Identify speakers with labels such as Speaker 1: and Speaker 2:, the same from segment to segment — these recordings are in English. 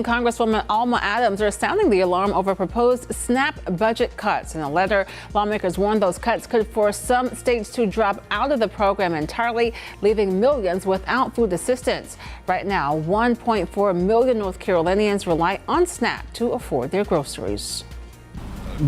Speaker 1: Congresswoman Alma Adams are sounding the alarm over proposed SNAP budget cuts. In a letter, lawmakers warned those cuts could force some states to drop out of the program entirely, leaving millions without food assistance. Right now, 1.4 million North Carolinians rely on SNAP to afford their groceries.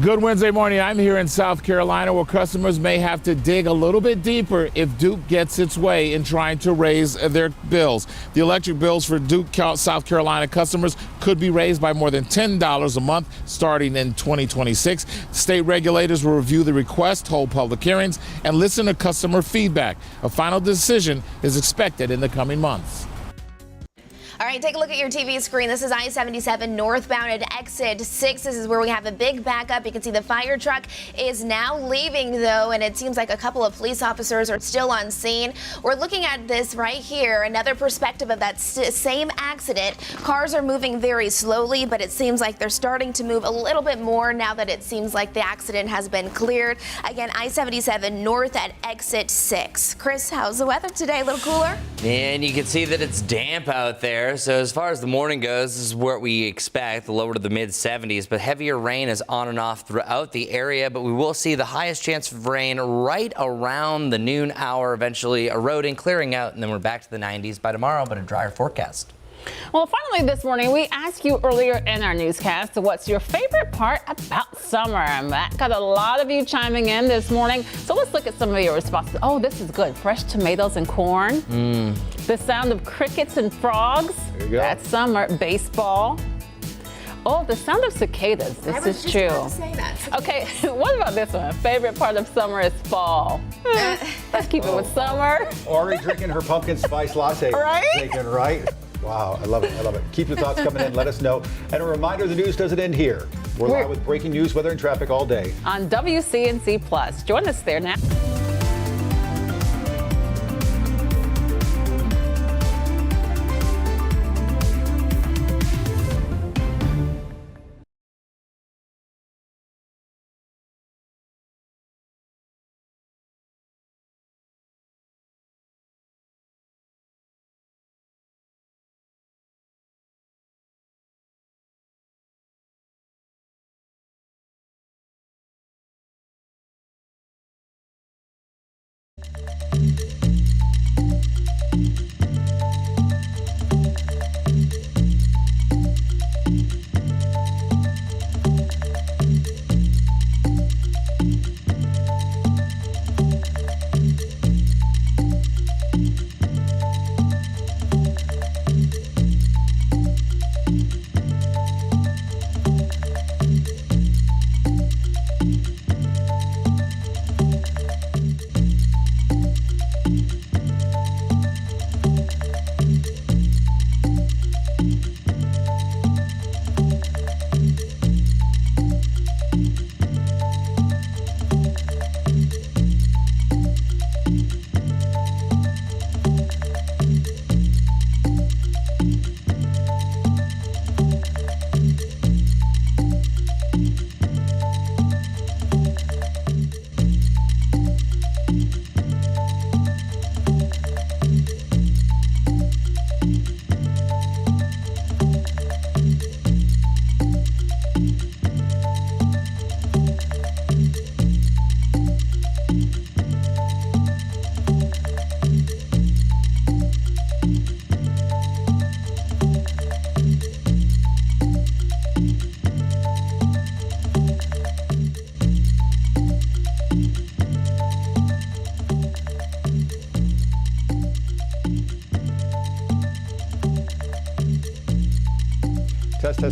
Speaker 2: Good Wednesday morning. I'm here in South Carolina where customers may have to dig a little bit deeper if Duke gets its way in trying to raise their bills. The electric bills for Duke, South Carolina customers could be raised by more than $10 a month starting in 2026. State regulators will review the request, hold public hearings, and listen to customer feedback. A final decision is expected in the coming months.
Speaker 3: All right, take a look at your TV screen. This is I-77 northbound at exit 6. This is where we have a big backup. You can see the fire truck is now leaving, though, and it seems like a couple of police officers are still on scene. We're looking at this right here, another perspective of that same accident. Cars are moving very slowly, but it seems like they're starting to move a little bit more now that it seems like the accident has been cleared. Again, I-77 north at exit 6. Chris, how's the weather today? A little cooler?
Speaker 4: And you can see that it's damp out there. So as far as the morning goes, this is what we expect, the lower to the mid 70s, but heavier rain is on and off throughout the area, but we will see the highest chance of rain right around the noon hour, eventually eroding, clearing out, and then we're back to the 90s by tomorrow, but a drier forecast.
Speaker 1: Well, finally this morning, we asked you earlier in our newscast, what's your favorite part about summer? And that got a lot of you chiming in this morning. So let's look at some of your responses. Oh, this is good. Fresh tomatoes and corn. The sound of crickets and frogs. There you go. That's summer. Baseball. Oh, the sound of cicadas. This is true.
Speaker 3: I was just about to say that.
Speaker 1: Okay, what about this one? Favorite part of summer is fall. Let's keep it with summer.
Speaker 5: Already drinking her pumpkin spice latte.
Speaker 1: Right?
Speaker 5: Taken, right? Wow, I love it. I love it. Keep your thoughts coming in. Let us know. And a reminder, the news doesn't end here. We're live with breaking news, weather, and traffic all day
Speaker 1: on WCNC Plus. Join us there now.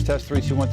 Speaker 5: Test, 3, 2, 1.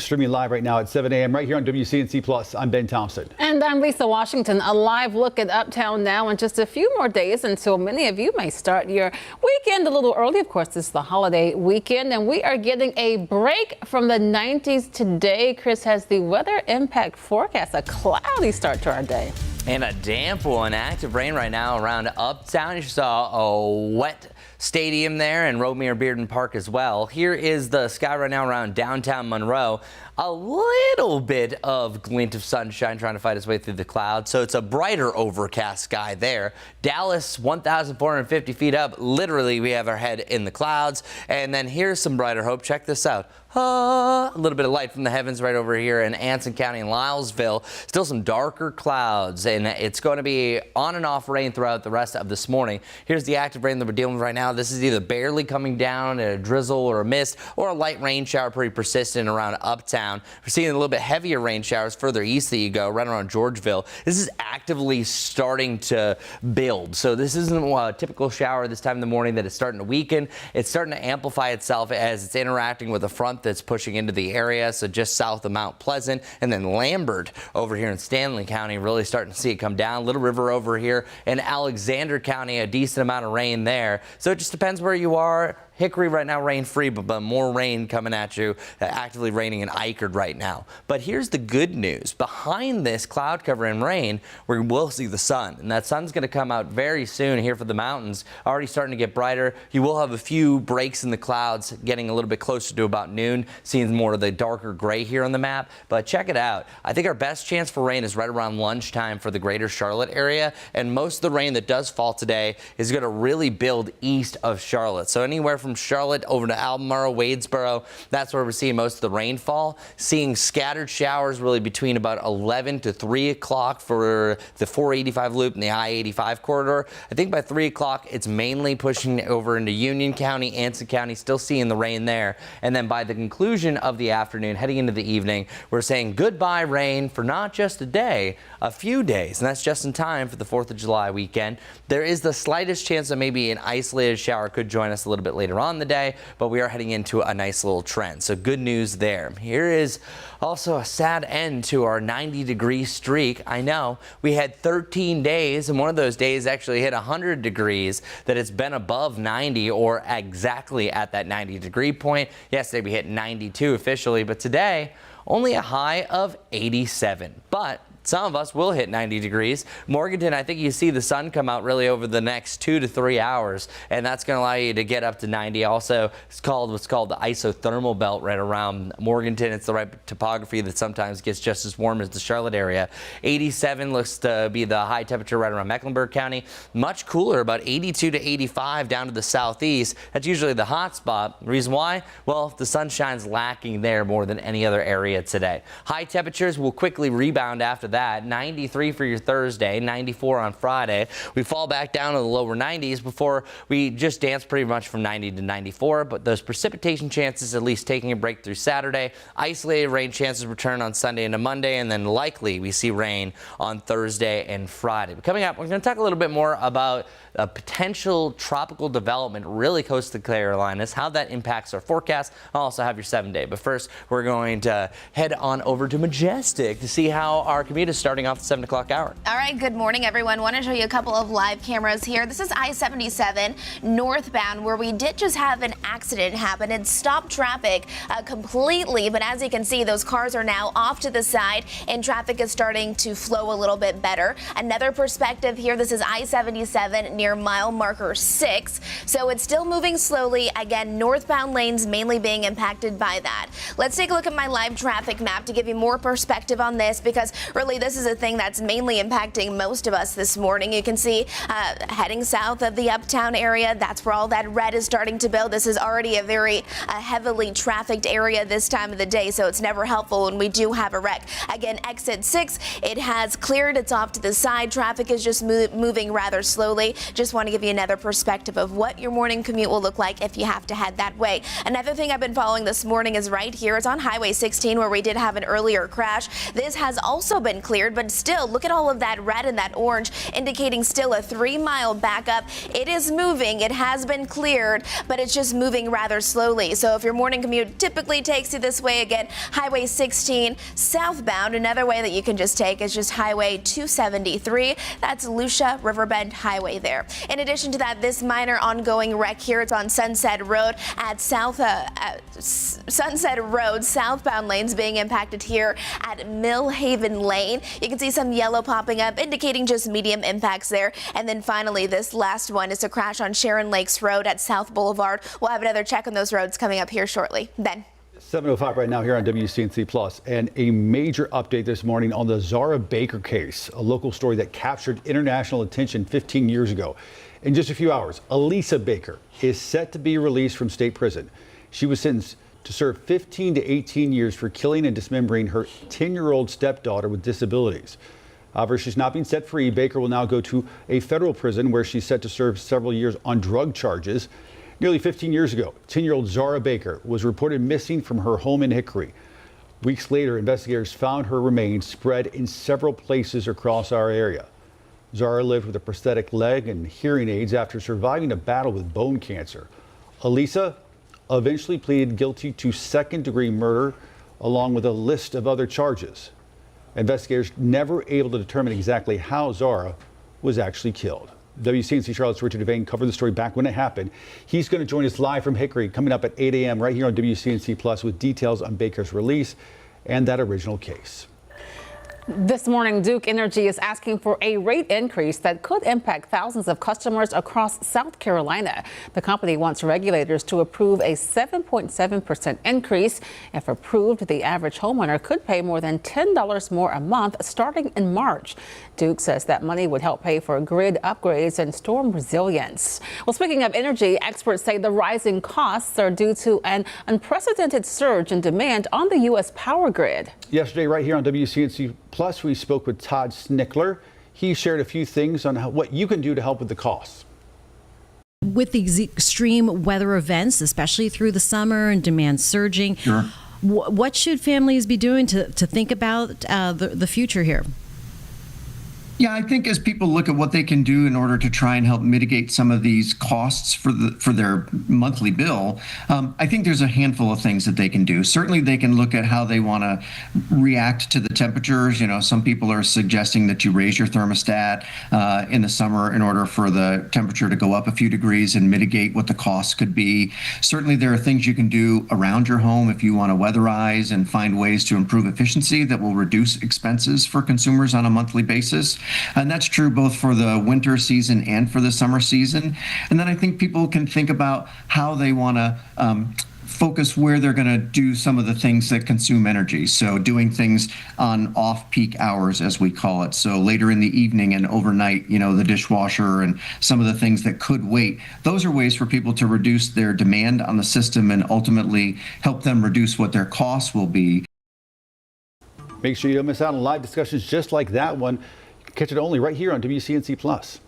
Speaker 5: streaming live right now at 7 a.m. right here on WCNC Plus. I'm Ben Thompson.
Speaker 1: And I'm Lisa Washington. A live look at Uptown now in just a few more days until many of you may start your weekend a little early. Of course, it's the holiday weekend, and we are getting a break from the 90s today. Chris has the weather impact forecast. A cloudy start to our day.
Speaker 4: And a damp one. Active rain right now around Uptown. You saw a wet stadium there and Romeo Bearden Park as well. Here is the sky right now around downtown Monroe. A little bit of glint of sunshine trying to fight its way through the clouds. So it's a brighter overcast sky there. Dallas, 1,450 feet up. Literally, we have our head in the clouds. And then here's some brighter hope. Check this out. A little bit of light from the heavens right over here in Anson County and Lylesville. Still some darker clouds, and it's going to be on and off rain throughout the rest of this morning. Here's the active rain that we're dealing with right now. This is either barely coming down, a drizzle or a mist, or a light rain shower pretty persistent around Uptown. We're seeing a little bit heavier rain showers further east that you go, right around Georgeville. This is actively starting to build. So this isn't a typical shower this time in the morning that is starting to weaken. It's starting to amplify itself as it's interacting with a front that's pushing into the area. So just south of Mount Pleasant, and then Lambert over here in Stanley County, really starting to see it come down. Little River over here in Alexander County, a decent amount of rain there. So it just depends where you are. Hickory right now rain free, but more rain coming at you, actively raining in Eichard right now. But here's the good news. Behind this cloud cover and rain, we will see the sun, and that sun's going to come out very soon here for the mountains. Already starting to get brighter. You will have a few breaks in the clouds getting a little bit closer to about noon, seeing more of the darker gray here on the map. But check it out. I think our best chance for rain is right around lunchtime for the greater Charlotte area, and most of the rain that does fall today is going to really build east of Charlotte. So anywhere from Charlotte over to Albemarle, Wadesboro, that's where we're seeing most of the rainfall. Seeing scattered showers really between about 11 to 3 o'clock for the 485 loop and the I-85 corridor. I think by 3 o'clock, it's mainly pushing over into Union County, Anson County, still seeing the rain there. And then by the conclusion of the afternoon, heading into the evening, we're saying goodbye rain for not just a day, a few days. And that's just in time for the 4th of July weekend. There is the slightest chance that maybe an isolated shower could join us a little bit later on in the day, but we are heading into a nice little trend. So good news there. Here is also a sad end to our 90-degree streak. I know we had 13 days, and one of those days actually hit 100 degrees, that it's been above 90 or exactly at that 90-degree point. Yesterday we hit 92 officially, but today only a high of 87. But some of us will hit 90 degrees. Morganton, I think you see the sun come out really over the next 2 to 3 hours, and that's going to allow you to get up to 90. Also, it's called what's called the isothermal belt right around Morganton. It's the right topography that sometimes gets just as warm as the Charlotte area. 87 looks to be the high temperature right around Mecklenburg County. Much cooler, about 82 to 85 down to the southeast. That's usually the hot spot. The reason why? Well, the sunshine's lacking there more than any other area today. High temperatures will quickly rebound after that. 93 for your Thursday, 94 on Friday. We fall back down to the lower 90s before we just dance pretty much from 90 to 94, but those precipitation chances at least taking a break through Saturday. Isolated rain chances return on Sunday into Monday, and then likely we see rain on Thursday and Friday. But coming up, we're going to talk a little bit more about a potential tropical development really close to the Carolinas, how that impacts our forecast. I'll also have your 7-day. But first, we're going to head on over to Majestic to see how our commute is starting off the 7 o'clock hour.
Speaker 3: All right, good morning, everyone. Want to show you a couple of live cameras here. This is I-77 northbound, where we did just have an accident happen. It stopped traffic completely, but as you can see, those cars are now off to the side, and traffic is starting to flow a little bit better. Another perspective here, this is I-77 near mile marker 6, so it's still moving slowly. Again, northbound lanes mainly being impacted by that. Let's take a look at my live traffic map to give you more perspective on this, because really this is a thing that's mainly impacting most of us this morning. You can see heading south of the Uptown area, that's where all that red is starting to build. This is already a very heavily trafficked area this time of the day, so it's never helpful when we do have a wreck. Again, exit 6, it has cleared, it's off to the side. Traffic is just moving rather slowly. Just want to give you another perspective of what your morning commute will look like if you have to head that way. Another thing I've been following this morning is right here. It's on Highway 16 where we did have an earlier crash. This has also been cleared, but still look at all of that red and that orange indicating still a 3-mile backup. It is moving. It has been cleared, but it's just moving rather slowly. So if your morning commute typically takes you this way, again, Highway 16 southbound. Another way that you can just take is just Highway 273. That's Lucia Riverbend Highway there. In addition to that, this minor ongoing wreck here, it's on Sunset Road at Sunset Road. Southbound lanes being impacted here at Millhaven Lane. You can see some yellow popping up, indicating just medium impacts there. And then finally, this last one is a crash on Sharon Lakes Road at South Boulevard. We'll have another check on those roads coming up here shortly. Ben.
Speaker 5: 7:05 right now here on WCNC Plus, and a major update this morning on the Zara Baker case, a local story that captured international attention 15 years ago. In just a few hours, Elisa Baker is set to be released from state prison. She was sentenced to serve 15 to 18 years for killing and dismembering her 10-year-old stepdaughter with disabilities. However, she's not being set free. Baker will now go to a federal prison where she's set to serve several years on drug charges. Nearly 15 years ago, 10-year-old Zara Baker was reported missing from her home in Hickory. Weeks later, investigators found her remains spread in several places across our area. Zara lived with a prosthetic leg and hearing aids after surviving a battle with bone cancer. Elisa eventually pleaded guilty to second-degree murder, along with a list of other charges. Investigators never able to determine exactly how Zara was actually killed. WCNC Charlotte's Richard Devane covered the story back when it happened. He's going to join us live from Hickory coming up at 8 a.m. right here on WCNC Plus with details on Baker's release and that original case.
Speaker 1: This morning, Duke Energy is asking for a rate increase that could impact thousands of customers across South Carolina. The company wants regulators to approve a 7.7% increase. If approved, the average homeowner could pay more than $10 more a month starting in March. Duke says that money would help pay for grid upgrades and storm resilience. Well, speaking of energy, experts say the rising costs are due to an unprecedented surge in demand on the U.S. power grid. Yesterday,
Speaker 5: right here on WCNC Plus, we spoke with Todd Snickler. He shared a few things on what you can do to help with the costs.
Speaker 6: With these extreme weather events, especially through the summer and demand surging,
Speaker 7: sure.
Speaker 6: What should families be doing to think about the future here?
Speaker 7: Yeah, I think as people look at what they can do in order to try and help mitigate some of these costs for their monthly bill, I think there's a handful of things that they can do. Certainly, they can look at how they want to react to the temperatures. You know, some people are suggesting that you raise your thermostat in the summer in order for the temperature to go up a few degrees and mitigate what the costs could be. Certainly, there are things you can do around your home if you want to weatherize and find ways to improve efficiency that will reduce expenses for consumers on a monthly basis. And that's true both for the winter season and for the summer season. And then I think people can think about how they want to focus where they're going to do some of the things that consume energy. So doing things on off-peak hours, as we call it. So later in the evening and overnight, you know, the dishwasher and some of the things that could wait. Those are ways for people to reduce their demand on the system and ultimately help them reduce what their costs will be.
Speaker 5: Make sure you don't miss out on live discussions just like that one. Catch it only right here on WCNC Plus.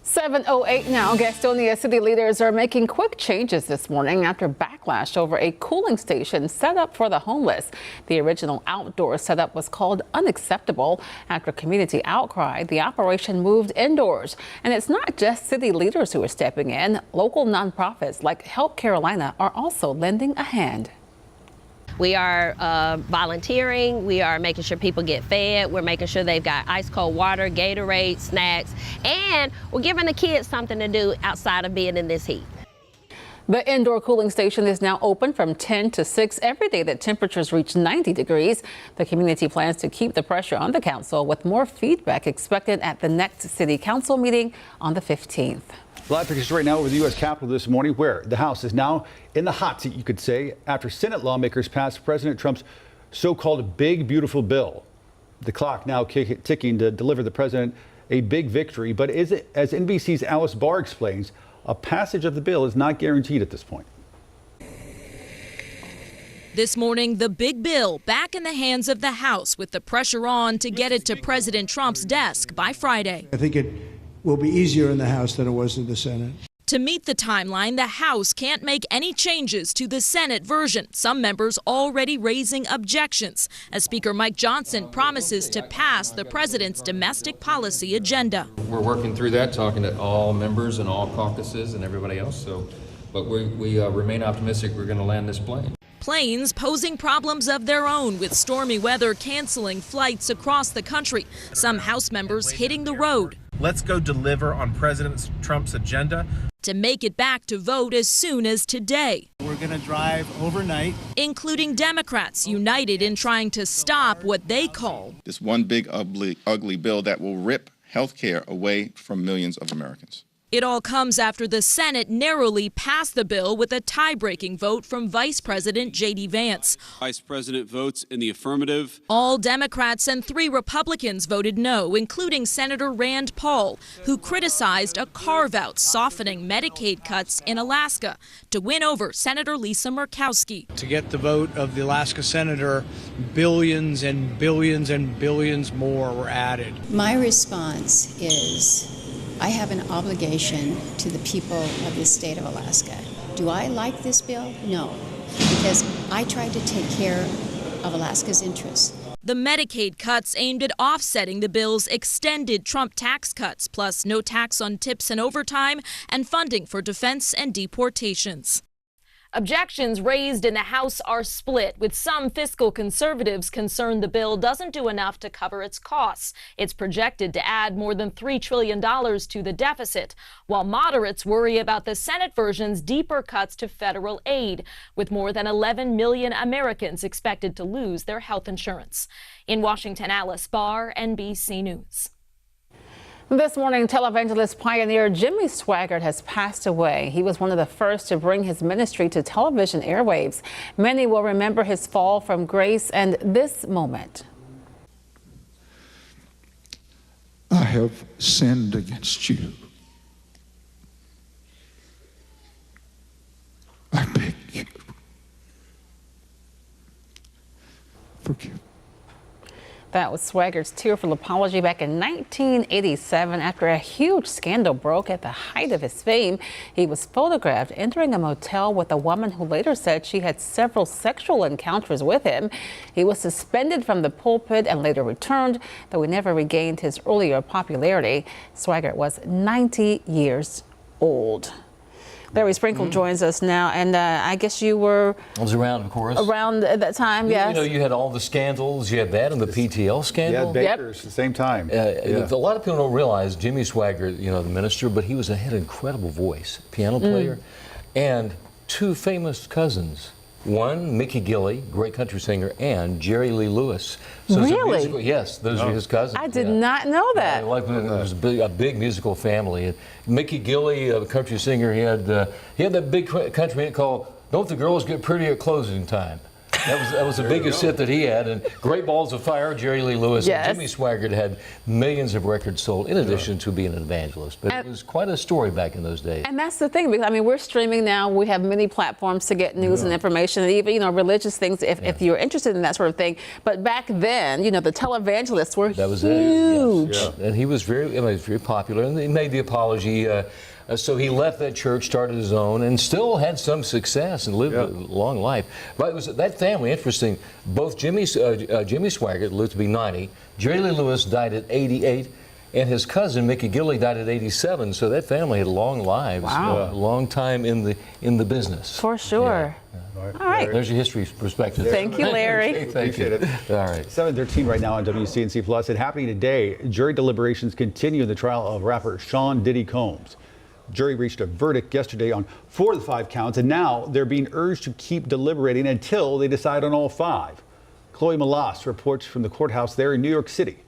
Speaker 1: 7:08 now. Gastonia city leaders are making quick changes this morning after backlash over a cooling station set up for the homeless. The original outdoor setup was called unacceptable. After community outcry, the operation moved indoors. And it's not just city leaders who are stepping in. Local nonprofits like Help Carolina are also lending a hand.
Speaker 8: We are volunteering, we are making sure people get fed, we're making sure they've got ice cold water, Gatorade, snacks, and we're giving the kids something to do outside of being in this heat.
Speaker 1: The indoor cooling station is now open from 10 to 6 every day that temperatures reach 90 degrees. The community plans to keep the pressure on the council with more feedback expected at the next city council meeting on the 15th.
Speaker 5: Live pictures right now over the U.S. Capitol this morning, where the House is now in the hot seat, you could say, after Senate lawmakers passed President Trump's so-called big, beautiful bill. The clock now ticking to deliver the president a big victory. But is it, as NBC's Alice Barr explains, a passage of the bill is not guaranteed at this point.
Speaker 9: This morning, the big bill back in the hands of the House with the pressure on to get it to President Trump's desk by Friday.
Speaker 10: I think it will be easier in the House than it was in the Senate.
Speaker 9: To meet the timeline, the House can't make any changes to the Senate version. Some members already raising objections as Speaker Mike Johnson promises to pass the president's domestic policy agenda.
Speaker 11: We're working through that, talking to all members and all caucuses and everybody else. But we remain optimistic we're going to land this plane.
Speaker 9: Planes posing problems of their own with stormy weather canceling flights across the country. Some House members hitting the road.
Speaker 12: Let's go deliver on President Trump's agenda
Speaker 9: to make it back to vote as soon as today.
Speaker 10: We're going to drive overnight,
Speaker 9: including Democrats united in trying to stop what they call
Speaker 13: this one big ugly bill that will rip health care away from millions of Americans.
Speaker 9: It all comes after the Senate narrowly passed the bill with a tie-breaking vote from Vice President J.D. Vance.
Speaker 14: Vice President votes in the affirmative.
Speaker 9: All Democrats and 3 Republicans voted no, including Senator Rand Paul, who criticized a carve-out softening Medicaid cuts in Alaska to win over Senator Lisa Murkowski.
Speaker 10: to get the vote of the Alaska senator, billions and billions and billions more were added.
Speaker 15: My response is, I have an obligation to the people of the state of Alaska. Do I like this bill? No, because I tried to take care of Alaska's interests.
Speaker 9: The Medicaid cuts aimed at offsetting the bill's extended Trump tax cuts, plus no tax on tips and overtime and funding for defense and deportations. Objections raised in the House are split, with some fiscal conservatives concerned the bill doesn't do enough to cover its costs. It's projected to add more than $3 trillion to the deficit, while moderates worry about the Senate version's deeper cuts to federal aid, with more than 11 million Americans expected to lose their health insurance. In Washington, Alice Barr, NBC News.
Speaker 1: This morning, televangelist pioneer Jimmy Swaggart has passed away. He was one of the first to bring his ministry to television airwaves. Many will remember his fall from grace and this moment.
Speaker 16: I have sinned against you. I beg you, forgive.
Speaker 1: That was Swaggart's tearful apology back in 1987 after a huge scandal broke at the height of his fame. He was photographed entering a motel with a woman who later said she had several sexual encounters with him. He was suspended from the pulpit and later returned, though he never regained his earlier popularity. Swaggart was 90 years old. Larry Sprinkle joins us now, and I guess you were...
Speaker 17: I was around, of course.
Speaker 1: Around at that time, yes.
Speaker 17: You know, you had all the scandals. You had that and the PTL scandal.
Speaker 5: Yeah, Bakers at the same time.
Speaker 17: A lot of people don't realize Jimmy Swaggart, you know, the minister, but he had an incredible voice, piano player, and 2 famous cousins. One, Mickey Gilley, great country singer, and Jerry Lee Lewis. So
Speaker 1: really?
Speaker 17: Yes, those are his cousins.
Speaker 1: I did not know that.
Speaker 17: It was a big musical family. And Mickey Gilley, a country singer, he had that big country hit called "Don't the Girls Get Pretty at Closing Time." That was the biggest hit that he had. And Great Balls of Fire, Jerry Lee Lewis.
Speaker 1: Yes.
Speaker 17: And Jimmy Swaggart had millions of records sold, in addition to being an evangelist. But it was quite a story back in those days.
Speaker 1: And that's the thing, because I mean, we're streaming now. We have many platforms to get news and information, and even, you know, religious things if you're interested in that sort of thing. But back then, you know, the televangelists were huge.
Speaker 17: Yes. And he was very popular, and he made the apology. So he left that church, started his own, and still had some success and lived a long life. But it was that family, interesting. Both Jimmy Swaggart lived to be 90. Jerry Lee Lewis died at 88. And his cousin, Mickey Gilley, died at 87. So that family had long lives, a long time in the business.
Speaker 1: For sure.
Speaker 17: Yeah.
Speaker 1: All right.
Speaker 17: There's your history perspective.
Speaker 1: Thank you, Larry.
Speaker 17: Thank you. All right.
Speaker 5: 7:13 right now on WCNC Plus. And happening today, jury deliberations continue in the trial of rapper Sean Diddy Combs. Jury reached a verdict yesterday on 4 of the 5 counts, and now they're being urged to keep deliberating until they decide on all 5. Chloe Malas reports from the courthouse there in New York City.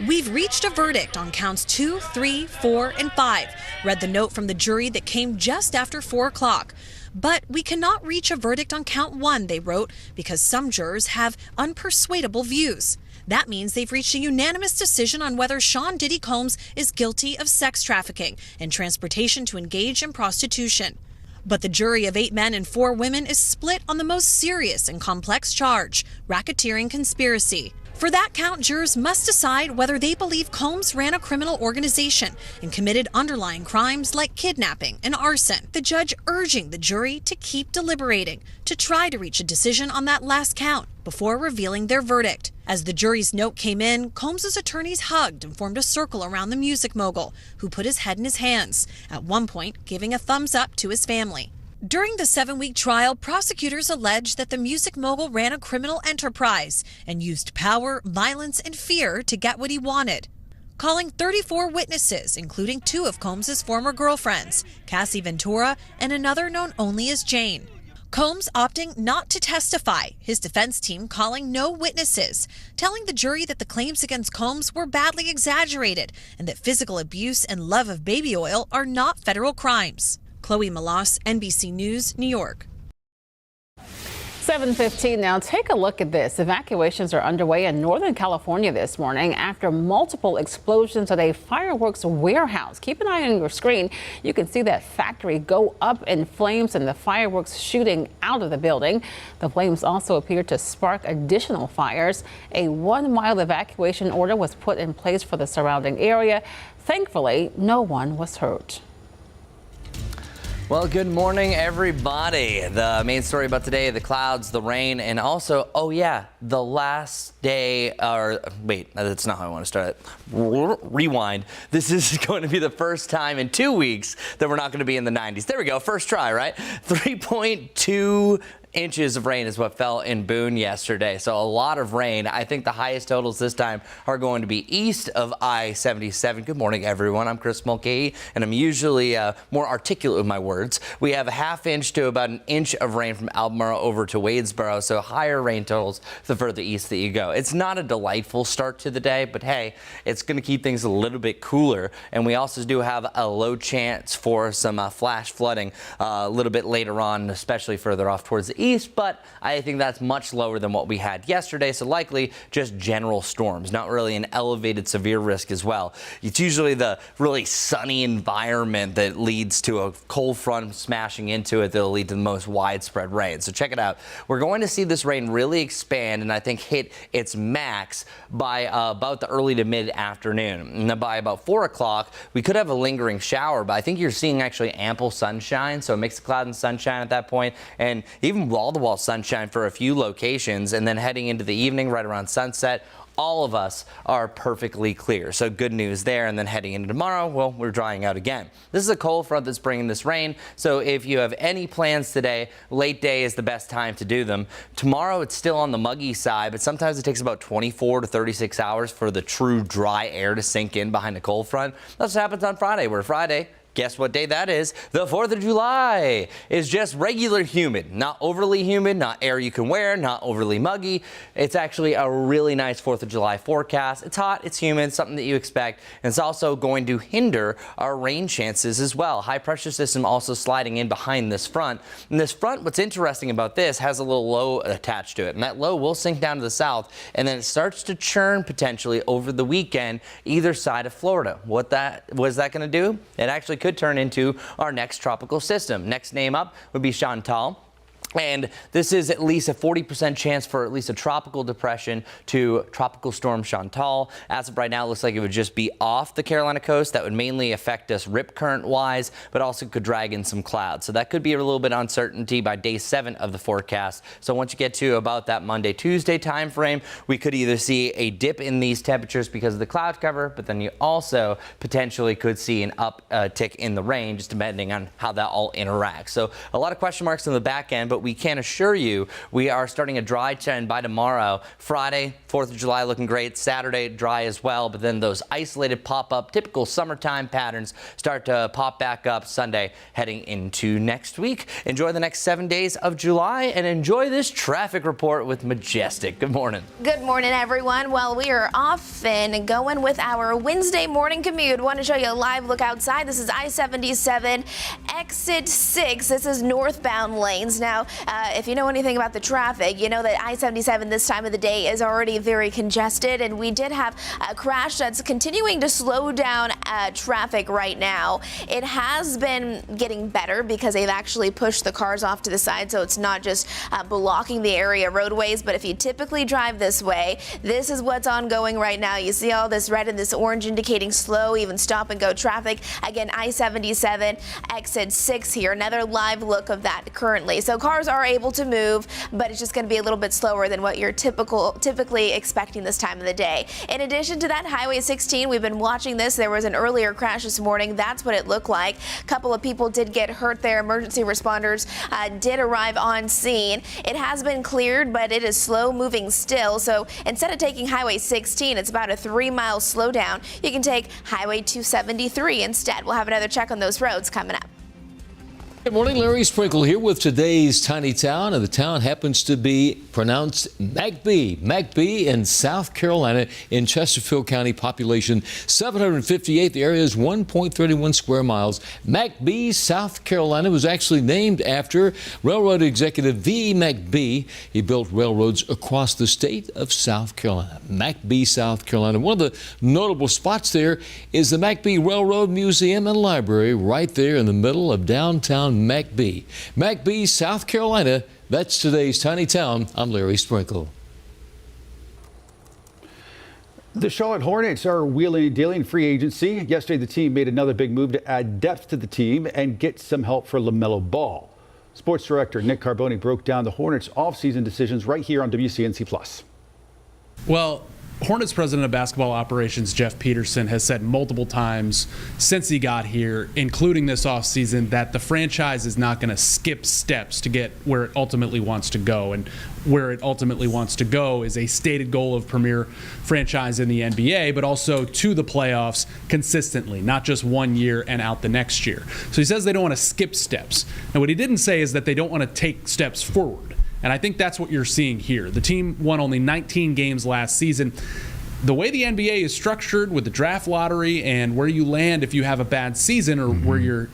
Speaker 18: We've reached a verdict on counts 2, 3, 4, and 5. Read the note from the jury that came just after 4 o'clock. But we cannot reach a verdict on count 1, they wrote, because some jurors have unpersuadable views. That means they've reached a unanimous decision on whether Sean Diddy Combs is guilty of sex trafficking and transportation to engage in prostitution. But the jury of 8 men and 4 women is split on the most serious and complex charge, racketeering conspiracy. For that count, jurors must decide whether they believe Combs ran a criminal organization and committed underlying crimes like kidnapping and arson. The judge urging the jury to keep deliberating to try to reach a decision on that last count before revealing their verdict. As the jury's note came in, Combs' attorneys hugged and formed a circle around the music mogul, who put his head in his hands, at one point giving a thumbs up to his family. During the 7-week trial, prosecutors alleged that the music mogul ran a criminal enterprise and used power, violence, and fear to get what he wanted. Calling 34 witnesses, including 2 of Combs' former girlfriends, Cassie Ventura and another known only as Jane. Combs opting not to testify, his defense team calling no witnesses, telling the jury that the claims against Combs were badly exaggerated and that physical abuse and love of baby oil are not federal crimes. Chloe Malas, NBC News, New York.
Speaker 1: 7:15 now. Take a look at this. Evacuations are underway in Northern California this morning after multiple explosions at a fireworks warehouse. Keep an eye on your screen. You can see that factory go up in flames and the fireworks shooting out of the building. The flames also appear to spark additional fires. A 1-mile evacuation order was put in place for the surrounding area. Thankfully, no one was hurt.
Speaker 4: Well, good morning, everybody. The main story about today, the clouds, the rain, and also, oh yeah, the last day, or wait, that's not how I want to start it. Rewind. This is going to be the first time in 2 weeks that we're not going to be in the 90s. There we go, first try, right? 3.2 inches of rain is what fell in Boone yesterday. So a lot of rain. I think the highest totals this time are going to be east of I-77. Good morning, everyone. I'm Chris Mulcahy, and I'm usually more articulate with my words. We have a ½ inch to about an inch of rain from Albemarle over to Wadesboro, so higher rain totals the further east that you go. It's not a delightful start to the day, but hey, it's going to keep things a little bit cooler. And we also do have a low chance for some flash flooding a little bit later on, especially further off towards the east, but I think that's much lower than what we had yesterday, so likely just general storms, not really an elevated severe risk as well. It's usually the really sunny environment that leads to a cold front smashing into it that'll lead to the most widespread rain. So check it out. We're going to see this rain really expand and I think hit its max by about the early to mid-afternoon. And then by about 4 o'clock, we could have a lingering shower, but I think you're seeing actually ample sunshine, so a mix of cloud and sunshine at that point, and even wall-to-wall sunshine for a few locations, and then heading into the evening right around sunset, all of us are perfectly clear. So good news there. And then heading into tomorrow, well, we're drying out again. This is a cold front that's bringing this rain. So if you have any plans today, late day is the best time to do them. Tomorrow, it's still on the muggy side, but sometimes it takes about 24 to 36 hours for the true dry air to sink in behind a cold front. That's what happens on Friday, where Friday, guess what day that is? The 4th of July is just regular humid, not overly humid, not air you can wear, not overly muggy. It's actually a really nice 4th of July forecast. It's hot, it's humid, something that you expect. And it's also going to hinder our rain chances as well. High pressure system also sliding in behind this front. And this front, what's interesting about this, has a little low attached to it. And that low will sink down to the south. And then it starts to churn potentially over the weekend, either side of Florida. What is that going to do? It actually could turn into our next tropical system. Next name up would be Chantal. And this is at least a 40% chance for at least a tropical depression to tropical storm Chantal. As of right now, it looks like it would just be off the Carolina coast. That would mainly affect us rip current wise, but also could drag in some clouds. So that could be a little bit of uncertainty by day 7 of the forecast. So once you get to about that Monday, Tuesday time frame, we could either see a dip in these temperatures because of the cloud cover, but then you also potentially could see an uptick in the rain, just depending on how that all interacts. So a lot of question marks on the back end, but we can assure you we are starting a dry trend by tomorrow. Friday, 4th of July looking great. Saturday, dry as well. But then those isolated pop-up, typical summertime patterns start to pop back up Sunday heading into next week. Enjoy the next 7 days of July and enjoy this traffic report with Majestic. Good morning.
Speaker 3: Good morning, everyone. Well, we are off and going with our Wednesday morning commute. Want to show you a live look outside. This is I-77 exit 6. This is northbound lanes. Now, if you know anything about the traffic, you know that I-77 this time of the day is already very congested, and we did have a crash that's continuing to slow down traffic right now. It has been getting better because they've actually pushed the cars off to the side, so it's not just blocking the area roadways. But if you typically drive this way, this is what's ongoing right now. You see all this red and this orange indicating slow, even stop and go traffic. Again, I-77 exit 6 here. Another live look of that currently. So cars are able to move, but it's just going to be a little bit slower than what you're typically expecting this time of the day. In addition to that, Highway 16, we've been watching this. There was an earlier crash this morning. That's what it looked like. A couple of people did get hurt there. Emergency responders did arrive on scene. It has been cleared, but it is slow moving still. So instead of taking Highway 16, it's about a 3-mile slowdown. You can take Highway 273 instead. We'll have another check on those roads coming up.
Speaker 17: Good morning, Larry Sprinkle here with today's tiny town, and the town happens to be pronounced McBee. McBee in South Carolina in Chesterfield County, population 758. The area is 1.31 square miles. McBee, South Carolina was actually named after railroad executive V. McBee. He built railroads across the state of South Carolina. McBee, South Carolina. One of the notable spots there is the McBee Railroad Museum and Library right there in the middle of downtown McBee. McBee, South Carolina. That's today's tiny town. I'm Larry Sprinkle.
Speaker 5: The Charlotte Hornets are wheeling and dealing free agency. Yesterday, the team made another big move to add depth to the team and get some help for LaMelo Ball. Sports director Nick Carboni broke down the Hornets' offseason decisions right here on WCNC+.
Speaker 19: Well, Hornets president of basketball operations Jeff Peterson has said multiple times since he got here, including this offseason, that the franchise is not going to skip steps to get where it ultimately wants to go. And where it ultimately wants to go is a stated goal of premier franchise in the NBA, but also to the playoffs consistently, not just 1 year and out the next year. So he says they don't want to skip steps. And what he didn't say is that they don't want to take steps forward. And I think that's what you're seeing here. The team won only 19 games last season. The way the NBA is structured with the draft lottery and where you land if you have a bad season or where you're,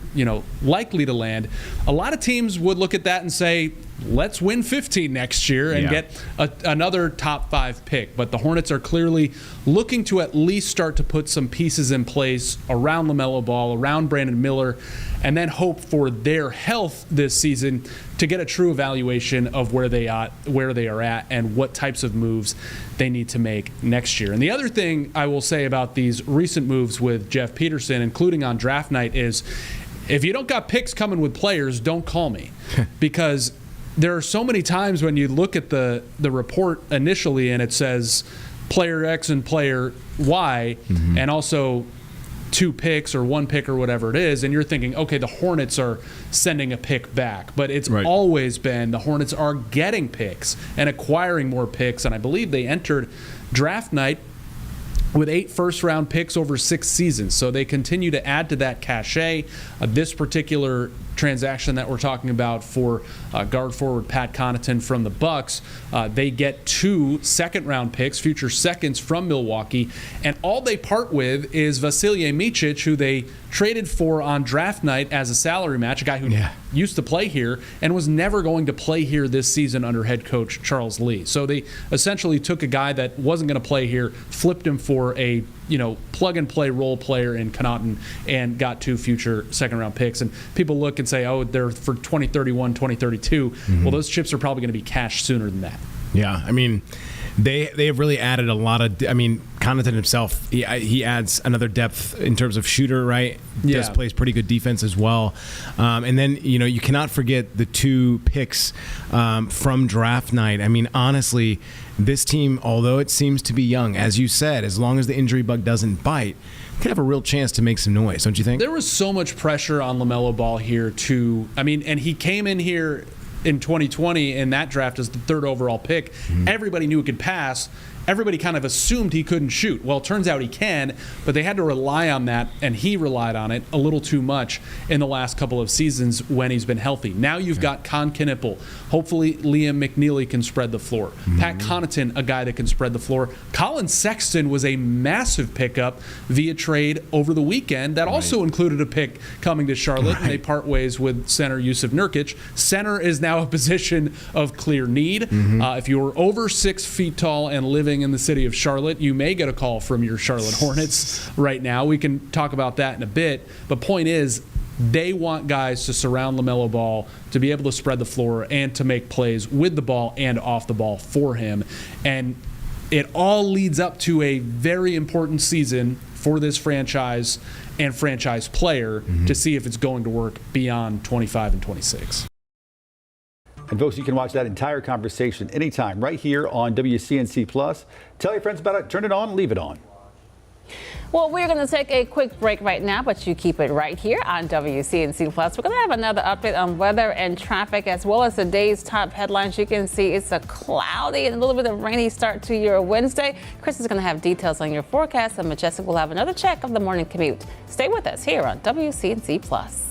Speaker 19: likely to land, a lot of teams would look at that and say, let's win 15 next year and get another top 5 pick. But the Hornets are clearly looking to at least start to put some pieces in place around LaMelo Ball, around Brandon Miller, and then hope for their health this season to get a true evaluation of where they are at and what types of moves they need to make next year. And the other thing I will say about these recent moves with Jeff Peterson, including on draft night, is if you don't got picks coming with players, don't call me. Because there are so many times when you look at the report initially and it says player X and player Y, and also 2 picks or 1 pick or whatever it is, and you're thinking, okay, the Hornets are sending a pick back. But it's always been the Hornets are getting picks and acquiring more picks, and I believe they entered draft night with 8 first-round picks over 6 seasons. So they continue to add to that cachet. This particular transaction that we're talking about for guard forward Pat Connaughton from the Bucks, they get 2 second-round picks, future seconds from Milwaukee, and all they part with is Vasilije Micic, who they traded for on draft night as a salary match, a guy who used to play here and was never going to play here this season under head coach Charles Lee. So they essentially took a guy that wasn't going to play here, flipped him for a plug-and-play role player in Connaughton, and got 2 future second-round picks. And people look and say, oh, they're for 2031, 2032. Well, those chips are probably going to be cashed sooner than that.
Speaker 20: Yeah, I mean, they have really added a lot of. I mean, Connaughton himself, he adds another depth in terms of shooter, right? Does plays pretty good defense as well. And then you cannot forget the 2 picks from draft night. I mean, honestly, this team, although it seems to be young, as you said, as long as the injury bug doesn't bite, could have a real chance to make some noise, don't you think?
Speaker 19: There was so much pressure on LaMelo Ball here and he came in here in 2020 in that draft as the 3rd overall pick. Everybody knew it could pass, everybody kind of assumed he couldn't shoot. Well, it turns out he can, but they had to rely on that, and he relied on it a little too much in the last couple of seasons when he's been healthy. Now you've got Con Knippel. Hopefully Liam McNeely can spread the floor. Pat Connaughton, a guy that can spread the floor. Colin Sexton was a massive pickup via trade over the weekend that also included a pick coming to Charlotte, and they part ways with center Yusuf Nurkic. Center is now a position of clear need. If you're over 6 feet tall and living in the city of Charlotte, you may get a call from your Charlotte Hornets right now. We can talk about that in a bit. But point is, they want guys to surround LaMelo Ball, to be able to spread the floor and to make plays with the ball and off the ball for him. And it all leads up to a very important season for this franchise and franchise player to see if it's going to work beyond 25 and 26.
Speaker 5: And folks, you can watch that entire conversation anytime right here on WCNC Plus. Tell your friends about it, turn it on, leave it on.
Speaker 1: Well, we're going to take a quick break right now, but you keep it right here on WCNC Plus. We're going to have another update on weather and traffic, as well as the day's top headlines. You can see it's a cloudy and a little bit of rainy start to your Wednesday. Chris is going to have details on your forecast, and Majestic will have another check of the morning commute. Stay with us here on WCNC Plus.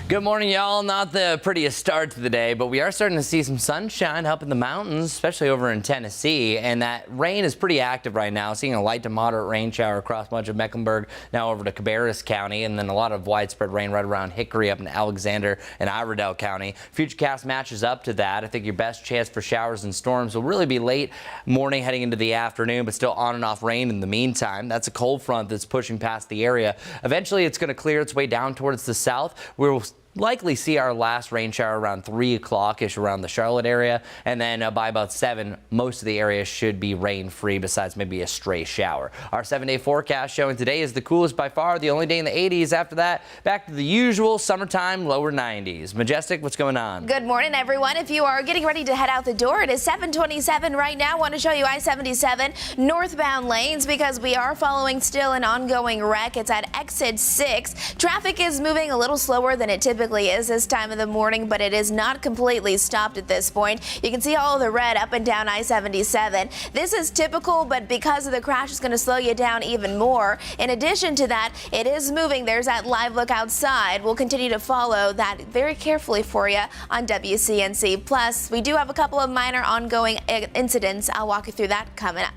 Speaker 4: Good morning, y'all. Not the prettiest start to the day, but we are starting to see some sunshine up in the mountains, especially over in Tennessee. And that rain is pretty active right now, seeing a light to moderate rain shower across much of Mecklenburg, now over to Cabarrus County, and then a lot of widespread rain right around Hickory up in Alexander and Iredell County. Futurecast matches up to that. I think your best chance for showers and storms will really be late morning heading into the afternoon, but still on and off rain in the meantime. That's a cold front that's pushing past the area. Eventually, it's going to clear its way down towards the south, where we'll likely see our last rain shower around 3 o'clock-ish around the Charlotte area, and then by about 7, most of the area should be rain-free besides maybe a stray shower. Our 7-day forecast showing today is the coolest by far, the only day in the 80s. After that, back to the usual summertime lower 90s. Majestic, what's going on?
Speaker 3: Good morning, everyone. If you are getting ready to head out the door, it is 7:27 right now. I want to show you I-77 northbound lanes because we are following still an ongoing wreck. It's at exit 6. Traffic is moving a little slower than it typically is this time of the morning, but it is not completely stopped at this point. You can see all of the red up and down I-77. This is typical, but because of the crash, it's going to slow you down even more. In addition to that, it is moving. There's that live look outside. We'll continue to follow that very carefully for you on WCNC. Plus, we do have a couple of minor ongoing incidents. I'll walk you through that coming up.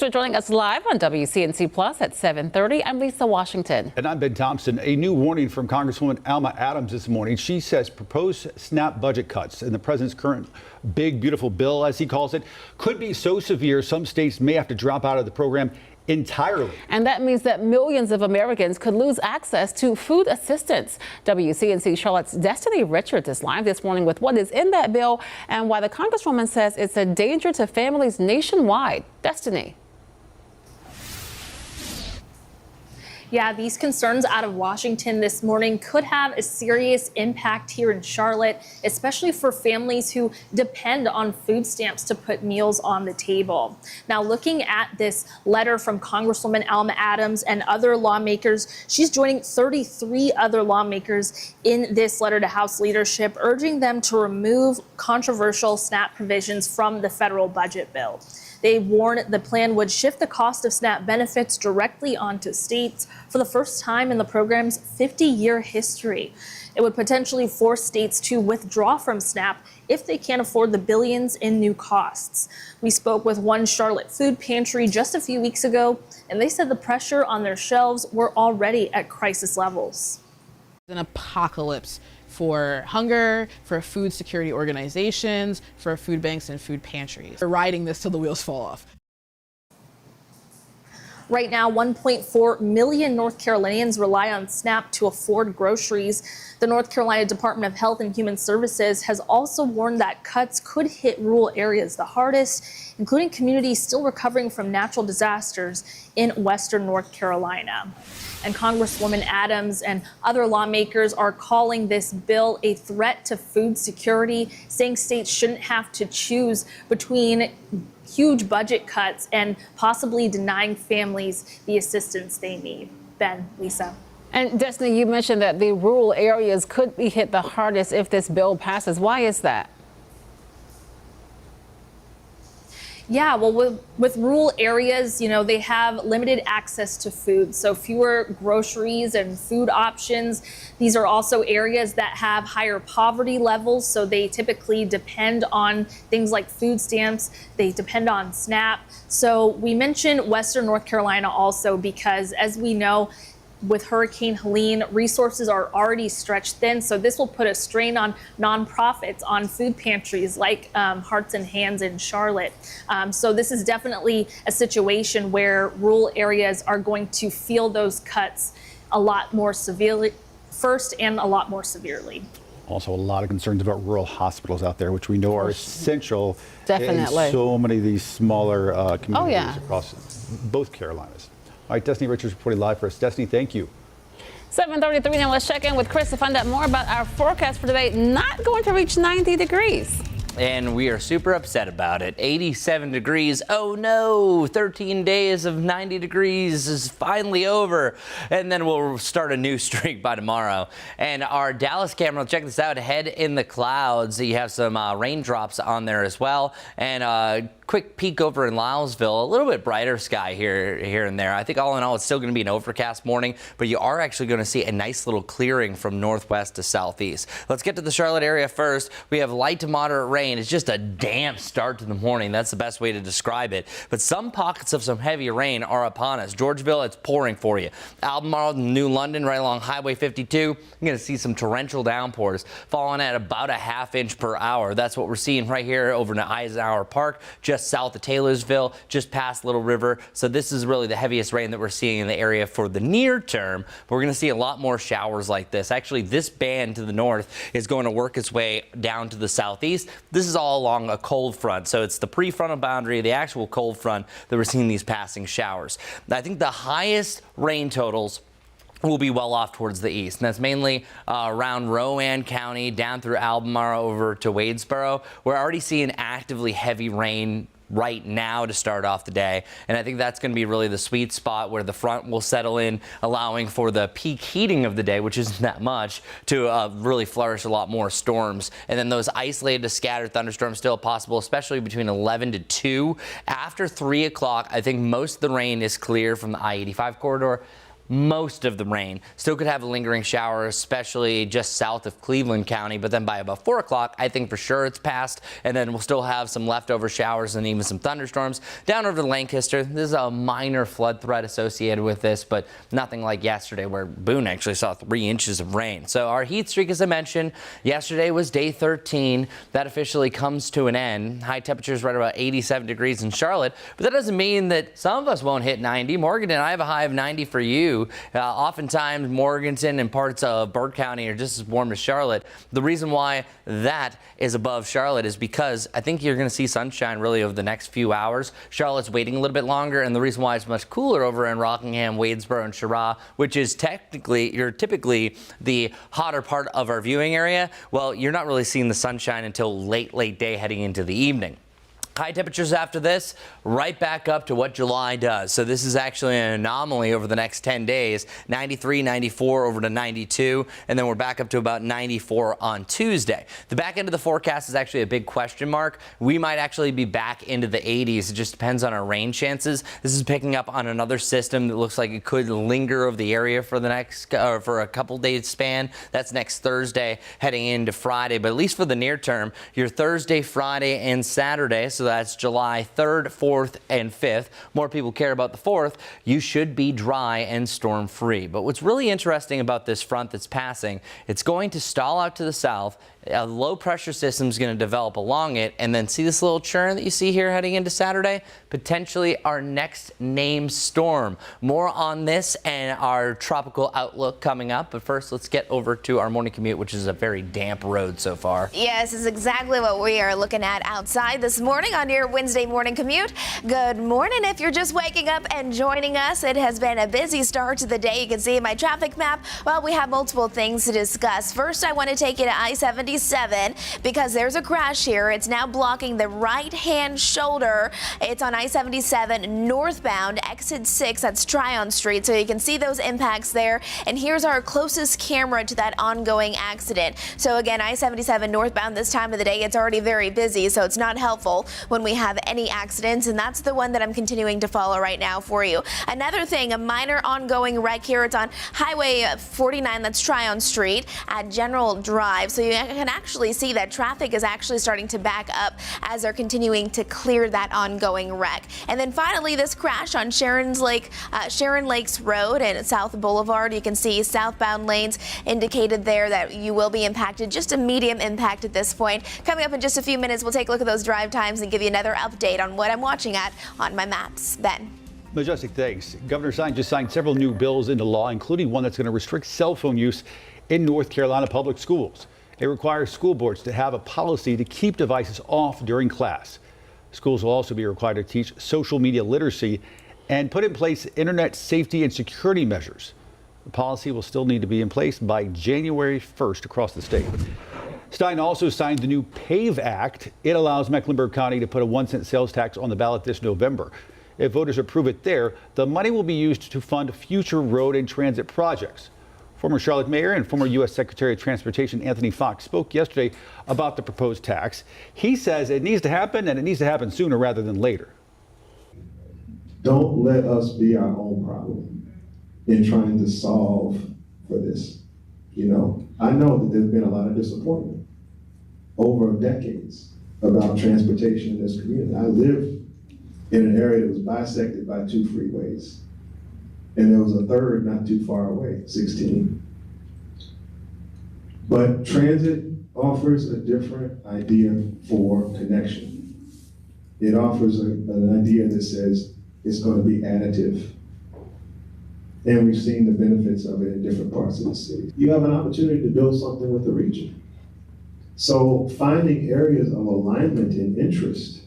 Speaker 1: for joining us live on WCNC Plus at 7:30. I'm Lisa Washington.
Speaker 5: And I'm Ben Thompson. A new warning from Congresswoman Alma Adams this morning. She says proposed SNAP budget cuts in the president's current big, beautiful bill, as he calls it, could be so severe some states may have to drop out of the program entirely.
Speaker 1: And that means that millions of Americans could lose access to food assistance. WCNC Charlotte's Destiny Richards is live this morning with what is in that bill and why the Congresswoman says it's a danger to families nationwide. Destiny.
Speaker 21: Yeah, these concerns out of Washington this morning could have a serious impact here in Charlotte, especially for families who depend on food stamps to put meals on the table. Now, looking at this letter from Congresswoman Alma Adams and other lawmakers, she's joining 33 other lawmakers in this letter to House leadership, urging them to remove controversial SNAP provisions from the federal budget bill. They warned the plan would shift the cost of SNAP benefits directly onto states for the first time in the program's 50-year history. It would potentially force states to withdraw from SNAP if they can't afford the billions in new costs. We spoke with one Charlotte food pantry just a few weeks ago, and they said the pressure on their shelves were already at crisis levels.
Speaker 22: An apocalypse for hunger, for food security organizations, for food banks and food pantries. We're riding this till the wheels fall off.
Speaker 21: Right now, 1.4 million North Carolinians rely on SNAP to afford groceries. The North Carolina Department of Health and Human Services has also warned that cuts could hit rural areas the hardest, including communities still recovering from natural disasters in western North Carolina. And Congresswoman Adams and other lawmakers are calling this bill a threat to food security, saying states shouldn't have to choose between huge budget cuts and possibly denying families the assistance they need. Ben, Lisa.
Speaker 1: And Destiny, you mentioned that the rural areas could be hit the hardest if this bill passes. Why is that?
Speaker 21: Yeah, well, with rural areas, you know, they have limited access to food, so fewer groceries and food options. These are also areas that have higher poverty levels, so they typically depend on things like food stamps. They depend on SNAP. So we mentioned Western North Carolina also because, as we know, with Hurricane Helene, resources are already stretched thin, so this will put a strain on nonprofits, on food pantries like Hearts and Hands in Charlotte. So this is definitely a situation where rural areas are going to feel those cuts a lot more severely first and a lot more severely.
Speaker 5: Also, a lot of concerns about rural hospitals out there, which we know are essential
Speaker 1: Definitely.
Speaker 5: in so many of these smaller communities across both Carolinas. All right, Destiny Richards reporting live for us. Destiny, thank you.
Speaker 1: 7:33 now. Let's check in with Chris to find out more about our forecast for today. Not going to reach 90 degrees.
Speaker 4: And we are super upset about it. 87 degrees. Oh no, 13 days of 90 degrees is finally over. And then we'll start a new streak by tomorrow. And our Dallas camera, check this out, head in the clouds. You have some raindrops on there as well. And quick peek over in Lylesville, a little bit brighter sky here and there. I think all in all, it's still going to be an overcast morning, but you are actually going to see a nice little clearing from northwest to southeast. Let's get to the Charlotte area first. We have light to moderate rain. It's just a damp start to the morning. That's the best way to describe it. But some pockets of some heavy rain are upon us. Georgeville, it's pouring for you. Albemarle, New London, right along Highway 52, you're going to see some torrential downpours falling at about a ½ inch per hour. That's what we're seeing right here over in Eisenhower Park, just south of Taylorsville, just past Little River. So this is really the heaviest rain that we're seeing in the area for the near term. We're going to see a lot more showers like this. Actually, this band to the north is going to work its way down to the southeast. This is all along a cold front. So it's the prefrontal boundary, the actual cold front that we're seeing these passing showers. I think the highest rain totals will be well off towards the east, and that's mainly around Rowan County down through Albemarle over to Wadesboro. We're already seeing actively heavy rain right now to start off the day, and I think that's going to be really the sweet spot where the front will settle in, allowing for the peak heating of the day, which isn't that much, to really flourish a lot more storms. And then those isolated to scattered thunderstorms still possible, especially between 11 to 2. After 3 o'clock, I think most of the rain is clear from the I-85 corridor. most of the rain. Still could have a lingering shower, especially just south of Cleveland County, but then by about 4 o'clock, I think for sure it's past, and then we'll still have some leftover showers and even some thunderstorms down over to Lancaster. This is a minor flood threat associated with this, but nothing like yesterday where Boone actually saw 3 inches of rain. So our heat streak, as I mentioned, yesterday was day 13. That officially comes to an end. High temperatures right about 87 degrees in Charlotte, but that doesn't mean that some of us won't hit 90. Morganton, I have a high of 90 for you. Oftentimes, Morganton and parts of Burt County are just as warm as Charlotte. The reason why that is above Charlotte is because I think you're going to see sunshine really over the next few hours. Charlotte's waiting a little bit longer, and the reason why it's much cooler over in Rockingham, Wadesboro, and Chirac, which is typically the hotter part of our viewing area, well, you're not really seeing the sunshine until late day heading into the evening. High temperatures after this, right back up to what July does. So this is actually an anomaly over the next 10 days. 93, 94 over to 92, and then we're back up to about 94 on Tuesday. The back end of the forecast is actually a big question mark. We might actually be back into the 80s. It just depends on our rain chances. This is picking up on another system that looks like it could linger over the area for the next for a couple days span. That's next Thursday heading into Friday, but at least for the near term, your Thursday, Friday, and Saturday, so that's July 3rd, 4th, and 5th. More people care about the 4th. You should be dry and storm-free. But what's really interesting about this front that's passing, it's going to stall out to the south. A low-pressure system is going to develop along it, and then see this little churn that you see here heading into Saturday? Potentially our next named storm. More on this and our tropical outlook coming up. But first, let's get over to our morning commute, which is a very damp road so far.
Speaker 3: Yes, this is exactly what we are looking at outside this morning on your Wednesday morning commute. Good morning. If you're just waking up and joining us, it has been a busy start to the day. You can see in my traffic map, well, we have multiple things to discuss. First, I want to take you to I-77 because there's a crash here. It's now blocking the right-hand shoulder. It's on I-77 northbound, exit 6. That's Tryon Street. So you can see those impacts there. And here's our closest camera to that ongoing accident. So again, I-77 northbound this time of the day, it's already very busy, so it's not helpful when we have any accidents, and that's the one that I'm continuing to follow right now for you. Another thing, a minor ongoing wreck here. It's on Highway 49, that's Tryon Street at General Drive. So you can actually see that traffic is actually starting to back up as they're continuing to clear that ongoing wreck. And then finally, this crash on Sharon Lakes Road and South Boulevard. You can see southbound lanes indicated there that you will be impacted, just a medium impact at this point. Coming up in just a few minutes, we'll take a look at those drive times and give you another update on what I'm watching at on my maps. Ben.
Speaker 5: Majestic, thanks. Governor Stein just signed several new bills into law, including one that's going to restrict cell phone use in North Carolina public schools. It requires school boards to have a policy to keep devices off during class. Schools will also be required to teach social media literacy and put in place internet safety and security measures. The policy will still need to be in place by January 1st across the state. Stein also signed the new PAVE Act. It allows Mecklenburg County to put a 1-cent sales tax on the ballot this November. If voters approve it there, the money will be used to fund future road and transit projects. Former Charlotte Mayor and former U.S. Secretary of Transportation Anthony Fox spoke yesterday about the proposed tax. He says it needs to happen, and it needs to happen sooner rather than later.
Speaker 2: Don't let us be our own problem in trying to solve for this. You know, I know that there's been a lot of disappointment over decades about transportation in this community. I live in an area that was bisected by 2 freeways. And there was a third not too far away, 16. But transit offers a different idea for connection. It offers an idea that says it's going to be additive. And we've seen the benefits of it in different parts of the city. You have an opportunity to build something with the region. So finding areas of alignment and interest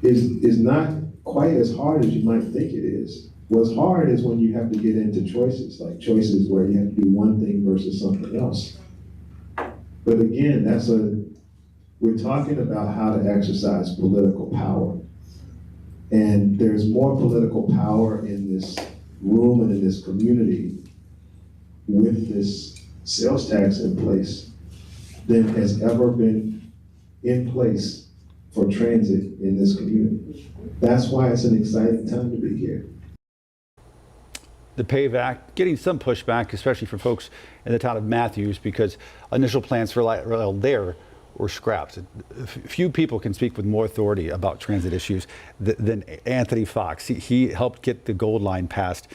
Speaker 2: is not quite as hard as you might think it is. What's hard is when you have to get into choices, like choices where you have to do one thing versus something else. But again, we're talking about how to exercise political power. And there's more political power in this room and in this community with this sales tax in place than has ever been in place for transit in this community. That's why it's an exciting time to be here.
Speaker 5: The payback getting some pushback, especially for folks in the town of Matthews, because initial plans for light rail there were scrapped. Few people can speak with more authority about transit issues than Anthony Fox. He helped get the Gold Line passed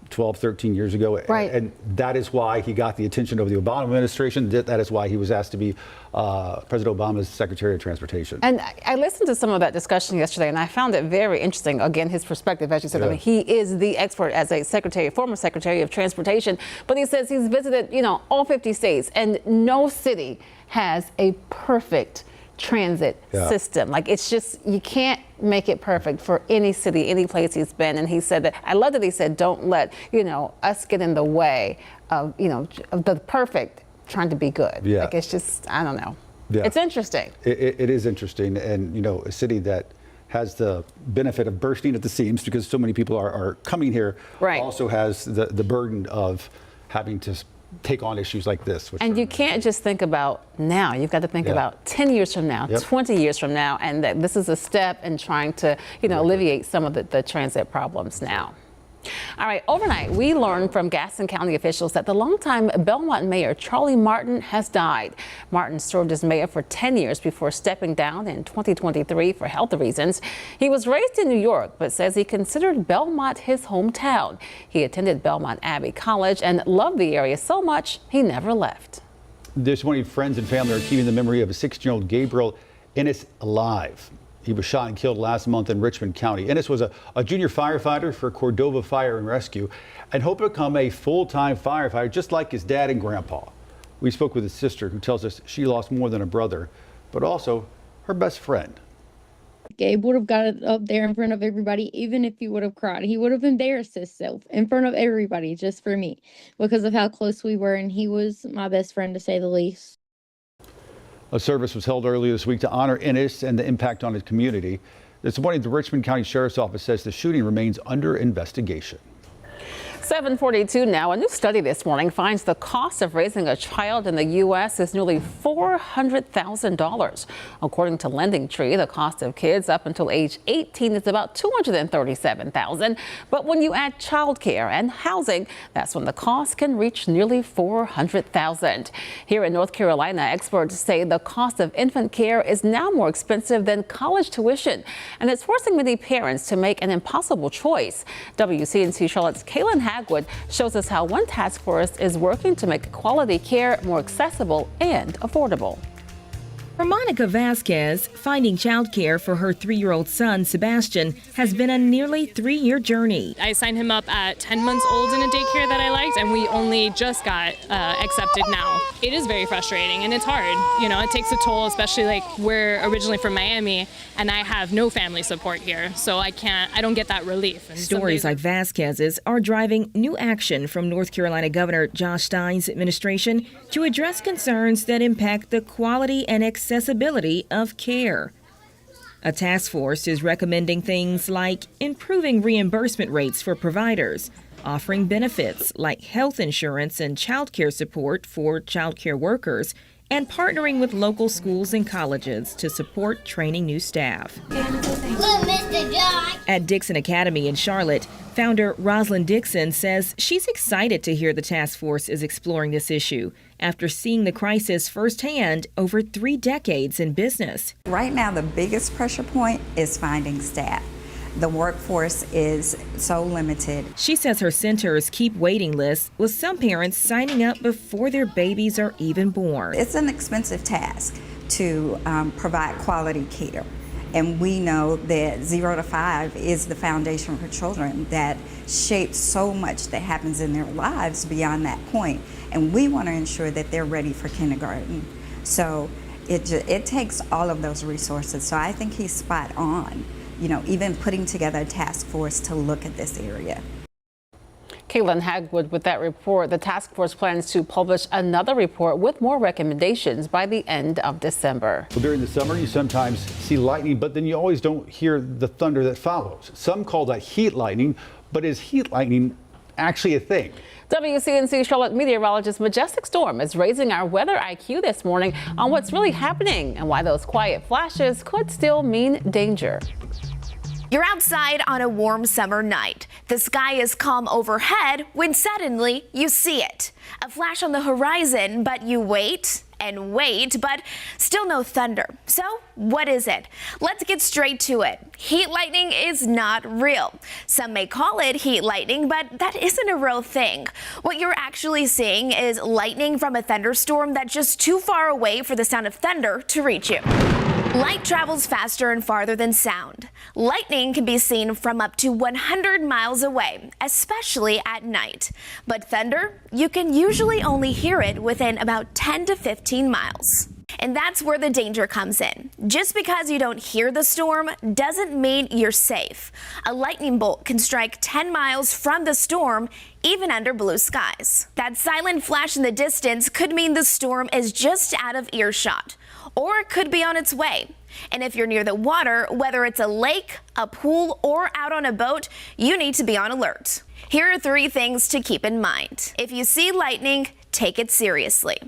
Speaker 5: 12, 13 years ago.
Speaker 1: Right.
Speaker 5: And that is why he got the attention of the Obama administration. That is why he was asked to be President Obama's Secretary of Transportation.
Speaker 1: And I listened to some of that discussion yesterday, and I found it very interesting. Again, his perspective, as you said,
Speaker 5: Yeah.
Speaker 1: I mean, he is the expert as a former Secretary of Transportation. But he says he's visited, all 50 states, and no city has a perfect transit system. Like, it's just, you can't make it perfect for any city, any place he's been. And he said that, I love that he said, don't let, us get in the way of, of the perfect trying to be good.
Speaker 5: Yeah.
Speaker 1: Like, it's just, I don't know.
Speaker 5: Yeah.
Speaker 1: It's interesting.
Speaker 5: It is interesting. And, a city that has the benefit of bursting at the seams because so many people are coming here,
Speaker 1: Right.
Speaker 5: also has the burden of having to take on issues like this.
Speaker 1: And you can't just think about now. You've got to think about 10 years from now, 20 years from now, and that this is a step in trying to, alleviate some of the transit problems now. All right, overnight, we learned from Gaston County officials that the longtime Belmont mayor, Charlie Martin, has died. Martin served as mayor for 10 years before stepping down in 2023 for health reasons. He was raised in New York, but says he considered Belmont his hometown. He attended Belmont Abbey College and loved the area so much he never left.
Speaker 5: This morning, friends and family are keeping the memory of a 16-year-old Gabriel Ennis alive. He was shot and killed last month in Richmond County. Ennis was a junior firefighter for Cordova Fire and Rescue and hoped to become a full-time firefighter just like his dad and grandpa. We spoke with his sister, who tells us she lost more than a brother, but also her best friend.
Speaker 6: Gabe would have got it up there in front of everybody, even if he would have cried. He would have embarrassed himself in front of everybody just for me because of how close we were, and he was my best friend, to say the least.
Speaker 5: A service was held earlier this week to honor Ennis and the impact on his community. This morning, the Richmond County Sheriff's Office says the shooting remains under investigation.
Speaker 1: 7:42 now. A new study this morning finds the cost of raising a child in the U.S. is nearly $400,000. According to LendingTree, the cost of kids up until age 18 is about $237,000. But when you add childcare and housing, that's when the cost can reach nearly $400,000. Here in North Carolina, experts say the cost of infant care is now more expensive than college tuition, and it's forcing many parents to make an impossible choice. WCNC Charlotte's Kaylin Hagwood shows us how one task force is working to make quality care more accessible and affordable.
Speaker 7: For Monica Vasquez, finding childcare for her 3-year-old son, Sebastian, has been a nearly 3-year journey.
Speaker 23: I signed him up at 10 months old in a daycare that I liked, and we only just got accepted now. It is very frustrating, and it's hard. It takes a toll, especially like we're originally from Miami, and I have no family support here, so I don't get that relief. And
Speaker 7: Stories like Vasquez's are driving new action from North Carolina Governor Josh Stein's administration to address concerns that impact the quality and accessibility of care. A task force is recommending things like improving reimbursement rates for providers, offering benefits like health insurance and child care support for child care workers, and partnering with local schools and colleges to support training new staff. At Dixon Academy in Charlotte, founder Rosalind Dixon says she's excited to hear the task force is exploring this issue after seeing the crisis firsthand over 3 decades in business.
Speaker 24: Right now, the biggest pressure point is finding staff. The workforce is so limited.
Speaker 7: She says her centers keep waiting lists, with some parents signing up before their babies are even born.
Speaker 24: It's an expensive task to provide quality care. And we know that 0 to 5 is the foundation for children that shapes so much that happens in their lives beyond that point. And we want to ensure that they're ready for kindergarten. So it takes all of those resources. So I think he's spot on, even putting together a task force to look at this area.
Speaker 1: Kaylin Hagwood with that report. The task force plans to publish another report with more recommendations by the end of December.
Speaker 5: Well, during the summer, you sometimes see lightning, but then you always don't hear the thunder that follows. Some call that heat lightning, but is heat lightning actually a thing?
Speaker 1: WCNC Charlotte meteorologist Majestic Storm is raising our weather IQ this morning on what's really happening and why those quiet flashes could still mean danger.
Speaker 3: You're outside on a warm summer night. The sky is calm overhead when suddenly you see it. A flash on the horizon, but you wait and wait, but still no thunder. So what is it? Let's get straight to it. Heat lightning is not real. Some may call it heat lightning, but that isn't a real thing. What you're actually seeing is lightning from a thunderstorm that's just too far away for the sound of thunder to reach you. Light travels faster and farther than sound. Lightning can be seen from up to 100 miles away, especially at night. But thunder, you can usually only hear it within about 10 to 15 miles. And that's where the danger comes in. Just because you don't hear the storm doesn't mean you're safe. A lightning bolt can strike 10 miles from the storm, even under blue skies. That silent flash in the distance could mean the storm is just out of earshot, or it could be on its way. And if you're near the water, whether it's a lake, a pool, or out on a boat, you need to be on alert. Here are 3 things to keep in mind. If you see lightning, take it seriously.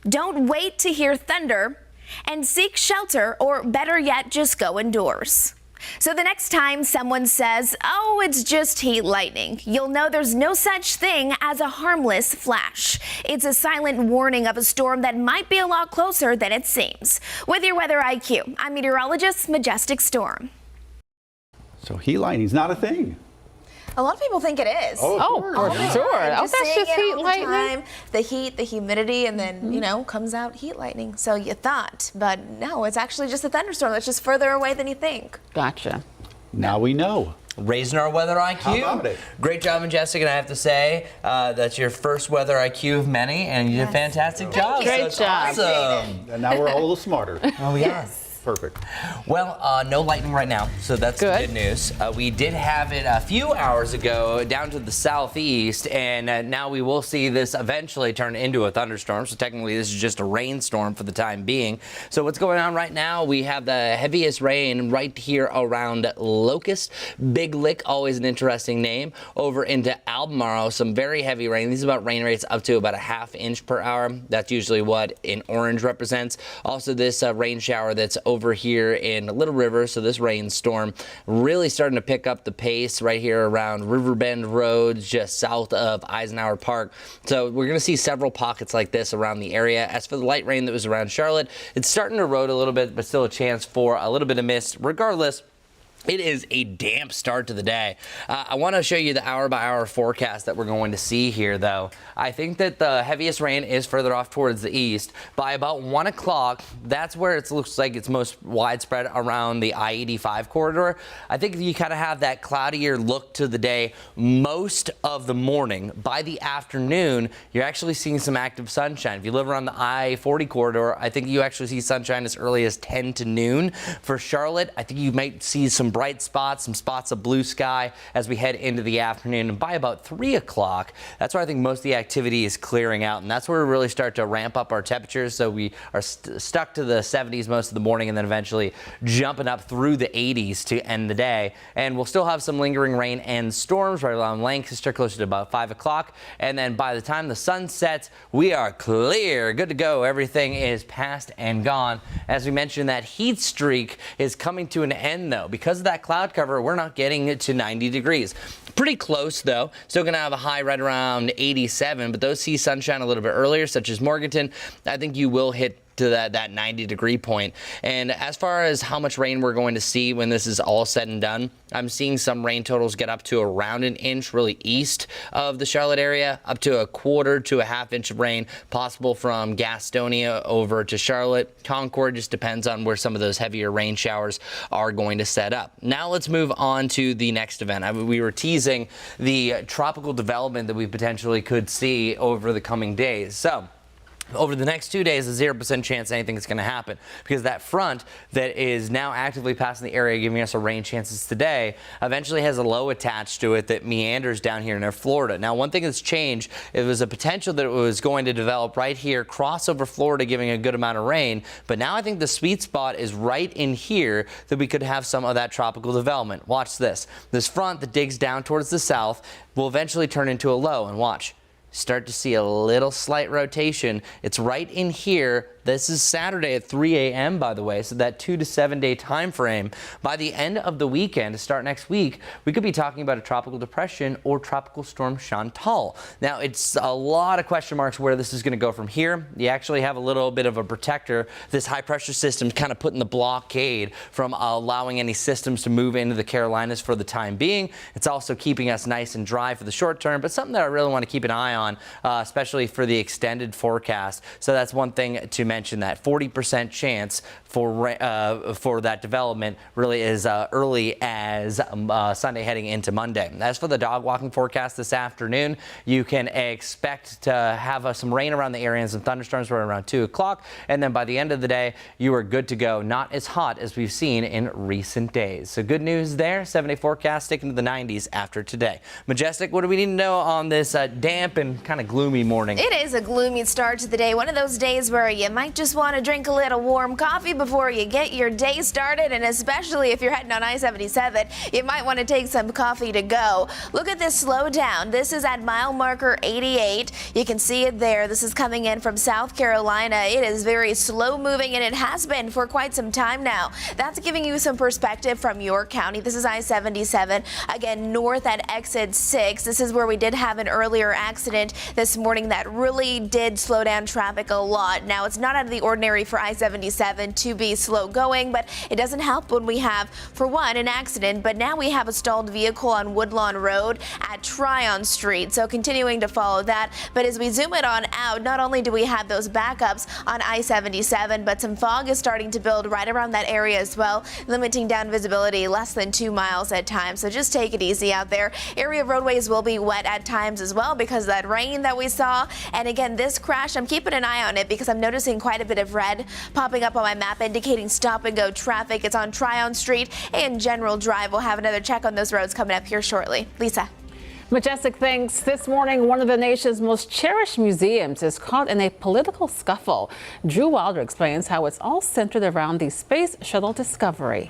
Speaker 3: Don't wait to hear thunder, and seek shelter, or better yet, just go indoors. So the next time someone says, "Oh, it's just heat lightning," you'll know there's no such thing as a harmless flash. It's a silent warning of a storm that might be a lot closer than it seems. With your weather IQ, I'm meteorologist Majestic Storm.
Speaker 5: So heat lightning's not a thing.
Speaker 3: A lot of people think it is.
Speaker 1: Oh, for sure. Oh, that's just heat lightning.
Speaker 3: The heat, the humidity, and then, you know, comes out heat lightning. So you thought, but no, it's actually just a thunderstorm that's just further away than you think.
Speaker 1: Gotcha.
Speaker 5: Now we know.
Speaker 4: Raising our weather IQ.
Speaker 5: How about it?
Speaker 4: Great job, Majestic, and I have to say that's your first weather IQ of many, and you did a fantastic job.
Speaker 1: Great job.
Speaker 4: Awesome.
Speaker 5: And now we're all a little smarter.
Speaker 4: Oh, yes.
Speaker 5: Perfect.
Speaker 4: Well, no lightning right now, so that's good news. We did have it a few hours ago down to the southeast, and now we will see this eventually turn into a thunderstorm. So technically, this is just a rainstorm for the time being. So what's going on right now? We have the heaviest rain right here around Locust, Big Lick, always an interesting name, over into Albemarle. Some very heavy rain. These are about rain rates up to about a ½ inch per hour. That's usually what in orange represents. Also, this rain shower that's over here in Little River, so this rainstorm really starting to pick up the pace right here around Riverbend Road, just south of Eisenhower Park. So we're going to see several pockets like this around the area. As for the light rain that was around Charlotte, it's starting to erode a little bit, but still a chance for a little bit of mist. Regardless, it is a damp start to the day. I want to show you the hour-by-hour forecast that we're going to see here, though. I think that the heaviest rain is further off towards the east. By about 1 o'clock, that's where it looks like it's most widespread around the I-85 corridor. I think you kind of have that cloudier look to the day most of the morning. By the afternoon, you're actually seeing some active sunshine. If you live around the I-40 corridor, I think you actually see sunshine as early as 10 to noon. For Charlotte, I think you might see some bright spots, some spots of blue sky as we head into the afternoon. And by about 3 o'clock, that's where I think most of the activity is clearing out. And that's where we really start to ramp up our temperatures. So we are stuck to the 70s most of the morning and then eventually jumping up through the 80s to end the day. And we'll still have some lingering rain and storms right around Lancaster, closer to about 5 o'clock. And then by the time the sun sets, we are clear, good to go. Everything is past and gone. As we mentioned, that heat streak is coming to an end, though. Because of that cloud cover, we're not getting it to 90 degrees. Pretty close, though. Still going to have a high right around 87, but those see sunshine a little bit earlier, such as Morganton. I think you will hit to that 90-degree point. And as far as how much rain we're going to see when this is all said and done, I'm seeing some rain totals get up to around an inch really east of the Charlotte area, up to a quarter to a ½ inch of rain possible from Gastonia over to Charlotte. Concord just depends on where some of those heavier rain showers are going to set up. Now let's move on to the next event. We were teasing the tropical development that we potentially could see over the coming days. So over the next 2 days, a 0% chance anything is going to happen because that front that is now actively passing the area, giving us a rain chances today, eventually has a low attached to it that meanders down here near Florida. Now, one thing that's changed, it was a potential that it was going to develop right here, cross over Florida, giving a good amount of rain. But now I think the sweet spot is right in here that we could have some of that tropical development. Watch this. This front that digs down towards the south will eventually turn into a low, and watch. Start to see a little slight rotation. It's right in here This is Saturday at 3 a.m., by the way, so that 2 to 7 day time frame. By the end of the weekend, to start next week, we could be talking about a tropical depression or tropical storm Chantal. Now, it's a lot of question marks where this is going to go from here. You actually have a little bit of a protector. This high pressure system kind of putting the blockade from allowing any systems to move into the Carolinas for the time being. It's also keeping us nice and dry for the short term, but something that I really want to keep an eye on, especially for the extended forecast. So that's one thing to mention, that 40% chance for that development really is early as Sunday heading into Monday. As for the dog walking forecast this afternoon, you can expect to have some rain around the area and some thunderstorms around 2 o'clock. And then by the end of the day, you are good to go. Not as hot as we've seen in recent days. So good news there. 7-day forecast sticking to the 90s after today. Majestic, what do we need to know on this damp and kind of gloomy morning?
Speaker 3: It is a gloomy start to the day. One of those days where you might just want to drink a little warm coffee before you get your day started, and especially if you're heading on I-77, you might want to take some coffee to go. Look at this slowdown. This is at mile marker 88. You can see it there. This is coming in from South Carolina. It is very slow moving, and it has been for quite some time now. That's giving you some perspective from York County. This is I-77, again, north at exit 6. This is where we did have an earlier accident this morning that really did slow down traffic a lot. Now, it's not out of the ordinary for I-77 to be slow going, but it doesn't help when we have, for one, an accident, but now we have a stalled vehicle on Woodlawn Road at Tryon Street. So continuing to follow that. But as we zoom it on out, not only do we have those backups on I-77, but some fog is starting to build right around that area as well, limiting down visibility less than 2 miles at times. So just take it easy out there. Area roadways will be wet at times as well because of that rain that we saw. And again, this crash, I'm keeping an eye on it because I'm noticing quite a bit of red popping up on my map indicating stop and go traffic. It's on Tryon Street and General Drive. We'll have another check on those roads coming up here shortly. Lisa.
Speaker 1: Majestic, thanks. This morning, one of the nation's most cherished museums is caught in a political scuffle. Drew Wilder explains how it's all centered around the Space Shuttle Discovery.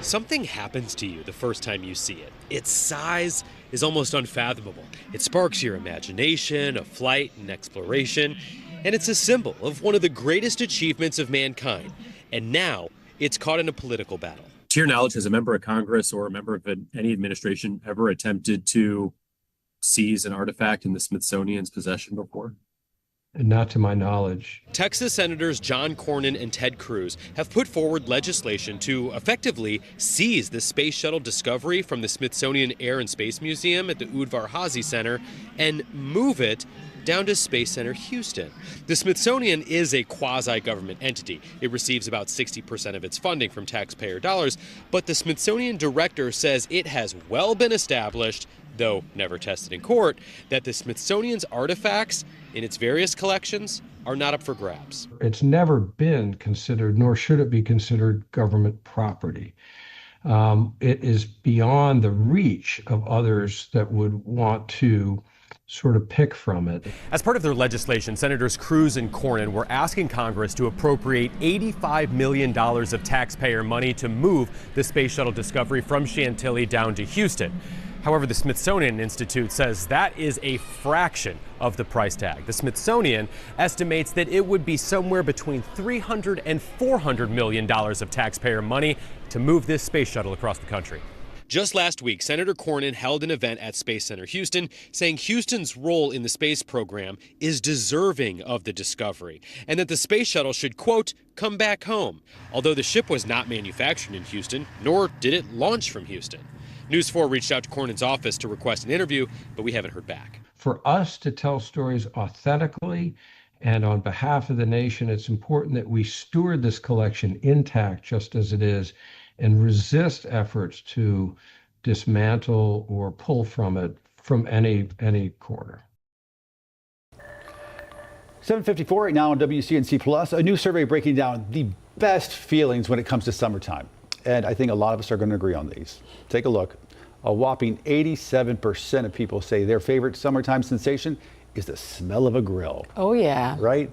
Speaker 8: Something happens to you the first time you see it. Its size is almost unfathomable. It sparks your imagination of flight and exploration, and it's a symbol of one of the greatest achievements of mankind. And now it's caught in a political battle.
Speaker 11: To your knowledge, has a member of Congress or a member of any administration ever attempted to seize an artifact in the Smithsonian's possession before?
Speaker 12: Not to my knowledge.
Speaker 8: Texas Senators John Cornyn and Ted Cruz have put forward legislation to effectively seize the Space Shuttle Discovery from the Smithsonian Air and Space Museum at the Udvar-Hazy Center and move it down to Space Center Houston. The Smithsonian is a quasi-government entity. It receives about 60% of its funding from taxpayer dollars, but the Smithsonian director says it has well been established, though never tested in court, that the Smithsonian's artifacts in its various collections are not up for grabs.
Speaker 12: It's never been considered, nor should it be considered, government property. It is beyond the reach of others that would want to sort of pick from it.
Speaker 8: As part of their legislation, Senators Cruz and Cornyn were asking Congress to appropriate $85 million of taxpayer money to move the Space Shuttle Discovery from Chantilly down to Houston. However, the Smithsonian Institute says that is a fraction of the price tag. The Smithsonian estimates that it would be somewhere between $300 and $400 million of taxpayer money to move this space shuttle across the country. Just last week, Senator Cornyn held an event at Space Center Houston saying Houston's role in the space program is deserving of the Discovery and that the space shuttle should, quote, come back home. Although the ship was not manufactured in Houston, nor did it launch from Houston. News 4 reached out to Cornyn's office to request an interview, but we haven't heard back.
Speaker 12: For us to tell stories authentically and on behalf of the nation, it's important that we steward this collection intact just as it is and resist efforts to dismantle or pull from it from any corner.
Speaker 5: 7:54 right now on WCNC Plus, a new survey breaking down the best feelings when it comes to summertime. And I think a lot of us are going to agree on these. Take a look. A whopping 87% of people say their favorite summertime sensation is the smell of a grill.
Speaker 1: Oh, yeah.
Speaker 5: Right?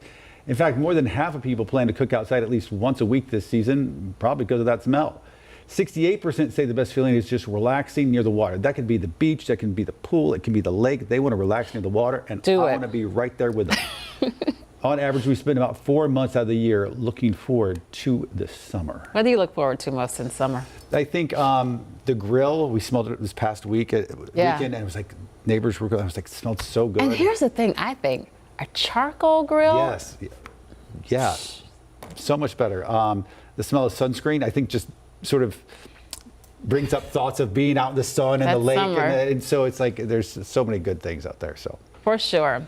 Speaker 5: In fact, more than half of people plan to cook outside at least once a week this season, probably because of that smell. 68% say the best feeling is just relaxing near the water. That could be the beach, that can be the pool, it can be the lake. They want to relax near the water, and I want to be right there with them. On average, we spend about 4 months out of the year looking forward to the summer.
Speaker 1: What do you look forward to most in summer?
Speaker 5: I think the grill, we smelled it this past weekend, and it was like neighbors were going, I was like, it smelled so good.
Speaker 1: And here's the thing, I think, a charcoal grill.
Speaker 5: Yes. Yeah. So much better. The smell of sunscreen, I think, just sort of brings up thoughts of being out in the sun and the lake. And so it's like there's so many good things out there. So
Speaker 1: for sure.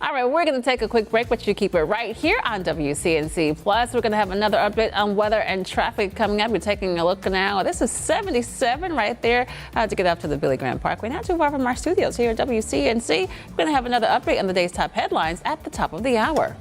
Speaker 1: All right, we're going to take a quick break, but you keep it right here on WCNC Plus. We're going to have another update on weather and traffic coming up. We're taking a look now. This is 77 right there to get up to the Billy Graham Parkway. Not too far from our studios here at WCNC. We're going to have another update on the day's top headlines at the top of the hour.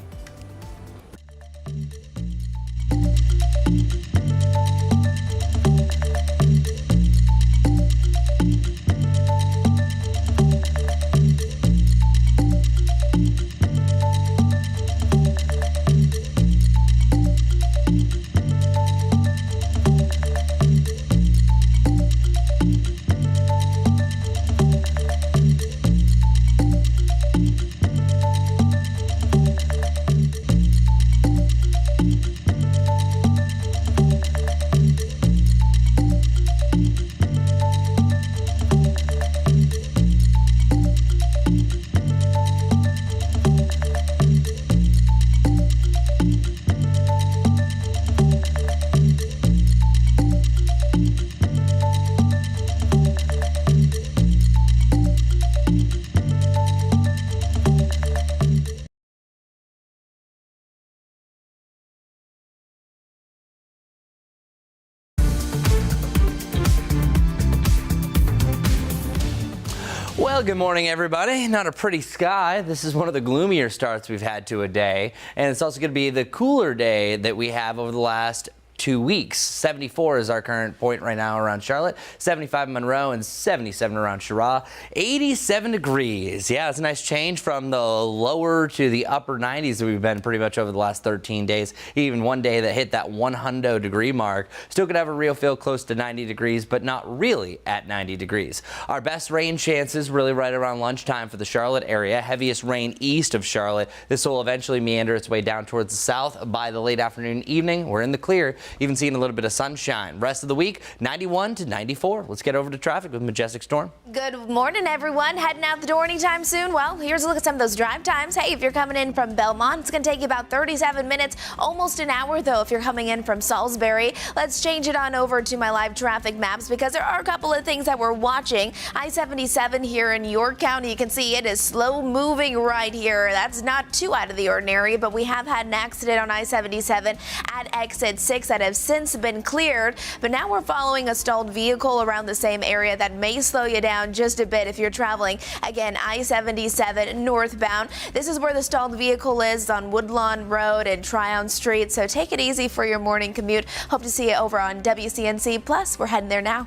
Speaker 4: Well, good morning, everybody. Not a pretty sky. This is one of the gloomier starts we've had to a day. And it's also going to be the cooler day that we have over the last 2 weeks. 74 is our current point right now around Charlotte, 75 in Monroe, and 77 around Chirac. 87 degrees. Yeah, it's a nice change from the lower to the upper 90s that we've been pretty much over the last 13 days. Even one day that hit that 100 degree mark. Still could have a real feel close to 90 degrees, but not really at 90 degrees. Our best rain chances really right around lunchtime for the Charlotte area. Heaviest rain east of Charlotte. This will eventually meander its way down towards the south by the late afternoon, evening. We're in the clear. Even seeing a little bit of sunshine. Rest of the week, 91 to 94. Let's get over to traffic with Majestic Storm.
Speaker 3: Good morning, everyone. Heading out the door anytime soon? Well, here's a look at some of those drive times. Hey, if you're coming in from Belmont, it's going to take you about 37 minutes, almost an hour, though, if you're coming in from Salisbury. Let's change it on over to my live traffic maps because there are a couple of things that we're watching. I-77 here in York County, you can see it is slow moving right here. That's not too out of the ordinary, but we have had an accident on I-77 at exit 6 that has since been cleared, but now we're following a stalled vehicle around the same area that may slow you down just a bit if you're traveling. Again, I-77 northbound. This is where the stalled vehicle is on Woodlawn Road and Tryon Street, so take it easy for your morning commute. Hope to see you over on WCNC Plus. We're heading there now.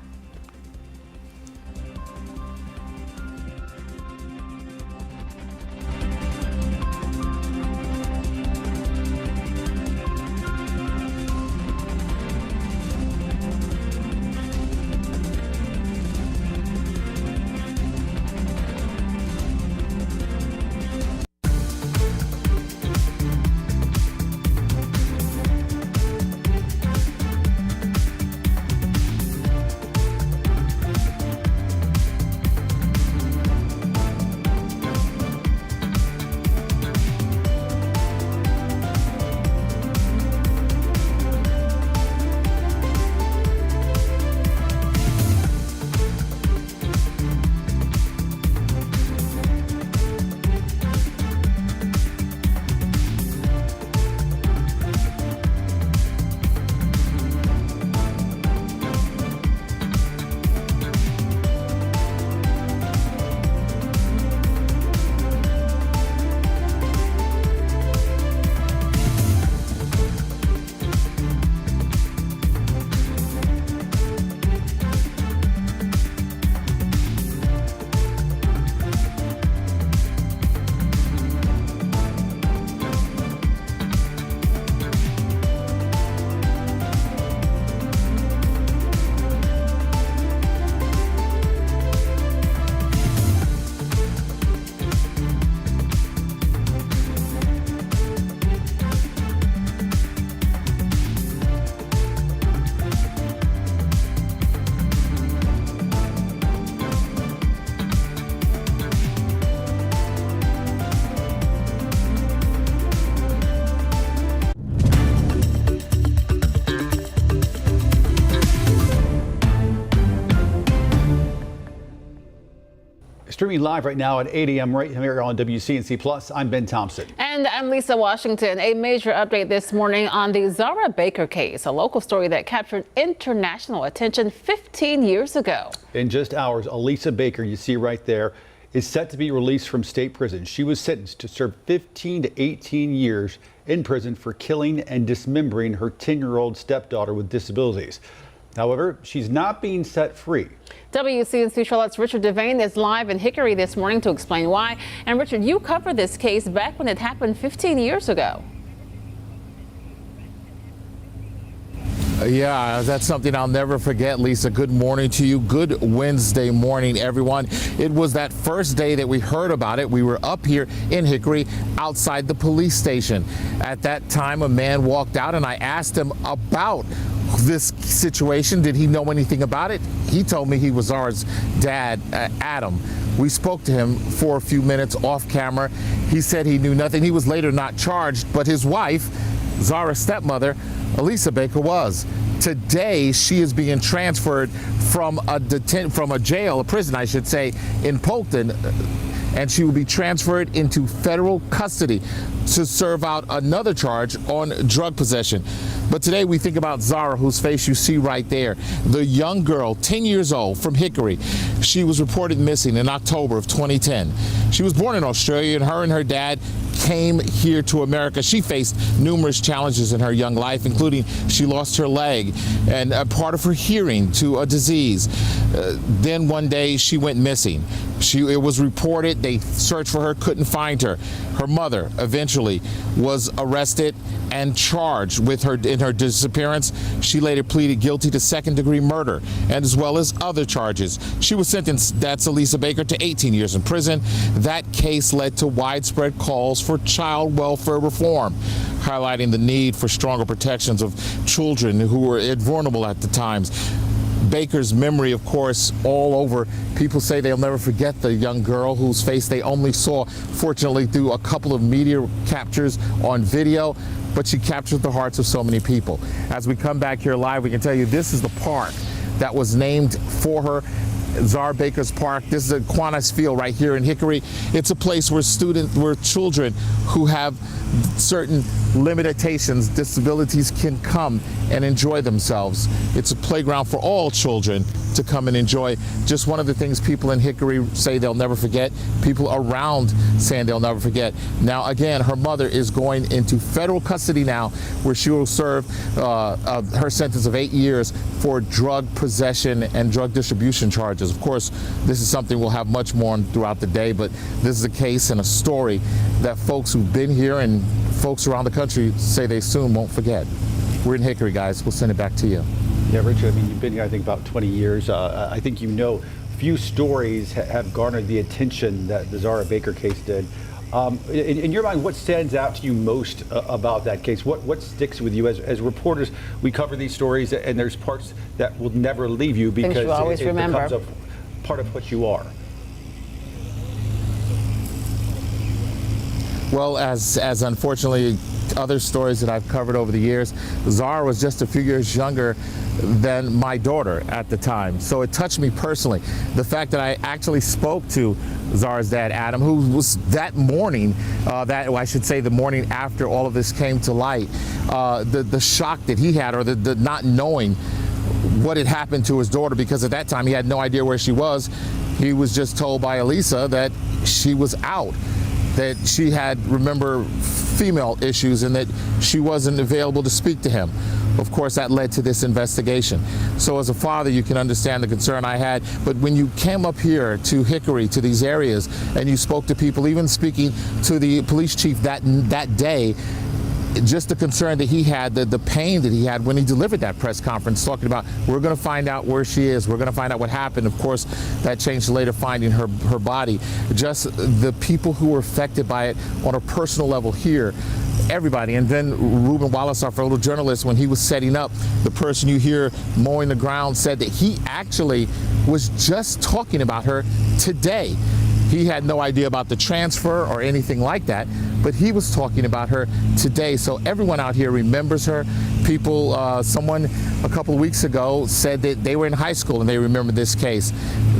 Speaker 5: Streaming live right now at 8 a.m. right here on WCNC Plus. I'm Ben Thompson.
Speaker 1: And I'm Lisa Washington. A major update this morning on the Zara Baker case, a local story that captured international attention 15 years ago.
Speaker 5: In just hours, Elisa Baker, you see right there, is set to be released from state prison. She was sentenced to serve 15 to 18 years in prison for killing and dismembering her 10-year-old stepdaughter with disabilities. However, she's not being set free.
Speaker 1: WCNC Charlotte's Richard Devane is live in Hickory this morning to explain why. And Richard, you covered this case back when it happened 15 years ago.
Speaker 10: Yeah, that's something I'll never forget, Lisa. Good morning to you. Good Wednesday morning, everyone. It was that first day that we heard about it. We were up here in Hickory outside the police station. At that time, a man walked out and I asked him about this situation. Did he know anything about it? He told me he was Zara's dad, Adam. We spoke to him for a few minutes off camera. He said he knew nothing. He was later not charged, but his wife, Zara's stepmother, Elisa Baker, was. Today, she is being transferred from a jail, a prison, I should say, in Polkton, and she will be transferred into federal custody to serve out another charge on drug possession. But today we think about Zara, whose face you see right there, the young girl, 10 years old, from Hickory. She was reported missing in October of 2010. She was born in Australia, and her dad came here to America. She faced numerous challenges in her young life, including she lost her leg and a part of her hearing to a disease. Then one day she went missing. It was reported, they searched for her, couldn't find her. Her mother eventually was arrested and charged with her in her disappearance. She later pleaded guilty to second-degree murder and as well as other charges. She was sentenced, that's Elisa Baker, to 18 years in prison. That case led to widespread calls for child welfare reform, highlighting the need for stronger protections of children who were vulnerable at the times. Baker's memory, of course, all over. People say they'll never forget the young girl whose face they only saw, fortunately, through a couple of media captures on video, but she captured the hearts of so many people. As we come back here live, we can tell you this is the park that was named for her, Zara Baker's Park. This is a Kiwanis Field right here in Hickory. It's a place where children who have certain limitations, disabilities, can come and enjoy themselves. It's a playground for all children to come and enjoy. Just one of the things people in Hickory say they'll never forget. People around saying they'll never forget. Now, again, her mother is going into federal custody now, where she will serve her sentence of 8 years for drug possession and drug distribution charges. Of course, this is something we'll have much more on throughout the day, but this is a case and a story that folks who've been here and folks around the country say they soon won't forget. We're in Hickory, guys. We'll send it back to you.
Speaker 5: Yeah, Richard, I mean, you've been here, I think, about 20 years. I think you know few stories have garnered the attention that the Zara Baker case did. In your mind, what stands out to you most about that case? What sticks with you? As reporters, we cover these stories, and there's parts that will never leave you because
Speaker 1: you always
Speaker 5: it
Speaker 1: remember.
Speaker 5: becomes a part of what you are.
Speaker 10: Well, as unfortunately other stories that I've covered over the years, Zara was just a few years younger than my daughter at the time. So it touched me personally. The fact that I actually spoke to Zara's dad, Adam, who was that morning, I should say the morning after all of this came to light, the shock that he had, or the not knowing what had happened to his daughter, because at that time he had no idea where she was. He was just told by Elisa that she was out, that she had, remember, female issues, and that she wasn't available to speak to him. Of course, that led to this investigation. So as a father, you can understand the concern I had. But when you came up here to Hickory, to these areas, and you spoke to people, even speaking to the police chief that day, just the concern that he had, the pain that he had when he delivered that press conference, talking about, we're going to find out where she is, we're going to find out what happened. Of course, that changed later, finding her body. Just the people who were affected by it on a personal level here, everybody. And then Ruben Wallace, our fellow journalist, when he was setting up, the person you hear mowing the ground, said that he actually was just talking about her today. He had no idea about the transfer or anything like that, but he was talking about her today. So everyone out here remembers her. People, someone a couple of weeks ago said that they were in high school and they remember this case.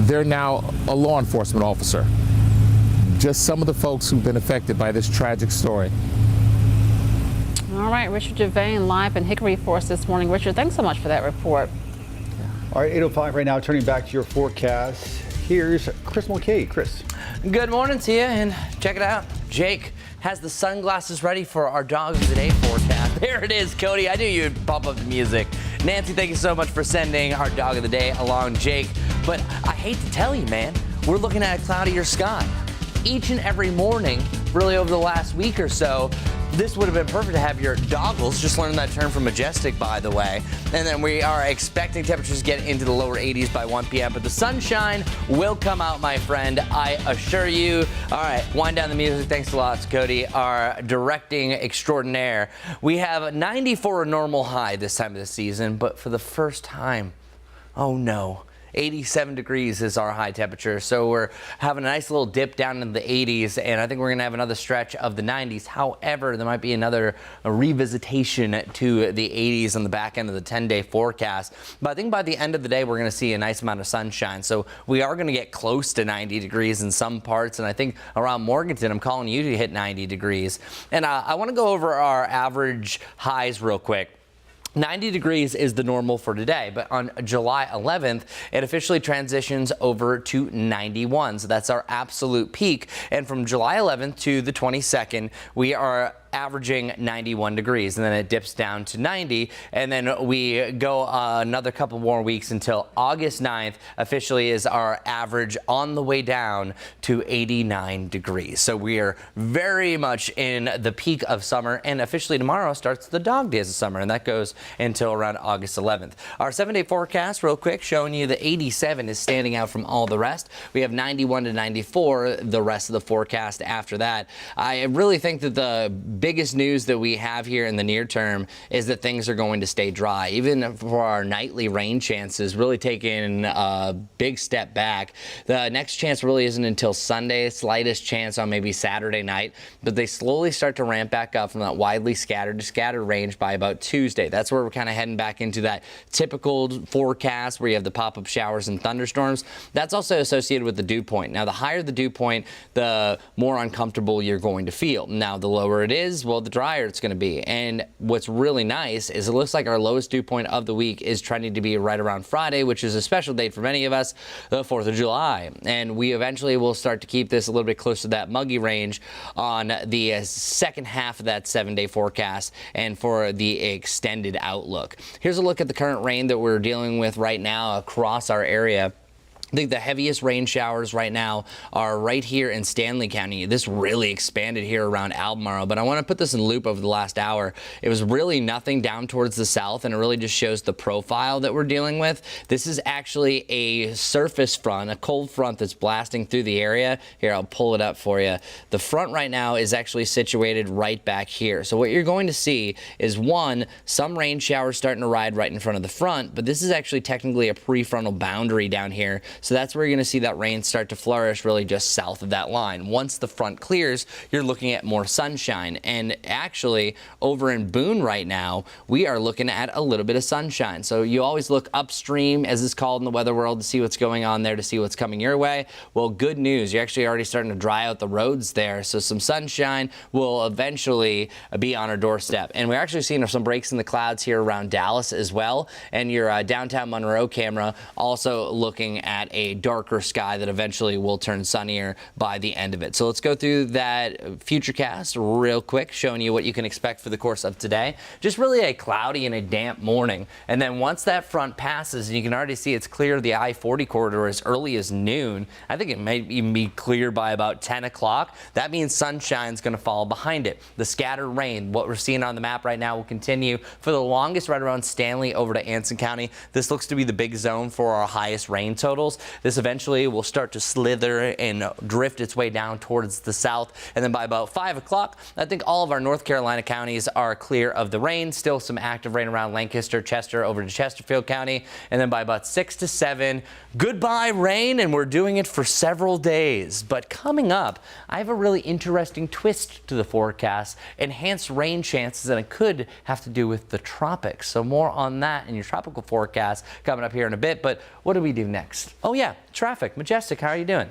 Speaker 10: They're now a law enforcement officer. Just some of the folks who've been affected by this tragic story.
Speaker 1: All right, Richard Gervain live in Hickory for us this morning. Richard, thanks so much for that report.
Speaker 5: All right, 8:05 right now, turning back to your forecast. Here's Chris Mulcahy. Chris.
Speaker 4: Good morning to you, and check it out. Jake has the sunglasses ready for our Dog of the Day forecast. There it is, Cody. I knew you'd bump up the music. Nancy, thank you so much for sending our Dog of the Day along, Jake. But I hate to tell you, man, we're looking at a cloudier sky. Each and every morning, really over the last week or so, this would have been perfect to have your goggles. Just learned that term from Majestic, by the way. And then we are expecting temperatures to get into the lower 80s by 1 p.m. But the sunshine will come out, my friend, I assure you. All right, wind down the music. Thanks a lot, Cody, our directing extraordinaire. We have 90 for a normal high this time of the season, but for the first time, oh no, 87 degrees is our high temperature. So we're having a nice little dip down in the 80s, and I think we're going to have another stretch of the 90s. However, there might be another revisitation to the 80s on the back end of the 10-day forecast. But I think by the end of the day, we're going to see a nice amount of sunshine. So we are going to get close to 90 degrees in some parts. And I think around Morganton, I'm calling you to hit 90 degrees. And I want to go over our average highs real quick. 90 degrees is the normal for today, but on July 11th, it officially transitions over to 91. So that's our absolute peak. And from July 11th to the 22nd, we are averaging 91 degrees, and then it dips down to 90, and then we go another couple more weeks until August 9th officially is our average on the way down to 89 degrees. So we are very much in the peak of summer, and officially tomorrow starts the dog days of summer, and that goes until around August 11th. Our 7-day forecast real quick showing you the 87 is standing out from all the rest. We have 91 to 94 the rest of the forecast after that. I really think that the biggest news that we have here in the near term is that things are going to stay dry. Even for our nightly rain chances, really taking a big step back. The next chance really isn't until Sunday, slightest chance on maybe Saturday night, but they slowly start to ramp back up from that widely scattered to scattered range by about Tuesday. That's where we're kind of heading back into that typical forecast where you have the pop-up showers and thunderstorms. That's also associated with the dew point. Now, the higher the dew point, the more uncomfortable you're going to feel. Now, the lower it is, well, the drier it's going to be. And what's really nice is it looks like our lowest dew point of the week is trending to be right around Friday, which is a special date for many of us, the 4th of July. And we eventually will start to keep this a little bit closer to that muggy range on the second half of that 7-day forecast and for the extended outlook. Here's a look at the current rain that we're dealing with right now across our area. I think the heaviest rain showers right now are right here in Stanley County. This really expanded here around Albemarle, but I want to put this in loop over the last hour. It was really nothing down towards the south, and it really just shows the profile that we're dealing with. This is actually a surface front, a cold front that's blasting through the area. Here, I'll pull it up for you. The front right now is actually situated right back here. So what you're going to see is, one, some rain showers starting to ride right in front of the front, but this is actually technically a prefrontal boundary down here. So that's where you're going to see that rain start to flourish really just south of that line. Once the front clears, you're looking at more sunshine. And actually, over in Boone right now, we are looking at a little bit of sunshine. So you always look upstream, as it's called in the weather world, to see what's going on there, to see what's coming your way. Well, good news. You're actually already starting to dry out the roads there. So some sunshine will eventually be on our doorstep. And we're actually seeing some breaks in the clouds here around Dallas as well. And your downtown Monroe camera also looking at a darker sky that eventually will turn sunnier by the end of it. So let's go through that futurecast real quick, showing you what you can expect for the course of today. Just really a cloudy and a damp morning. And then once that front passes, and you can already see it's clear the I-40 corridor as early as noon. I think it may even be clear by about 10 o'clock. That means sunshine's going to follow behind it. The scattered rain, what we're seeing on the map right now, will continue for the longest right around Stanley over to Anson County. This looks to be the big zone for our highest rain totals. This eventually will start to slither and drift its way down towards the south. And then by about 5 o'clock, I think all of our North Carolina counties are clear of the rain. Still some active rain around Lancaster, Chester, over to Chesterfield County. And then by about 6 to 7, goodbye rain, and we're doing it for several days. But coming up, I have a really interesting twist to the forecast. Enhanced rain chances, and it could have to do with the tropics. So more on that in your tropical forecast coming up here in a bit. But what do we do next? Oh yeah, traffic. Majestic, how are you doing?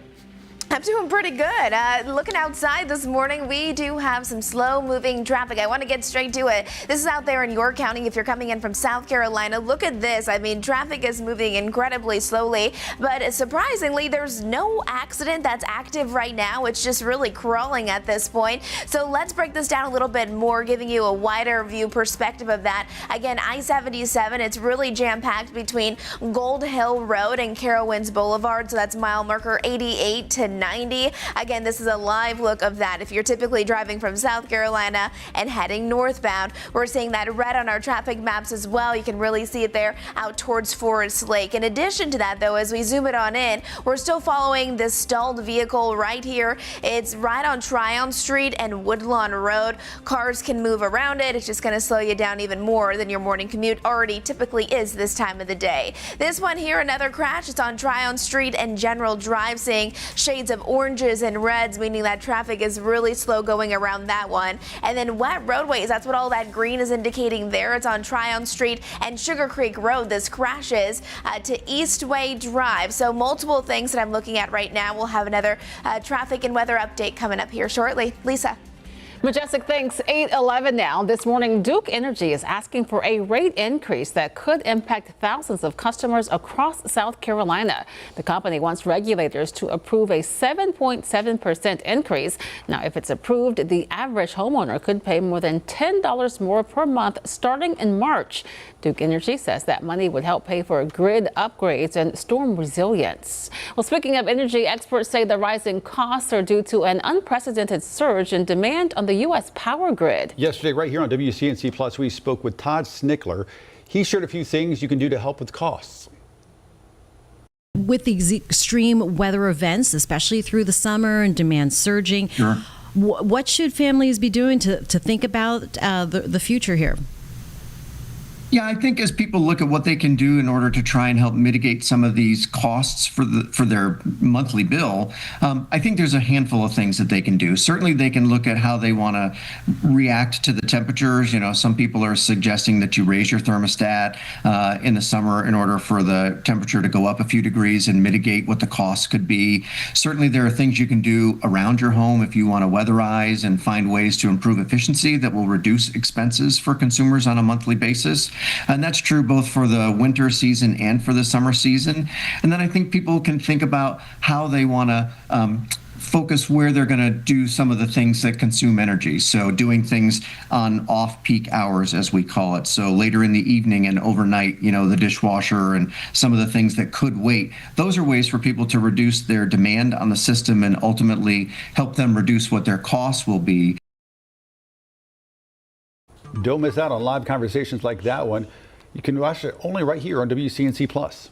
Speaker 3: I'm doing pretty good. Looking outside this morning, we do have some slow-moving traffic. I want to get straight to it. This is out there in your county. If you're coming in from South Carolina, look at this. I mean, traffic is moving incredibly slowly, but surprisingly, there's no accident that's active right now. It's just really crawling at this point. So let's break this down a little bit more, giving you a wider view perspective of that. Again, I-77, it's really jam-packed between Gold Hill Road and Carowinds Boulevard. So that's mile marker 88 to 90. Again, this is a live look of that. If you're typically driving from South Carolina and heading northbound, we're seeing that red on our traffic maps as well. You can really see it there out towards Forest Lake. In addition to that, though, as we zoom it on in, we're still following this stalled vehicle right here. It's right on Tryon Street and Woodlawn Road. Cars can move around it. It's just going to slow you down even more than your morning commute already typically is this time of the day. This one here, another crash. It's on Tryon Street and General Drive, seeing shades of oranges and reds, meaning that traffic is really slow going around that one. And then wet roadways, that's what all that green is indicating there. It's on Tryon Street and Sugar Creek Road. This crashes to Eastway Drive. So multiple things that I'm looking at right now. We'll have another traffic and weather update coming up here shortly. Lisa.
Speaker 1: Majestic, thanks. 8:11 now. This morning, Duke Energy is asking for a rate increase that could impact thousands of customers across South Carolina. The company wants regulators to approve a 7.7% increase. Now, if it's approved, the average homeowner could pay more than $10 more per month starting in March. Duke Energy says that money would help pay for grid upgrades and storm resilience. Well, speaking of energy, experts say the rising costs are due to an unprecedented surge in demand on the U.S. power grid.
Speaker 5: Yesterday, right here on WCNC Plus, we spoke with Todd Snickler. He shared a few things you can do to help with costs.
Speaker 9: With the extreme weather events, especially through the summer and demand surging,
Speaker 13: Sure.
Speaker 9: What should families be doing to think about the future here?
Speaker 13: Yeah, I think as people look at what they can do in order to try and help mitigate some of these costs for their monthly bill, I think there's a handful of things that they can do. Certainly, they can look at how they want to react to the temperatures. You know, some people are suggesting that you raise your thermostat in the summer in order for the temperature to go up a few degrees and mitigate what the costs could be. Certainly, there are things you can do around your home if you want to weatherize and find ways to improve efficiency that will reduce expenses for consumers on a monthly basis. And that's true both for the winter season and for the summer season. And then I think people can think about how they want to focus where they're going to do some of the things that consume energy. So doing things on off-peak hours, as we call it. So later in the evening and overnight, you know, the dishwasher and some of the things that could wait. Those are ways for people to reduce their demand on the system and ultimately help them reduce what their costs will be.
Speaker 5: Don't miss out on live conversations like that one. You can watch it only right here on WCNC Plus.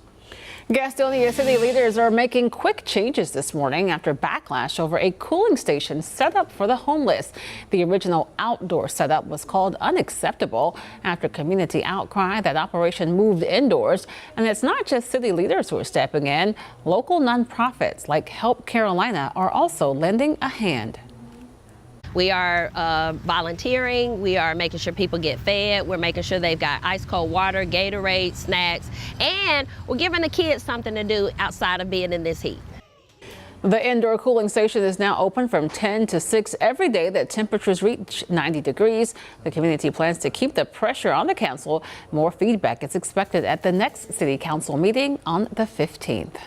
Speaker 1: Gastonia city leaders are making quick changes this morning after backlash over a cooling station set up for the homeless. The original outdoor setup was called unacceptable after community outcry. That operation moved indoors. And it's not just city leaders who are stepping in. Local nonprofits like Help Carolina are also lending a hand.
Speaker 14: We are volunteering, we are making sure people get fed, we're making sure they've got ice cold water, Gatorade, snacks, and we're giving the kids something to do outside of being in this heat.
Speaker 1: The indoor cooling station is now open from 10 to 6 every day that temperatures reach 90 degrees. The community plans to keep the pressure on the council. More feedback is expected at the next city council meeting on the 15th.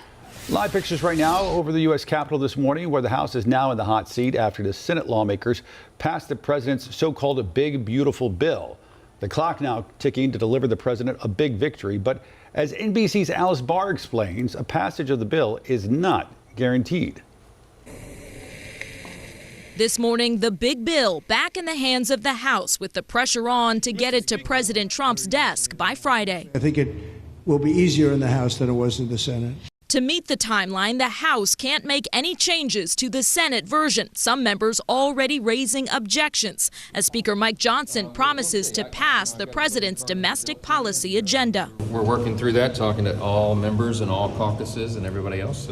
Speaker 5: Live pictures right now over the U.S. Capitol this morning, where the House is now in the hot seat after the Senate lawmakers passed the president's so-called big, beautiful bill. The clock now ticking to deliver the president a big victory. But as NBC's Alice Barr explains, a passage of the bill is not guaranteed.
Speaker 15: This morning, the big bill back in the hands of the House with the pressure on to get it to President Trump's desk by Friday.
Speaker 25: I think it will be easier in the House than it was in the Senate.
Speaker 15: To meet the timeline, the House can't make any changes to the Senate version. Some members already raising objections as Speaker Mike Johnson promises to pass the president's domestic policy agenda.
Speaker 16: We're working through that, talking to all members and all caucuses and everybody else.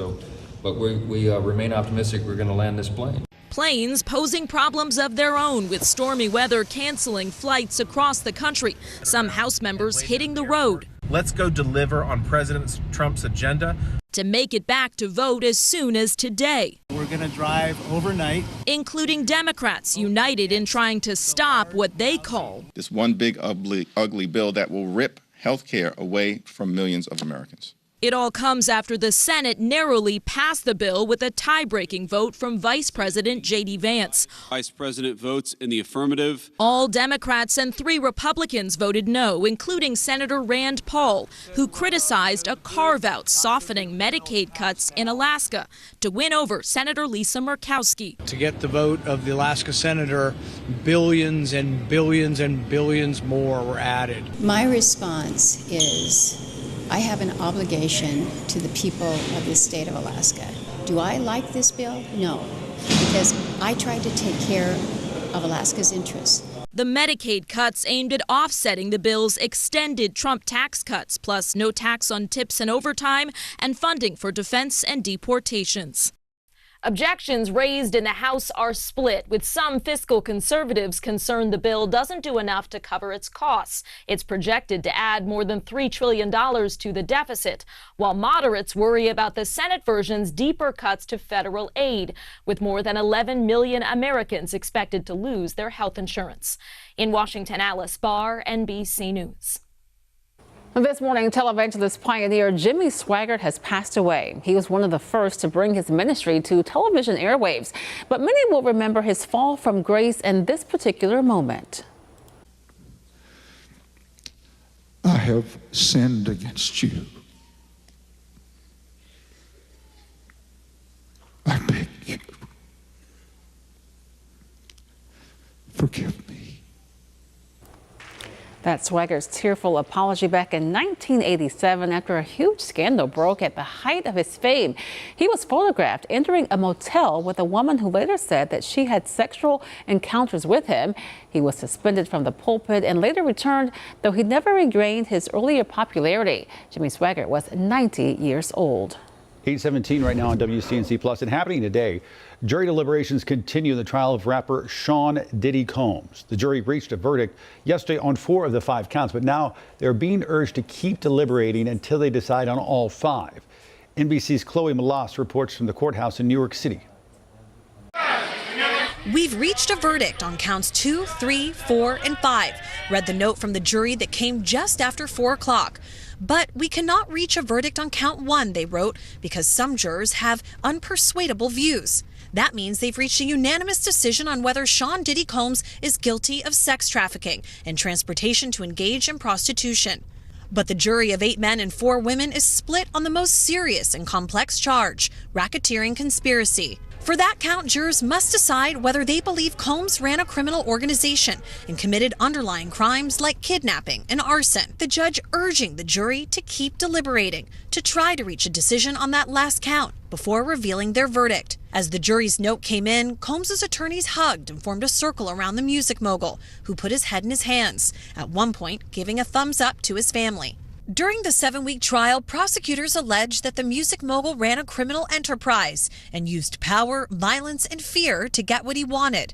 Speaker 16: But we remain optimistic we're going to land this plane.
Speaker 15: Planes posing problems of their own with stormy weather canceling flights across the country. Some House members hitting the road.
Speaker 17: Let's go deliver on President Trump's agenda.
Speaker 15: To make it back to vote as soon as today.
Speaker 18: We're going to drive overnight.
Speaker 15: Including Democrats united in trying to stop what they call
Speaker 20: this one big ugly bill that will rip health care away from millions of Americans.
Speaker 15: It all comes after the Senate narrowly passed the bill with a tie-breaking vote from Vice President J.D. Vance.
Speaker 25: Vice President votes in the affirmative.
Speaker 15: All Democrats and 3 Republicans voted no, including Senator Rand Paul, who criticized a carve-out softening Medicaid cuts in Alaska to win over Senator Lisa Murkowski.
Speaker 18: To get the vote of the Alaska senator, billions and billions and billions more were added.
Speaker 26: My response is, I have an obligation to the people of the state of Alaska. Do I like this bill? No, because I tried to take care of Alaska's interests.
Speaker 15: The Medicaid cuts aimed at offsetting the bill's extended Trump tax cuts, plus no tax on tips and overtime and funding for defense and deportations. Objections raised in the House are split, with some fiscal conservatives concerned the bill doesn't do enough to cover its costs. It's projected to add more than $3 trillion to the deficit, while moderates worry about the Senate version's deeper cuts to federal aid, with more than 11 million Americans expected to lose their health insurance. In Washington, Alice Barr, NBC News.
Speaker 1: This morning, televangelist pioneer Jimmy Swaggart has passed away. He was one of the first to bring his ministry to television airwaves, but many will remember his fall from grace in this particular moment.
Speaker 27: I have sinned against you. I beg you, forgive me.
Speaker 1: That's Swaggart's tearful apology back in 1987 after a huge scandal broke at the height of his fame. He was photographed entering a motel with a woman who later said that she had sexual encounters with him. He was suspended from the pulpit and later returned, though he never regained his earlier popularity. Jimmy Swaggart was 90 years old.
Speaker 5: 8:17 right now on WCNC Plus, and happening today. Jury deliberations continue in the trial of rapper Sean Diddy Combs. The jury reached a verdict yesterday on 4 of the 5 counts, but now they're being urged to keep deliberating until they decide on all 5. NBC's Chloe Malas reports from the courthouse in New York City.
Speaker 28: We've reached a verdict on counts 2, 3, 4, and 5. Read the note from the jury that came just after 4 o'clock. But we cannot reach a verdict on count 1, they wrote, because some jurors have unpersuadable views. That means they've reached a unanimous decision on whether Sean Diddy Combs is guilty of sex trafficking and transportation to engage in prostitution. But the jury of 8 men and 4 women is split on the most serious and complex charge, racketeering conspiracy. For that count, jurors must decide whether they believe Combs ran a criminal organization and committed underlying crimes like kidnapping and arson. The judge urging the jury to keep deliberating to try to reach a decision on that last count before revealing their verdict. As the jury's note came in, Combs' attorneys hugged and formed a circle around the music mogul, who put his head in his hands, at one point giving a thumbs up to his family. During the 7-week trial, prosecutors alleged that the music mogul ran a criminal enterprise and used power, violence, and fear to get what he wanted.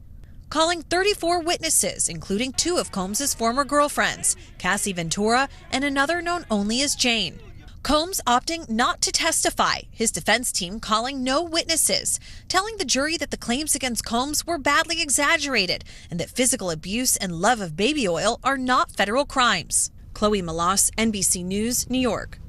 Speaker 28: Calling 34 witnesses, including 2 of Combs' former girlfriends, Cassie Ventura and another known only as Jane. Combs opting not to testify, his defense team calling no witnesses, telling the jury that the claims against Combs were badly exaggerated and that physical abuse and love of baby oil are not federal crimes. Chloe Malas, NBC News, New York.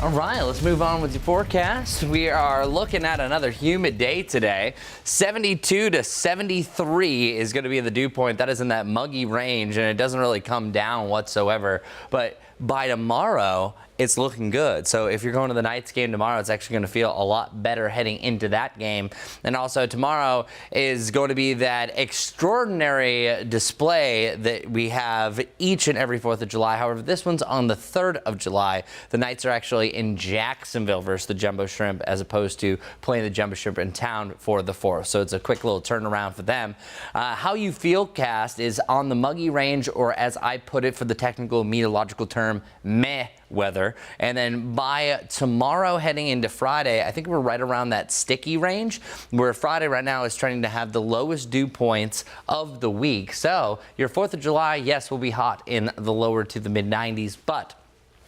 Speaker 4: All right, let's move on with your forecast. We are looking at another humid day today. 72 to 73 is going to be the dew point. That is in that muggy range, and it doesn't really come down whatsoever. But by tomorrow, it's looking good. So if you're going to the Knights game tomorrow, it's actually going to feel a lot better heading into that game. And also tomorrow is going to be that extraordinary display that we have each and every 4th of July. However, this one's on the 3rd of July. The Knights are actually in Jacksonville versus the Jumbo Shrimp, as opposed to playing the Jumbo Shrimp in town for the 4th. So it's a quick little turnaround for them. How you feel cast is on the muggy range, or as I put it for the technical meteorological term, meh weather. And then by tomorrow heading into Friday, I think we're right around that sticky range, where Friday right now is trending to have the lowest dew points of the week. So your 4th of July, yes, will be hot in the lower to the mid 90s, but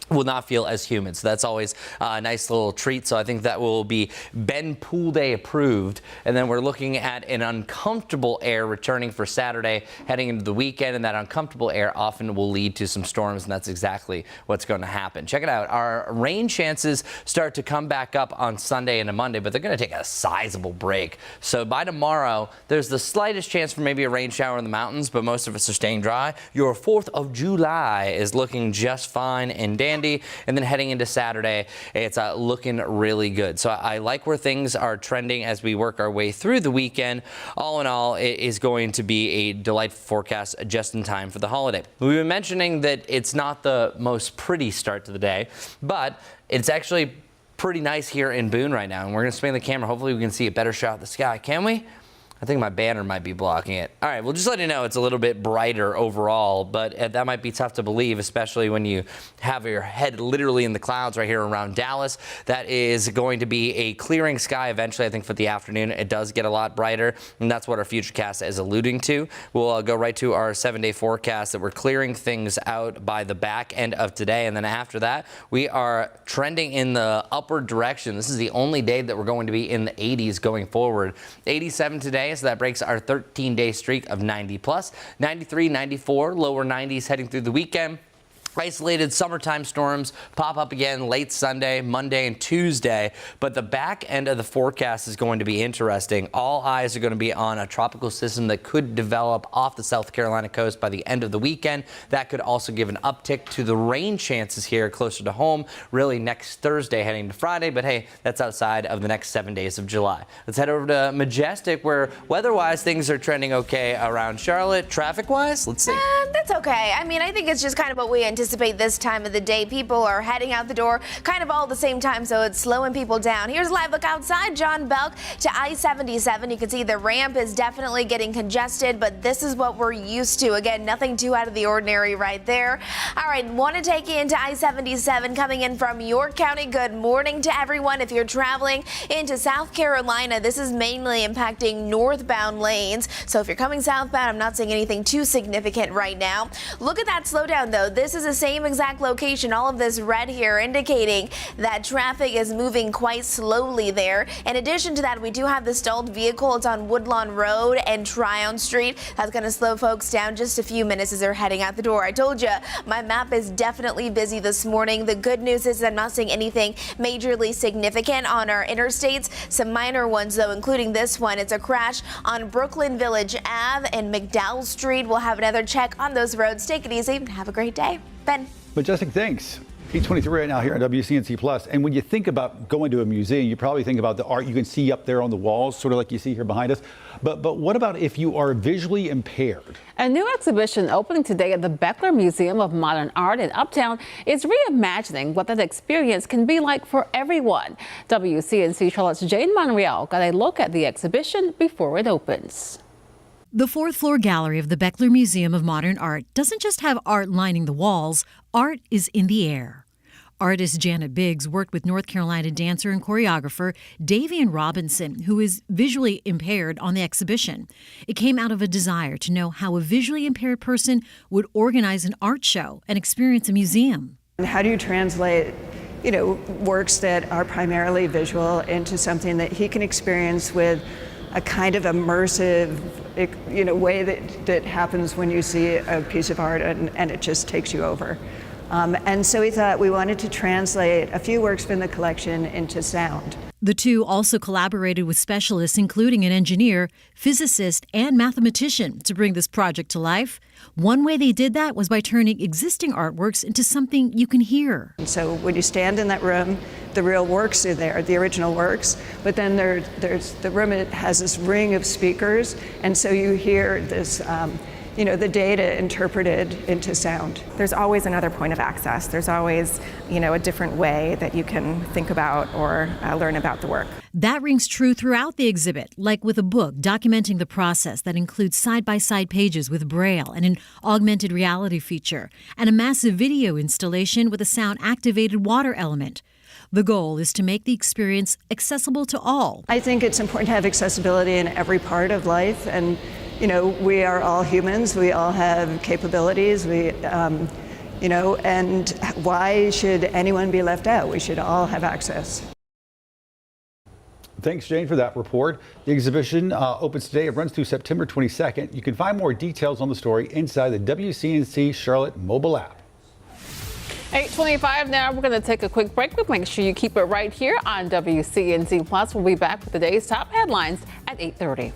Speaker 4: will not feel as humid. So that's always a nice little treat. So I think that will be Ben Pool Day approved. And then we're looking at an uncomfortable air returning for Saturday heading into the weekend. And that uncomfortable air often will lead to some storms. And that's exactly what's going to happen. Check it out. Our rain chances start to come back up on Sunday and a Monday, but they're going to take a sizable break. So by tomorrow, there's the slightest chance for maybe a rain shower in the mountains, but most of us are staying dry. Your 4th of July is looking just fine and dandy. And then heading into Saturday, it's looking really good. So I like where things are trending as we work our way through the weekend. All in all, it is going to be a delightful forecast just in time for the holiday. We've been mentioning that it's not the most pretty start to the day, but it's actually pretty nice here in Boone right now. And we're going to spin the camera. Hopefully we can see a better shot of the sky. Can we? I think my banner might be blocking it. All right, well, just let you know it's a little bit brighter overall, but that might be tough to believe, especially when you have your head literally in the clouds right here around Dallas. That is going to be a clearing sky eventually. I think for the afternoon, it does get a lot brighter, and that's what our futurecast is alluding to. We'll go right to our 7-day forecast that we're clearing things out by the back end of today, and then after that, we are trending in the upward direction. This is the only day that we're going to be in the 80s going forward. 87 today. So that breaks our 13-day streak of 90 plus. 93, 94, lower 90s heading through the weekend. Isolated summertime storms pop up again late Sunday, Monday, and Tuesday. But the back end of the forecast is going to be interesting. All eyes are going to be on a tropical system that could develop off the South Carolina coast by the end of the weekend. That could also give an uptick to the rain chances here closer to home, really next Thursday heading to Friday. But hey, that's outside of the next 7 days of July. Let's head over to Majestic, where weather-wise things are trending okay around Charlotte. Traffic-wise, let's see.
Speaker 3: That's okay. I mean, I think it's just kind of what we anticipate this time of the day. People are heading out the door kind of all at the same time, so it's slowing people down. Here's a live look outside John Belk to I-77. You can see the ramp is definitely getting congested, but this is what we're used to. Again, nothing too out of the ordinary right there. All right, want to take you into I-77 coming in from York County. Good morning to everyone. If you're traveling into South Carolina, this is mainly impacting northbound lanes. So if you're coming southbound, I'm not seeing anything too significant right now. Look at that slowdown though. This is the same exact location. All of this red here indicating that traffic is moving quite slowly there. In addition to that, we do have the stalled vehicle. It's on Woodlawn Road and Tryon Street. That's going to slow folks down just a few minutes as they're heading out the door. I told you my map is definitely busy this morning. The good news is I'm not seeing anything majorly significant on our interstates. Some minor ones though, including this one. It's a crash on Brooklyn Village Ave and McDowell Street. We'll have another check on those roads. Take it easy. Have a great day. Ben.
Speaker 5: Majestic, thanks. 8:23 right now here on WCNC Plus. And when you think about going to a museum, you probably think about the art you can see up there on the walls, sort of like you see here behind us. But what about if you are visually impaired?
Speaker 1: A new exhibition opening today at the Beckler Museum of Modern Art in Uptown is reimagining what that experience can be like for everyone. WCNC Charlotte's Jane Monreal got a look at the exhibition before it opens.
Speaker 9: The fourth floor gallery of the Beckler Museum of Modern Art doesn't just have art lining the walls, art is in the air. Artist Janet Biggs worked with North Carolina dancer and choreographer Davian Robinson, who is visually impaired, on the exhibition. It came out of a desire to know how a visually impaired person would organize an art show and experience a museum.
Speaker 2: How do you translate, works that are primarily visual into something that he can experience with a kind of immersive, way that happens when you see a piece of art and it just takes you over. And so we thought we wanted to translate a few works from the collection into sound.
Speaker 9: The two also collaborated with specialists, including an engineer, physicist, and mathematician, to bring this project to life. One way they did that was by turning existing artworks into something you can hear.
Speaker 2: And so when you stand in that room, the real works are there, the original works, but then there's the room, it has this ring of speakers, and so you hear this, the data interpreted into sound.
Speaker 6: There's always another point of access. There's always, a different way that you can think about or learn about the work.
Speaker 9: That rings true throughout the exhibit, like with a book documenting the process that includes side-by-side pages with Braille and an augmented reality feature, and a massive video installation with a sound-activated water element. The goal is to make the experience accessible to all.
Speaker 2: I think it's important to have accessibility in every part of life, and we are all humans. We all have capabilities. And why should anyone be left out? We should all have access.
Speaker 5: Thanks, Jane, for that report. The exhibition opens today. It runs through September 22nd. You can find more details on the story inside the WCNC Charlotte mobile app.
Speaker 1: 8:25 now. We're going to take a quick break, but make sure you keep it right here on WCNC Plus. We'll be back with the day's top headlines at 8:30.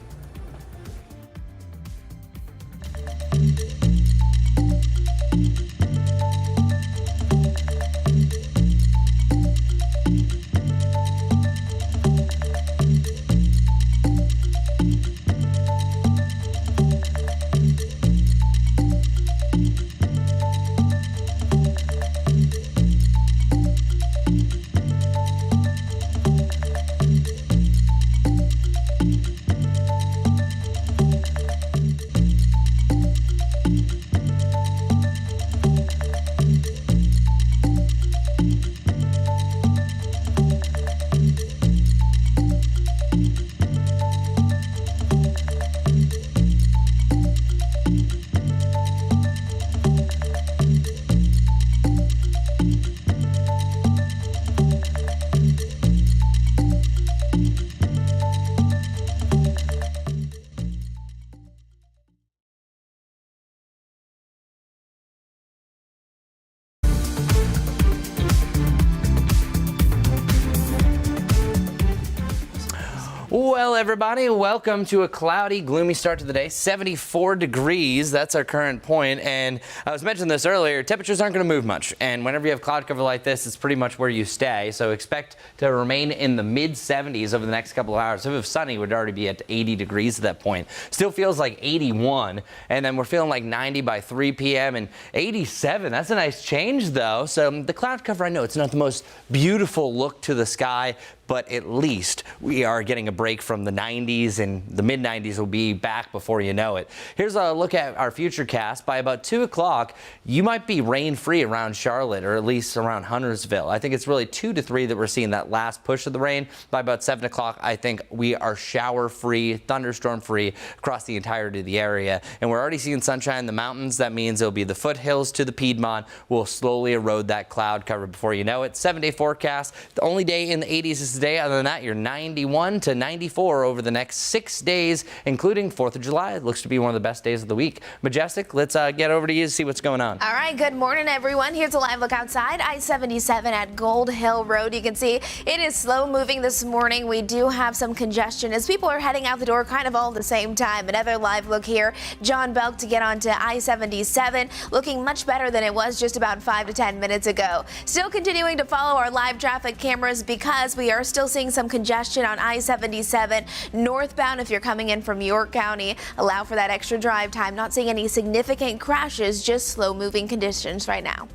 Speaker 4: Well, everybody, welcome to a cloudy, gloomy start to the day. 74 degrees, that's our current point. And I was mentioning this earlier, temperatures aren't going to move much. And whenever you have cloud cover like this, it's pretty much where you stay. So expect to remain in the mid-70s over the next couple of hours. If it was sunny, it would already be at 80 degrees at that point. Still feels like 81. And then we're feeling like 90 by 3 p.m. and 87. That's a nice change, though. So the cloud cover, I know it's not the most beautiful look to the sky, but at least we are getting a break from the 90s, and the mid-90s will be back before you know it. Here's a look at our futurecast. By about 2 o'clock, you might be rain-free around Charlotte, or at least around Huntersville. I think it's really 2 to 3 that we're seeing that last push of the rain. By about 7 o'clock, I think we are shower-free, thunderstorm-free across the entirety of the area. And we're already seeing sunshine in the mountains. That means it'll be the foothills to the Piedmont will slowly erode that cloud cover before you know it. 7-day forecast. The only day in the 80s is today. Other than that, you're 91 to 94 over the next 6 days, including 4th of July. It looks to be one of the best days of the week. Majestic, let's get over to you to see what's going on.
Speaker 3: All right, good morning, everyone. Here's a live look outside I-77 at Gold Hill Road. You can see it is slow moving this morning. We do have some congestion as people are heading out the door kind of all at the same time. Another live look here. John Belk to get onto I-77, looking much better than it was just about 5 to 10 minutes ago. Still continuing to follow our live traffic cameras because we are still seeing some congestion on I-77 northbound if you're coming in from York County. Allow for that extra drive time. Not seeing any significant crashes, just slow moving conditions right now.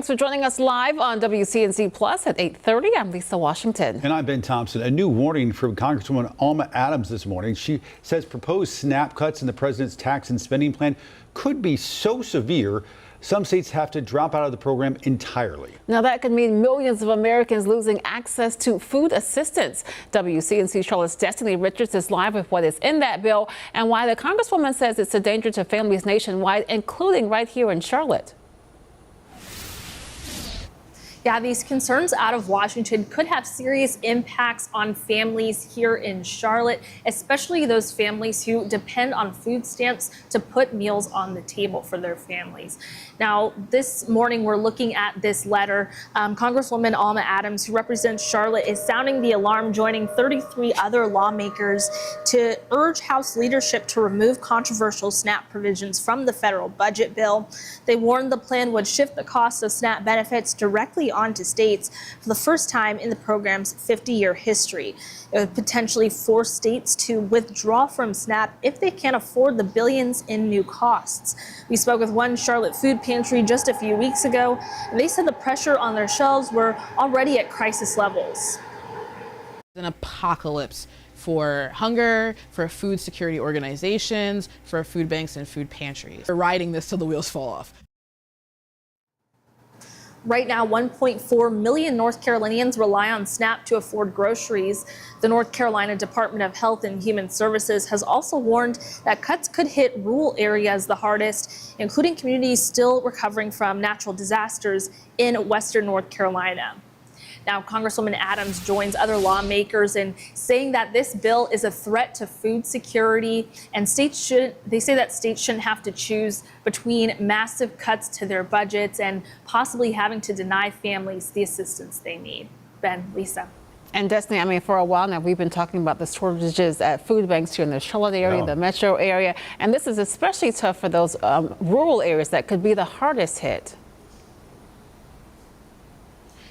Speaker 1: Thanks for joining us live on WCNC Plus at 8:30. I'm Lisa Washington.
Speaker 5: And I'm Ben Thompson. A new warning from Congresswoman Alma Adams this morning. She says proposed SNAP cuts in the president's tax and spending plan could be so severe, some states have to drop out of the program entirely.
Speaker 1: Now that could mean millions of Americans losing access to food assistance. WCNC Charlotte's Destiny Richards is live with what is in that bill and why the Congresswoman says it's a danger to families nationwide, including right here in Charlotte.
Speaker 7: Yeah, these concerns out of Washington could have serious impacts on families here in Charlotte, especially those families who depend on food stamps to put meals on the table for their families. Now, this morning, we're looking at this letter. Congresswoman Alma Adams, who represents Charlotte, is sounding the alarm, joining 33 other lawmakers to urge House leadership to remove controversial SNAP provisions from the federal budget bill. They warned the plan would shift the cost of SNAP benefits directly onto states for the first time in the program's 50-year history. It would potentially force states to withdraw from SNAP if they can't afford the billions in new costs. We spoke with one Charlotte food pantry just a few weeks ago, and they said the pressure on their shelves were already at crisis levels.
Speaker 8: An apocalypse for hunger, for food security organizations, for food banks and food pantries. We're riding this till the wheels fall off.
Speaker 7: Right now, 1.4 million North Carolinians rely on SNAP to afford groceries. The North Carolina Department of Health and Human Services has also warned that cuts could hit rural areas the hardest, including communities still recovering from natural disasters in western North Carolina. Now, Congresswoman Adams joins other lawmakers in saying that this bill is a threat to food security, and they say that states shouldn't have to choose between massive cuts to their budgets and possibly having to deny families the assistance they need. Ben, Lisa.
Speaker 1: And Destiny, I mean, for a while now, we've been talking about the shortages at food banks here in the Charlotte area, the metro area, and this is especially tough for those rural areas that could be the hardest hit.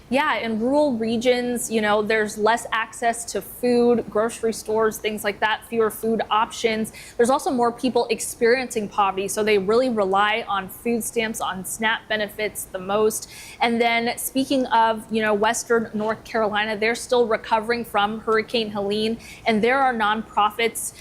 Speaker 7: Yeah, in rural regions, you know, there's less access to food, grocery stores, things like that, fewer food options. There's also more people experiencing poverty, so they really rely on food stamps, on SNAP benefits the most. And then speaking of, you know, western North Carolina, they're still recovering from Hurricane Helene, and there are nonprofits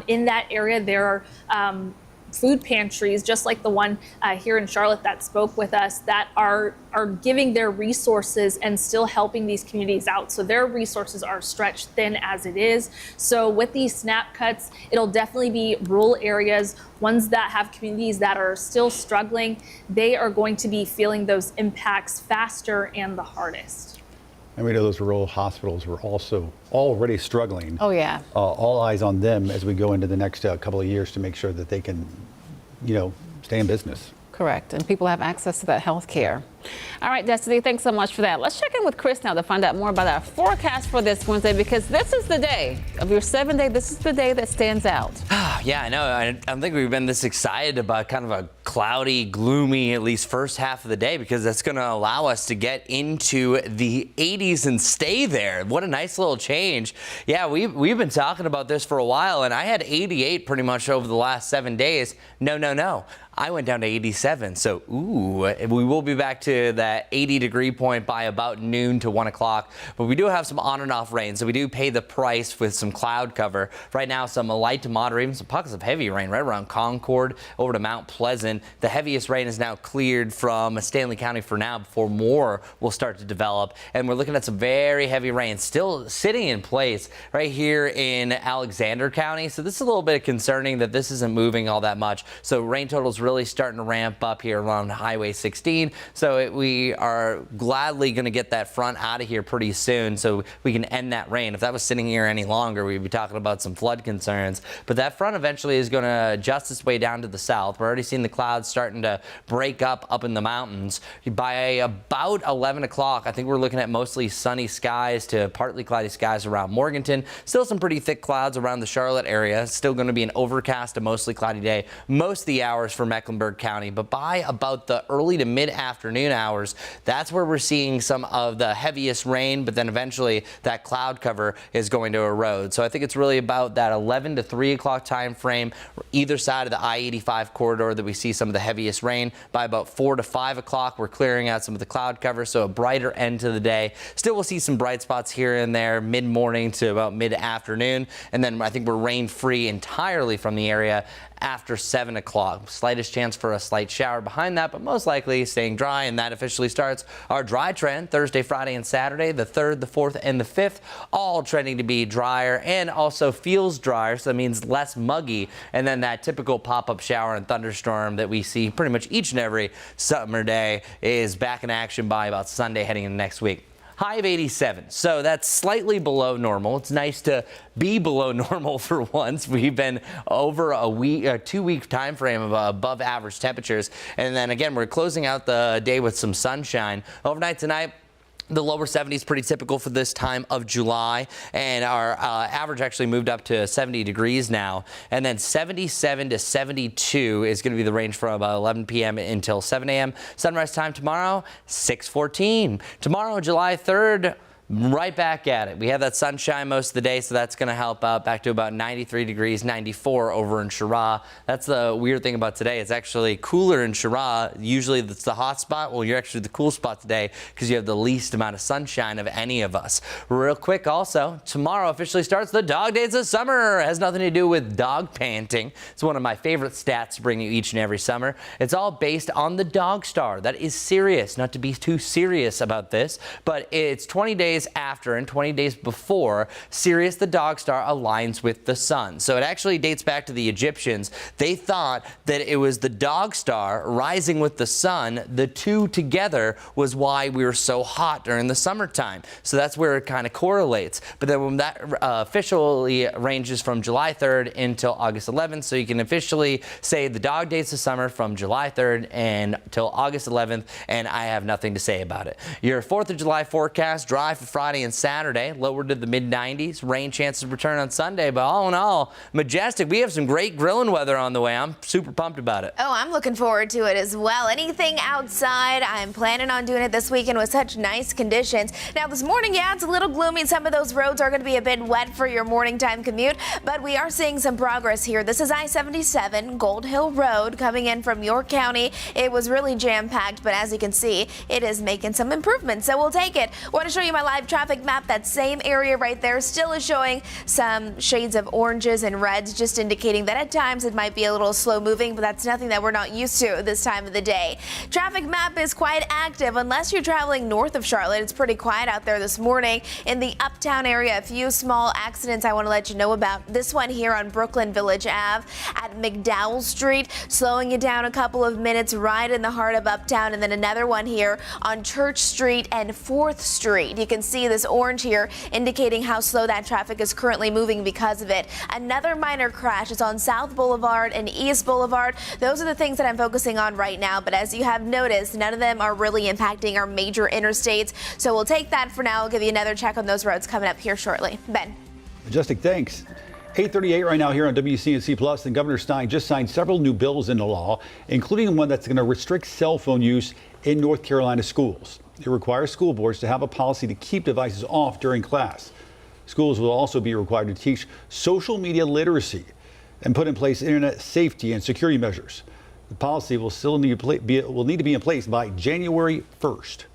Speaker 7: in that area. There are food pantries, just like the one here in Charlotte that spoke with us, that are giving their resources and still helping these communities out. So their resources are stretched thin as it is. So with these SNAP cuts, it'll definitely be rural areas, ones that have communities that are still struggling. They are going to be feeling those impacts faster and the hardest.
Speaker 5: And we know those rural hospitals were also already struggling.
Speaker 1: Oh, yeah.
Speaker 5: All eyes on them as we go into the next couple of years to make sure that they can, you know, stay in business.
Speaker 1: Correct. And people have access to that health care. All right, Destiny, thanks so much for that. Let's check in with Chris now to find out more about our forecast for this Wednesday, because this is the day of your 7-day. This is the day that stands out.
Speaker 4: Yeah, I know. I don't think we've been this excited about kind of a cloudy, gloomy, at least first half of the day, because that's going to allow us to get into the 80s and stay there. What a nice little change. Yeah, we've been talking about this for a while, and I had 88 pretty much over the last 7 days. No. I went down to 87. So, we will be back to that 80-degree point by about noon to 1 o'clock. But we do have some on and off rain, so we do pay the price with some cloud cover. Right now, some light to moderate, even some pockets of heavy rain right around Concord over to Mount Pleasant. The heaviest rain is now cleared from Stanley County for now before more will start to develop. And we're looking at some very heavy rain still sitting in place right here in Alexander County. So this is a little bit concerning that this isn't moving all that much. So rain totals really starting to ramp up here along Highway 16. So we are gladly going to get that front out of here pretty soon so we can end that rain. If that was sitting here any longer, we'd be talking about some flood concerns. But that front eventually is going to adjust its way down to the south. We're already seeing the clouds starting to break up in the mountains. By about 11 o'clock, I think we're looking at mostly sunny skies to partly cloudy skies around Morganton. Still some pretty thick clouds around the Charlotte area. Still going to be an overcast to mostly cloudy day most of the hours from Mecklenburg County, but by about the early to mid-afternoon hours, that's where we're seeing some of the heaviest rain, but then eventually that cloud cover is going to erode. So I think it's really about that 11 to 3 o'clock time frame, either side of the I-85 corridor, that we see some of the heaviest rain. By about 4 to 5 o'clock, we're clearing out some of the cloud cover, so a brighter end to the day. Still, we'll see some bright spots here and there mid-morning to about mid-afternoon, and then I think we're rain-free entirely from the area after 7 o'clock. Slightest chance for a slight shower behind that, but most likely staying dry, and that officially starts our dry trend Thursday, Friday, and Saturday. The 3rd, the 4th, and the 5th, all trending to be drier and also feels drier, so that means less muggy. And then that typical pop-up shower and thunderstorm that we see pretty much each and every summer day is back in action by about Sunday heading into next week. High of 87, so that's slightly below normal. It's nice to be below normal for once. We've been over a 2-week time frame of above average temperatures. And then again, we're closing out the day with some sunshine. Overnight tonight, the lower 70s, pretty typical for this time of July, and our average actually moved up to 70 degrees now. And then 77 to 72 is going to be the range from about 11 p.m. until 7 a.m. Sunrise time tomorrow, 6:14. Tomorrow, July 3rd, right back at it. We have that sunshine most of the day, so that's going to help out, back to about 93 degrees, 94 over in Chirra. That's the weird thing about today. It's actually cooler in Chirra. Usually it's the hot spot. Well, you're actually the cool spot today because you have the least amount of sunshine of any of us. Real quick also, tomorrow officially starts the dog days of summer. It has nothing to do with dog panting. It's one of my favorite stats to bring you each and every summer. It's all based on the dog star. That is serious, not to be too serious about this, but it's 20 days after and 20 days before Sirius the dog star aligns with the sun. So it actually dates back to the Egyptians. They thought that it was the dog star rising with the sun. The two together was why we were so hot during the summertime. So that's where it kind of correlates. But then when that officially ranges from July 3rd until August 11th, so you can officially say the dog days of summer from July 3rd until August 11th, and I have nothing to say about it. Your 4th of July forecast, dry for Friday and Saturday, lowered to the mid-90s. Rain chances return on Sunday, but all in all, majestic. We have some great grilling weather on the way. I'm super pumped about it.
Speaker 3: Oh, I'm looking forward to it as well. Anything outside, I'm planning on doing it this weekend with such nice conditions. Now, this morning, yeah, it's a little gloomy. Some of those roads are going to be a bit wet for your morning time commute, but we are seeing some progress here. This is I-77 Gold Hill Road coming in from York County. It was really jam-packed, but as you can see, it is making some improvements, so we'll take it. I want to show you my live traffic map. That same area right there still is showing some shades of oranges and reds, just indicating that at times it might be a little slow moving, but that's nothing that we're not used to this time of the day. Traffic map is quite active unless you're traveling north of Charlotte. It's pretty quiet out there this morning. In the uptown area, a few small accidents I want to let you know about. This one here on Brooklyn Village Ave at McDowell Street, slowing you down a couple of minutes right in the heart of uptown, and then another one here on Church Street and 4th Street. You can see this orange here indicating how slow that traffic is currently moving because of it. Another minor crash is on South Boulevard and East Boulevard. Those are the things that I'm focusing on right now, but as you have noticed, none of them are really impacting our major interstates, so we'll take that for now. I'll give you another check on those roads coming up here shortly. Ben.
Speaker 5: Majestic, thanks. 8:38 right now here on WCNC Plus, and Governor Stein just signed several new bills into law, including one that's going to restrict cell phone use in North Carolina schools. It requires school boards to have a policy to keep devices off during class. Schools will also be required to teach social media literacy and put in place internet safety and security measures. The policy will still need to be in place by January 1st.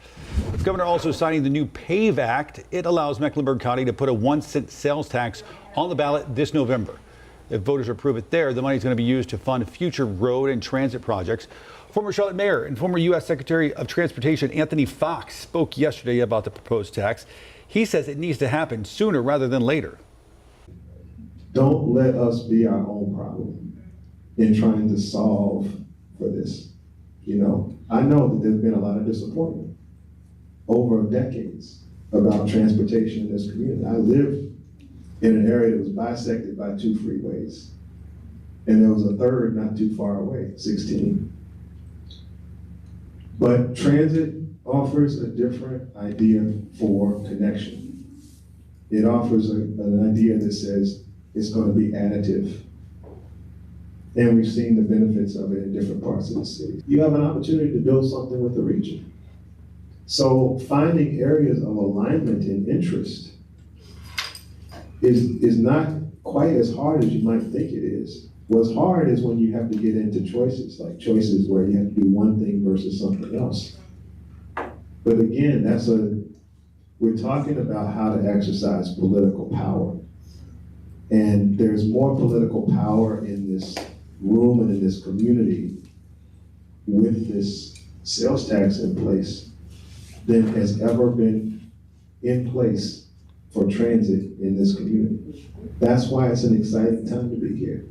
Speaker 5: The governor also signing the new PAVE Act. It allows Mecklenburg County to put a 1-cent sales tax on the ballot this November. If voters approve it there, the money is going to be used to fund future road and transit projects. Former Charlotte Mayor and former U.S. Secretary of Transportation Anthony Fox spoke yesterday about the proposed tax. He says it needs to happen sooner rather than later.
Speaker 10: Don't let us be our own problem in trying to solve for this. You know, I know that there's been a lot of disappointment over decades about transportation in this community. I live in an area that was bisected by 2 freeways, and there was a third not too far away, 16. But transit offers a different idea for connection. It offers an idea that says it's going to be additive. And we've seen the benefits of it in different parts of the city. You have an opportunity to build something with the region. So finding areas of alignment and interest is not quite as hard as you might think it is. What's hard is when you have to get into choices, like choices where you have to do one thing versus something else. But again, we're talking about how to exercise political power. And there's more political power in this room and in this community with this sales tax in place than has ever been in place for transit in this community. That's why it's an exciting time to be here.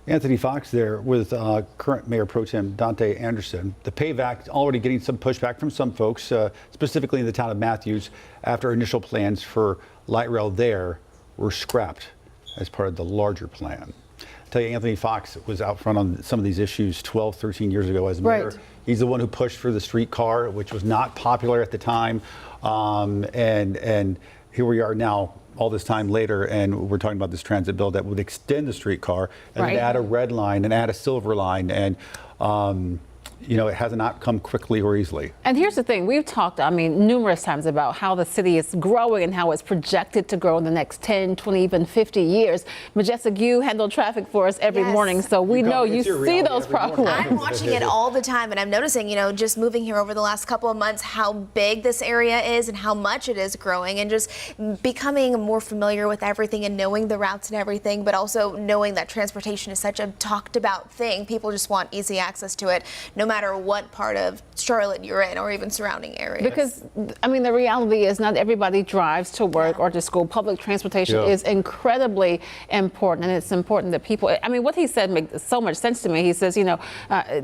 Speaker 5: Anthony Fox there with current Mayor Pro Tem Dante Anderson. The PAVE Act already getting some pushback from some folks, specifically in the town of Matthews, after initial plans for light rail there were scrapped as part of the larger plan. I tell you, Anthony Fox was out front on some of these issues 12, 13 years ago as mayor. Right. He's the one who pushed for the streetcar, which was not popular at the time. And here we are now, all this time later, and we're talking about this transit bill that would extend the streetcar and then add a red line and add a silver line. And you know, it has not come quickly or easily.
Speaker 1: And here's the thing, we've talked, I mean, numerous times about how the city is growing and how it's projected to grow in the next 10, 20, even 50 years. Majestic, you handle traffic for us every morning, so we know you see those problems.
Speaker 3: I'm watching it all the time, and I'm noticing, you know, just moving here over the last couple of months, how big this area is and how much it is growing, and just becoming more familiar with everything and knowing the routes and everything, but also knowing that transportation is such a talked about thing. People just want easy access to it, no matter what part of Charlotte you're in or even surrounding areas.
Speaker 1: Because, I mean, the reality is not everybody drives to work or to school. Public transportation is incredibly important, and it's important that people, I mean, what he said makes so much sense to me. He says, you know,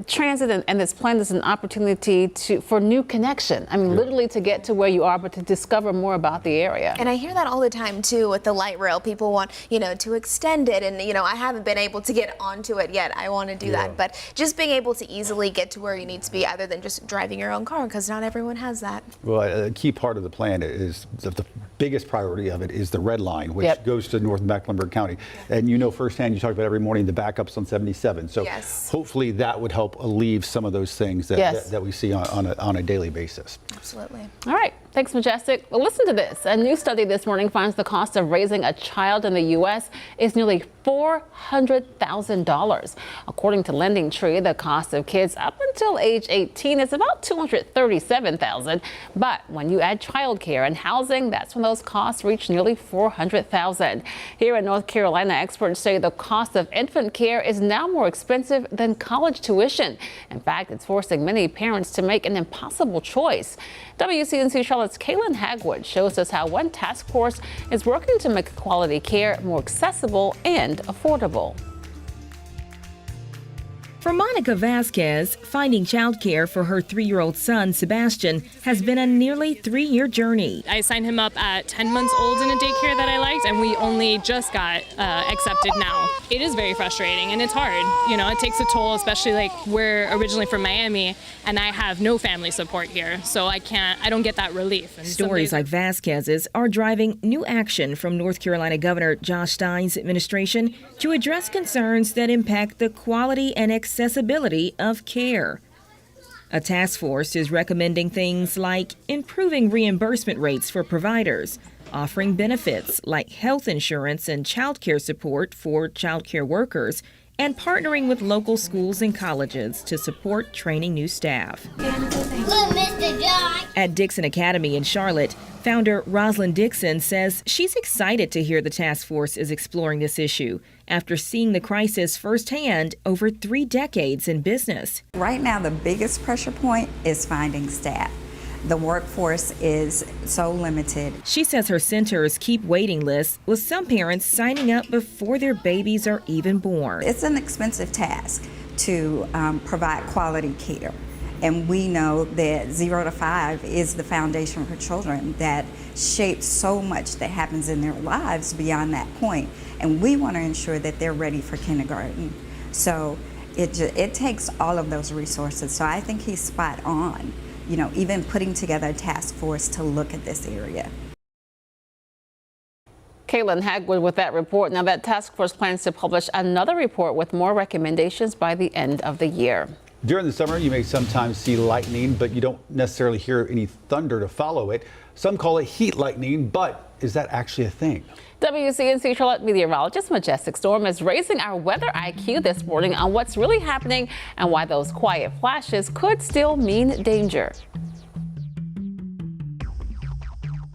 Speaker 1: transit and this plan is an opportunity for new connection. I mean, literally to get to where you are, but to discover more about the area.
Speaker 3: And I hear that all the time, too, with the light rail. People want, you know, to extend it, and, you know, I haven't been able to get onto it yet. I want to do that, but just being able to easily get to where you need to be, other than just driving your own car, because not everyone has that.
Speaker 5: Well, a key part of the plan is the biggest priority of it is the red line, which goes to North Mecklenburg County. And you know firsthand, you talk about every morning the backups on 77. So hopefully that would help alleviate some of those things that we see on a daily basis.
Speaker 3: Absolutely.
Speaker 1: All right. Thanks, Majestic. Well, listen to this. A new study this morning finds the cost of raising a child in the U.S. is nearly $400,000. According to Lending Tree, the cost of kids up until age 18 is about $237,000. But when you add childcare and housing, that's when those costs reach nearly $400,000. Here in North Carolina, experts say the cost of infant care is now more expensive than college tuition. In fact, it's forcing many parents to make an impossible choice. WCNC Charlotte's Kaylin Hagwood shows us how one task force is working to make quality care more accessible and affordable.
Speaker 11: For Monica Vasquez, finding childcare for her 3-year-old son, Sebastian, has been a nearly 3-year journey.
Speaker 12: I signed him up at 10 months old in a daycare that I liked, and we only just got accepted now. It is very frustrating, and it's hard. You know, it takes a toll, especially like we're originally from Miami, and I have no family support here, so I don't get that relief. And
Speaker 11: Stories like Vasquez's are driving new action from North Carolina Governor Josh Stein's administration to address concerns that impact the quality and accessibility of care. A task force is recommending things like improving reimbursement rates for providers, offering benefits like health insurance and child care support for child care workers, and partnering with local schools and colleges to support training new staff. At Dixon Academy in Charlotte, founder Rosalind Dixon says she's excited to hear the task force is exploring this issue after seeing the crisis firsthand over 3 decades in business.
Speaker 13: Right now, the biggest pressure point is finding staff. The workforce is so limited.
Speaker 11: She says her centers keep waiting lists, with some parents signing up before their babies are even born.
Speaker 13: It's an expensive task to provide quality care. And we know that 0 to 5 is the foundation for children that shapes so much that happens in their lives beyond that point. And we want to ensure that they're ready for kindergarten. So it takes all of those resources. So I think he's spot on, you know, even putting together a task force to look at this area.
Speaker 1: Caitlin Hagwood with that report. Now, that task force plans to publish another report with more recommendations by the end of the year.
Speaker 5: During the summer, you may sometimes see lightning, but you don't necessarily hear any thunder to follow it. Some call it heat lightning, but is that actually a thing?
Speaker 1: WCNC Charlotte meteorologist Majestic Storm is raising our weather IQ this morning on what's really happening and why those quiet flashes could still mean danger.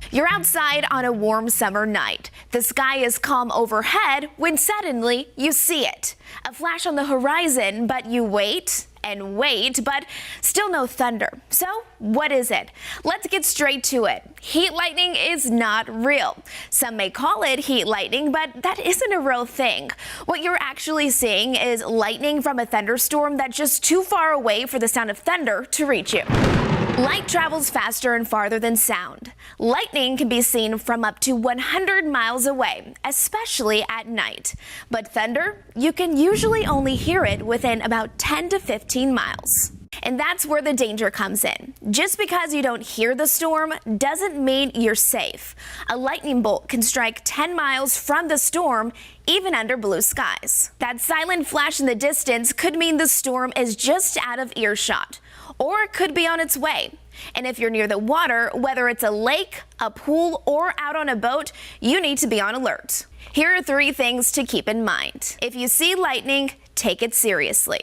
Speaker 3: You're outside on a warm summer night. The sky is calm overhead when suddenly you see it. A flash on the horizon, but you wait and wait, but still no thunder. So what is it? Let's get straight to it. Heat lightning is not real. Some may call it heat lightning, but that isn't a real thing. What you're actually seeing is lightning from a thunderstorm that's just too far away for the sound of thunder to reach you. Light travels faster and farther than sound. Lightning can be seen from up to 100 miles away, especially at night. But thunder, you can usually only hear it within about 10 to 15 miles. And that's where the danger comes in. Just because you don't hear the storm doesn't mean you're safe. A lightning bolt can strike 10 miles from the storm, even under blue skies. That silent flash in the distance could mean the storm is just out of earshot, or it could be on its way. And if you're near the water, whether it's a lake, a pool, or out on a boat, you need to be on alert. Here are 3 things to keep in mind. If you see lightning, take it seriously.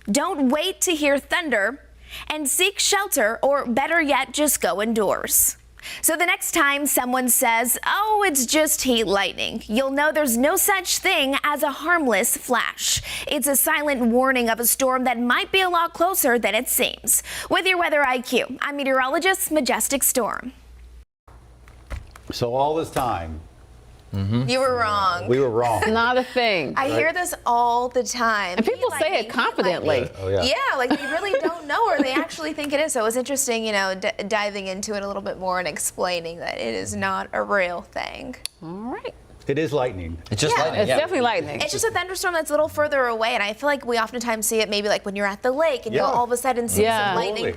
Speaker 3: Don't wait to hear thunder, and seek shelter, or better yet, just go indoors. So the next time someone says, "Oh, it's just heat lightning," you'll know there's no such thing as a harmless flash. It's a silent warning of a storm that might be a lot closer than it seems. With your weather IQ, I'm meteorologist Majestic Storm.
Speaker 5: So all this time,
Speaker 3: You were wrong.
Speaker 5: we were wrong.
Speaker 1: Not a thing.
Speaker 3: I hear this all the time.
Speaker 1: And people say it confidently.
Speaker 5: Oh, yeah.
Speaker 3: Yeah, like they really don't know, or they actually think it is. So it was interesting, diving into it a little bit more and explaining that it is not a real thing.
Speaker 1: All right.
Speaker 5: It is lightning.
Speaker 4: It's just lightning.
Speaker 1: It's definitely lightning.
Speaker 3: It's just a thunderstorm that's a little further away, and I feel like we oftentimes see it maybe like when you're at the lake and you'll all of a sudden see some lightning,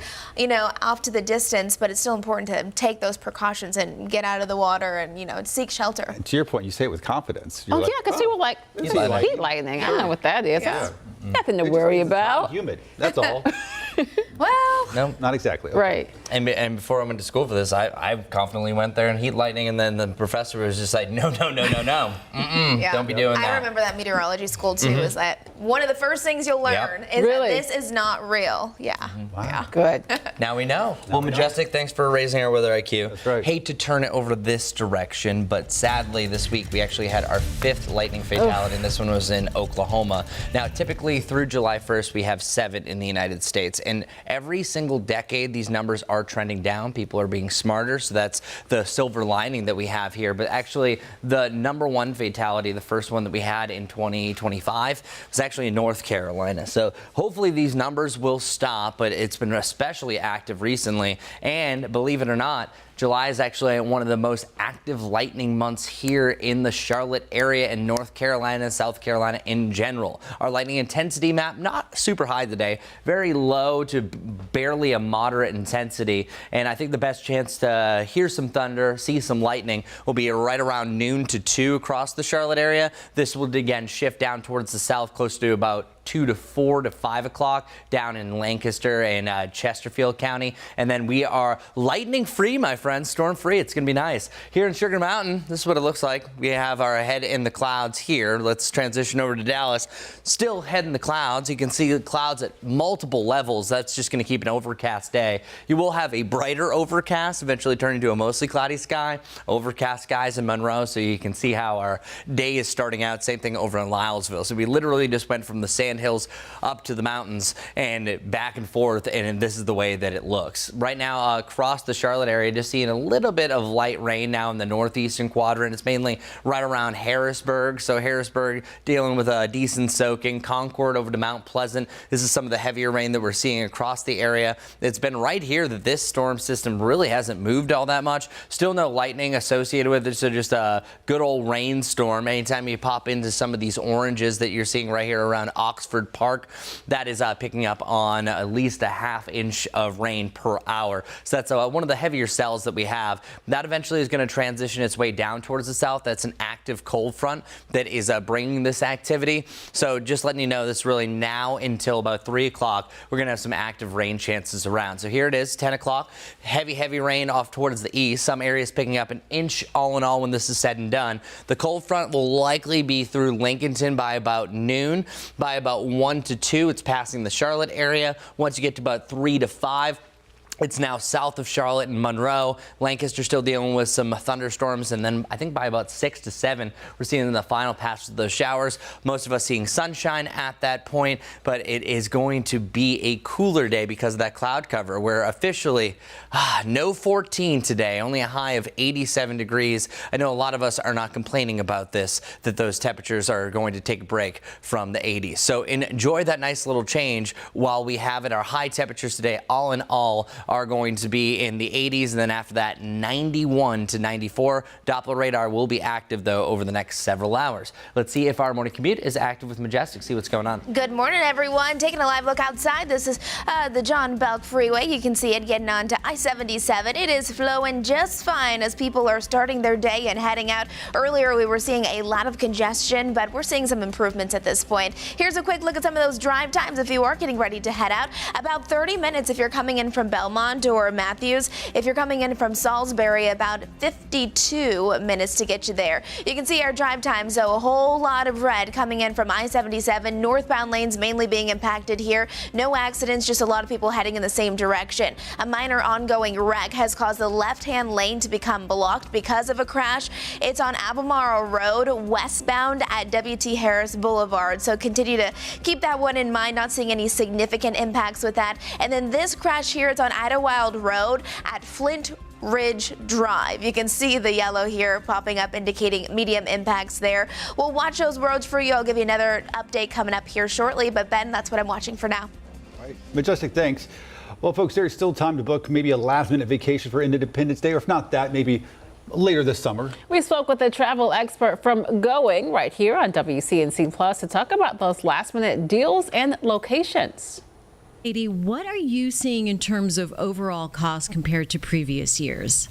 Speaker 3: off to the distance, but it's still important to take those precautions and get out of the water and, seek shelter.
Speaker 14: And to your point, you say it with confidence. You're
Speaker 1: Because people like,
Speaker 14: it's
Speaker 1: heat lightning. I don't know what that is.
Speaker 3: Yeah.
Speaker 1: Nothing to worry about.
Speaker 5: Humid. That's all.
Speaker 3: Well,
Speaker 4: No,
Speaker 14: not exactly. Okay.
Speaker 1: Right.
Speaker 4: And before I went to school for this, I confidently went there and heat lightning, and then the professor was just like, no, don't be doing that.
Speaker 3: I remember that meteorology school too. Is that one of the first things you'll learn is that this is not real. Yeah.
Speaker 5: Wow.
Speaker 3: Yeah.
Speaker 1: Good.
Speaker 4: Now we know. Well, Majestic, thanks for raising our weather IQ.
Speaker 5: That's right.
Speaker 4: Hate to turn it over this direction, but sadly this week we actually had our 5th lightning fatality, and this one was in Oklahoma. Now, typically through July 1st, we have 7 in the United States, and every single decade these numbers are trending down. People are being smarter, so that's the silver lining that we have here. But actually, the #1 fatality, the first one that we had in 2025, was actually in North Carolina. So hopefully these numbers will stop, but it's been especially active recently. And believe it or not, July is actually one of the most active lightning months here in the Charlotte area and North Carolina, South Carolina in general. Our lightning intensity map, not super high today, very low to barely a moderate intensity. And I think the best chance to hear some thunder, see some lightning will be right around noon to 2 across the Charlotte area. This will again shift down towards the south, close to about 2 to 4 to 5 o'clock down in Lancaster and Chesterfield County. And then we are lightning free, my friends, storm free. It's going to be nice. Here in Sugar Mountain, this is what it looks like. We have our head in the clouds here. Let's transition over to Dallas. Still head in the clouds. You can see the clouds at multiple levels. That's just going to keep an overcast day. You will have a brighter overcast, eventually turning to a mostly cloudy sky. Overcast skies in Monroe, so you can see how our day is starting out. Same thing over in Lylesville. So we literally just went from the sand hills up to the mountains and back and forth, and this is the way that it looks. Right now across the Charlotte area, just seeing a little bit of light rain now in the northeastern quadrant. It's mainly right around Harrisburg. So Harrisburg dealing with a decent soaking. Concord over to Mount Pleasant. This is some of the heavier rain that we're seeing across the area. It's been right here that this storm system really hasn't moved all that much. Still no lightning associated with it, so just a good old rainstorm. Anytime you pop into some of these oranges that you're seeing right here around Oxford Park, that is picking up on at least a ½ inch of rain per hour. So that's one of the heavier cells that that we have. That eventually is going to transition its way down towards the south. That's an active cold front that is bringing this activity. So just letting you know, this really now until about 3 o'clock, we're going to have some active rain chances around. So here it is, 10 o'clock, heavy rain off towards the east. Some areas picking up an inch all in all when this is said and done. The cold front will likely be through Lincolnton by about noon. By about 1 to 2, it's passing the Charlotte area. Once you get to about 3 to 5, it's now south of Charlotte and Monroe. Lancaster still dealing with some thunderstorms, and then I think by about 6 to 7, we're seeing the final pass of those showers. Most of us seeing sunshine at that point, but it is going to be a cooler day because of that cloud cover. We're officially no 14 today, only a high of 87 degrees. I know a lot of us are not complaining about this, that those temperatures are going to take a break from the 80s. So enjoy that nice little change while we have it. Our high temperatures today, all in all, are going to be in the 80s, and then after that 91 to 94. Doppler radar will be active though over the next several hours. Let's see if our morning commute is active with Majestic. See what's going on.
Speaker 3: Good morning, everyone. Taking a live look outside. This is the John Belk Freeway. You can see it getting on to I-77. It is flowing just fine as people are starting their day and heading out. Earlier we were seeing a lot of congestion, but we're seeing some improvements at this point. Here's a quick look at some of those drive times if you are getting ready to head out. About 30 minutes if you're coming in from Belmont or Matthews. If you're coming in from Salisbury, about 52 minutes to get you there. You can see our drive time, so a whole lot of red coming in from I-77. Northbound lanes mainly being impacted here. No accidents, just a lot of people heading in the same direction. A minor ongoing wreck has caused the left-hand lane to become blocked because of a crash. It's on Albemarle Road, westbound at W.T. Harris Boulevard. So continue to keep that one in mind, not seeing any significant impacts with that. And then this crash here, it's on Idlewild Road at Flint Ridge Drive. You can see the yellow here popping up indicating medium impacts there. We'll watch those roads for you. I'll give you another update coming up here shortly, but Ben, that's what I'm watching for now.
Speaker 5: All right. Majestic, thanks. Well, folks, there's still time to book maybe a last-minute vacation for Independence Day, or if not that, maybe later this summer.
Speaker 1: We spoke with a travel expert from Going right here on WCNC Plus to talk about those last-minute deals and locations.
Speaker 9: Katie, what are you seeing in terms of overall cost compared to previous years?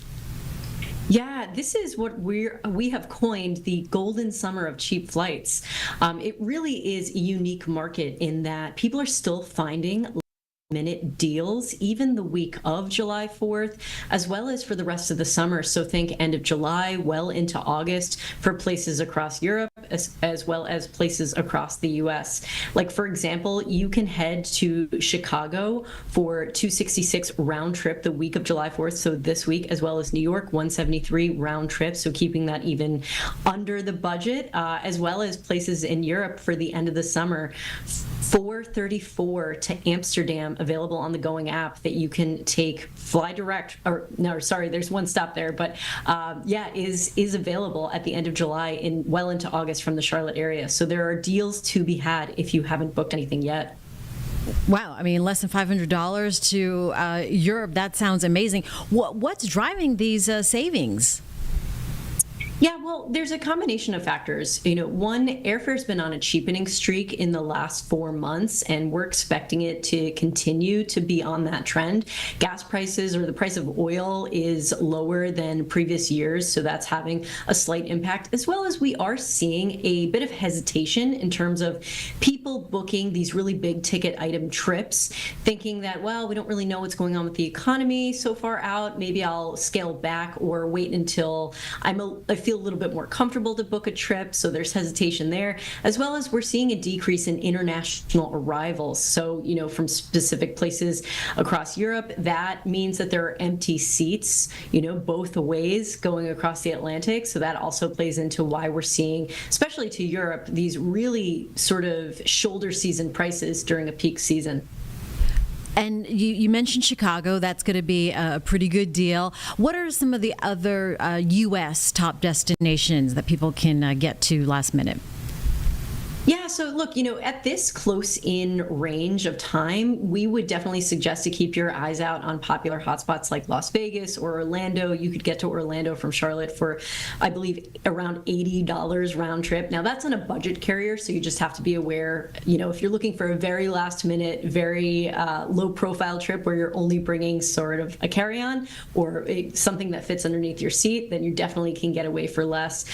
Speaker 16: Yeah, this is what we have coined the golden summer of cheap flights. It really is a unique market in that people are still finding minute deals even the week of July 4th, as well as for the rest of the summer. So think end of July, well into August for places across Europe, as well as places across the US. Like, for example, you can head to Chicago for $266 round trip the week of July 4th. So this week, as well as New York, $173 round trip. So keeping that even under the budget, as well as places in Europe for the end of the summer. $434 to Amsterdam, available on the Going app that you can take fly direct, or no, sorry, there's one stop there, but yeah, is available at the end of July in well into August from the Charlotte area. So there are deals to be had if you haven't booked anything yet.
Speaker 9: Wow, I mean, less than $500 to Europe. That sounds amazing. What's driving these savings?
Speaker 16: Yeah, well, there's a combination of factors. You know, one, airfare's been on a cheapening streak in the last 4 months, and we're expecting it to continue to be on that trend. Gas prices, or the price of oil, is lower than previous years, so that's having a slight impact, as well as we are seeing a bit of hesitation in terms of people booking these really big ticket item trips, thinking that, well, we don't really know what's going on with the economy so far out, maybe I'll scale back or wait until I feel a little bit more comfortable to book a trip. So there's hesitation there, as well as we're seeing a decrease in international arrivals. So, you know, from specific places across Europe, that means that there are empty seats, you know, both ways going across the Atlantic. So that also plays into why we're seeing, especially to Europe, these really sort of shoulder season prices during a peak season.
Speaker 9: And you mentioned Chicago. That's going to be a pretty good deal. What are some of the other U.S. top destinations that people can get to last minute?
Speaker 16: Yeah, so look, at this close in range of time, we would definitely suggest to keep your eyes out on popular hotspots like Las Vegas or Orlando. You could get to Orlando from Charlotte for, I believe, around $80 round trip. Now, that's on a budget carrier, so you just have to be aware, if you're looking for a very last minute, very low profile trip where you're only bringing sort of a carry-on or something that fits underneath your seat, then you definitely can get away for less.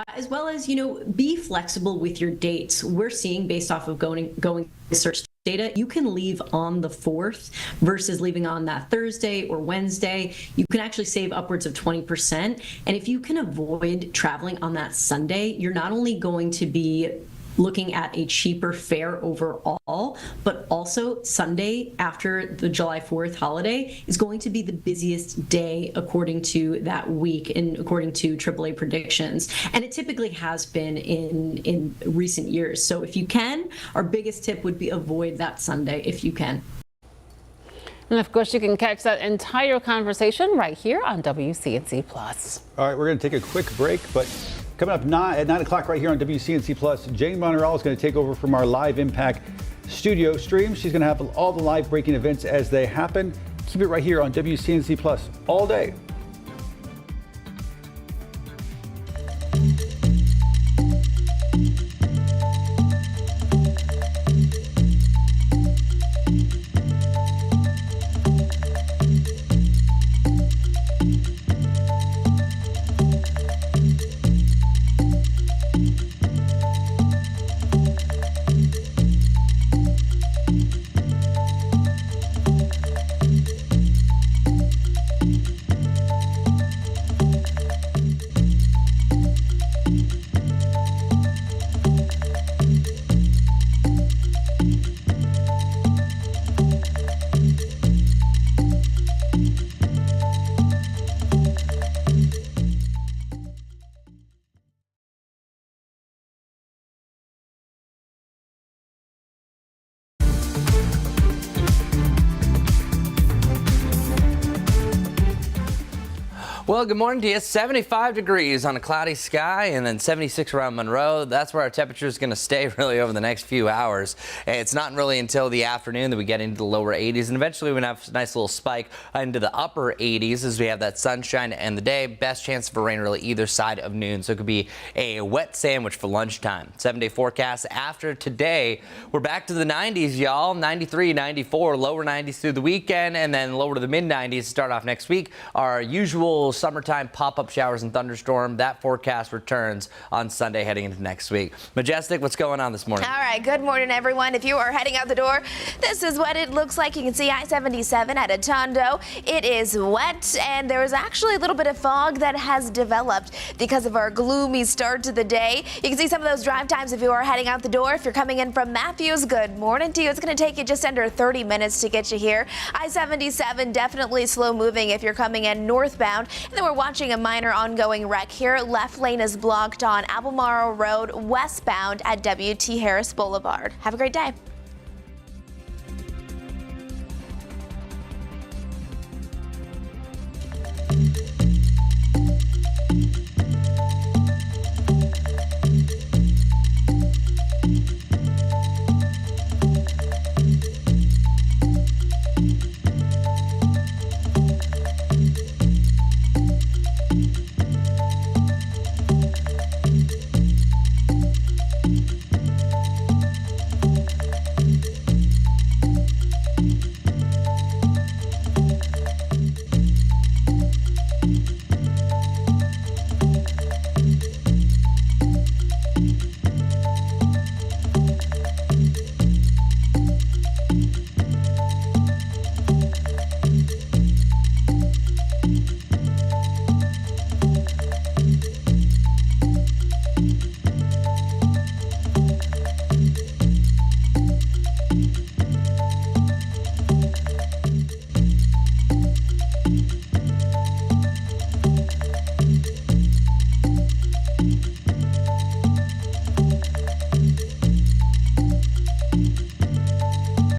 Speaker 16: As well as, be flexible with your dates. We're seeing, based off of going search data, you can leave on the 4th versus leaving on that Thursday or Wednesday. You can actually save upwards of 20%. And if you can avoid traveling on that Sunday, you're not only going to be looking at a cheaper fare overall, but also Sunday after the July 4th holiday is going to be the busiest day according to that week and according to AAA predictions. And it typically has been in recent years. So if you can, our biggest tip would be avoid that Sunday if you can.
Speaker 1: And of course, you can catch that entire conversation right here on WCNC Plus.
Speaker 5: All right, we're going to take a quick break, but coming up at 9 o'clock right here on WCNC Plus, Jane Monreal is going to take over from our Live Impact studio stream. She's going to have all the live breaking events as they happen. Keep it right here on WCNC Plus all day.
Speaker 4: Well, good morning to you. 75 degrees on a cloudy sky and then 76 around Monroe. That's where our temperature is going to stay really over the next few hours. It's not really until the afternoon that we get into the lower 80s, and eventually we're going to have a nice little spike into the upper 80s as we have that sunshine and the day. Best chance for rain really either side of noon, so it could be a wet sandwich for lunchtime. 7-day forecast after today. We're back to the 90s, y'all. 93, 94, lower 90s through the weekend, and then lower to the mid 90s to start off next week. Our usual summertime pop-up showers and thunderstorm. That forecast returns on Sunday heading into next week. Majestic, what's going on this morning?
Speaker 3: All right, good morning, everyone. If you are heading out the door, this is what it looks like. You can see I-77 at Atondo. It is wet, and there is actually a little bit of fog that has developed because of our gloomy start to the day. You can see some of those drive times if you are heading out the door. If you're coming in from Matthews, good morning to you. It's going to take you just under 30 minutes to get you here. I-77 definitely slow moving if you're coming in northbound. And then we're watching a minor ongoing wreck here. Left lane is blocked on Albemarle Road westbound at W.T. Harris Boulevard. Have a great day.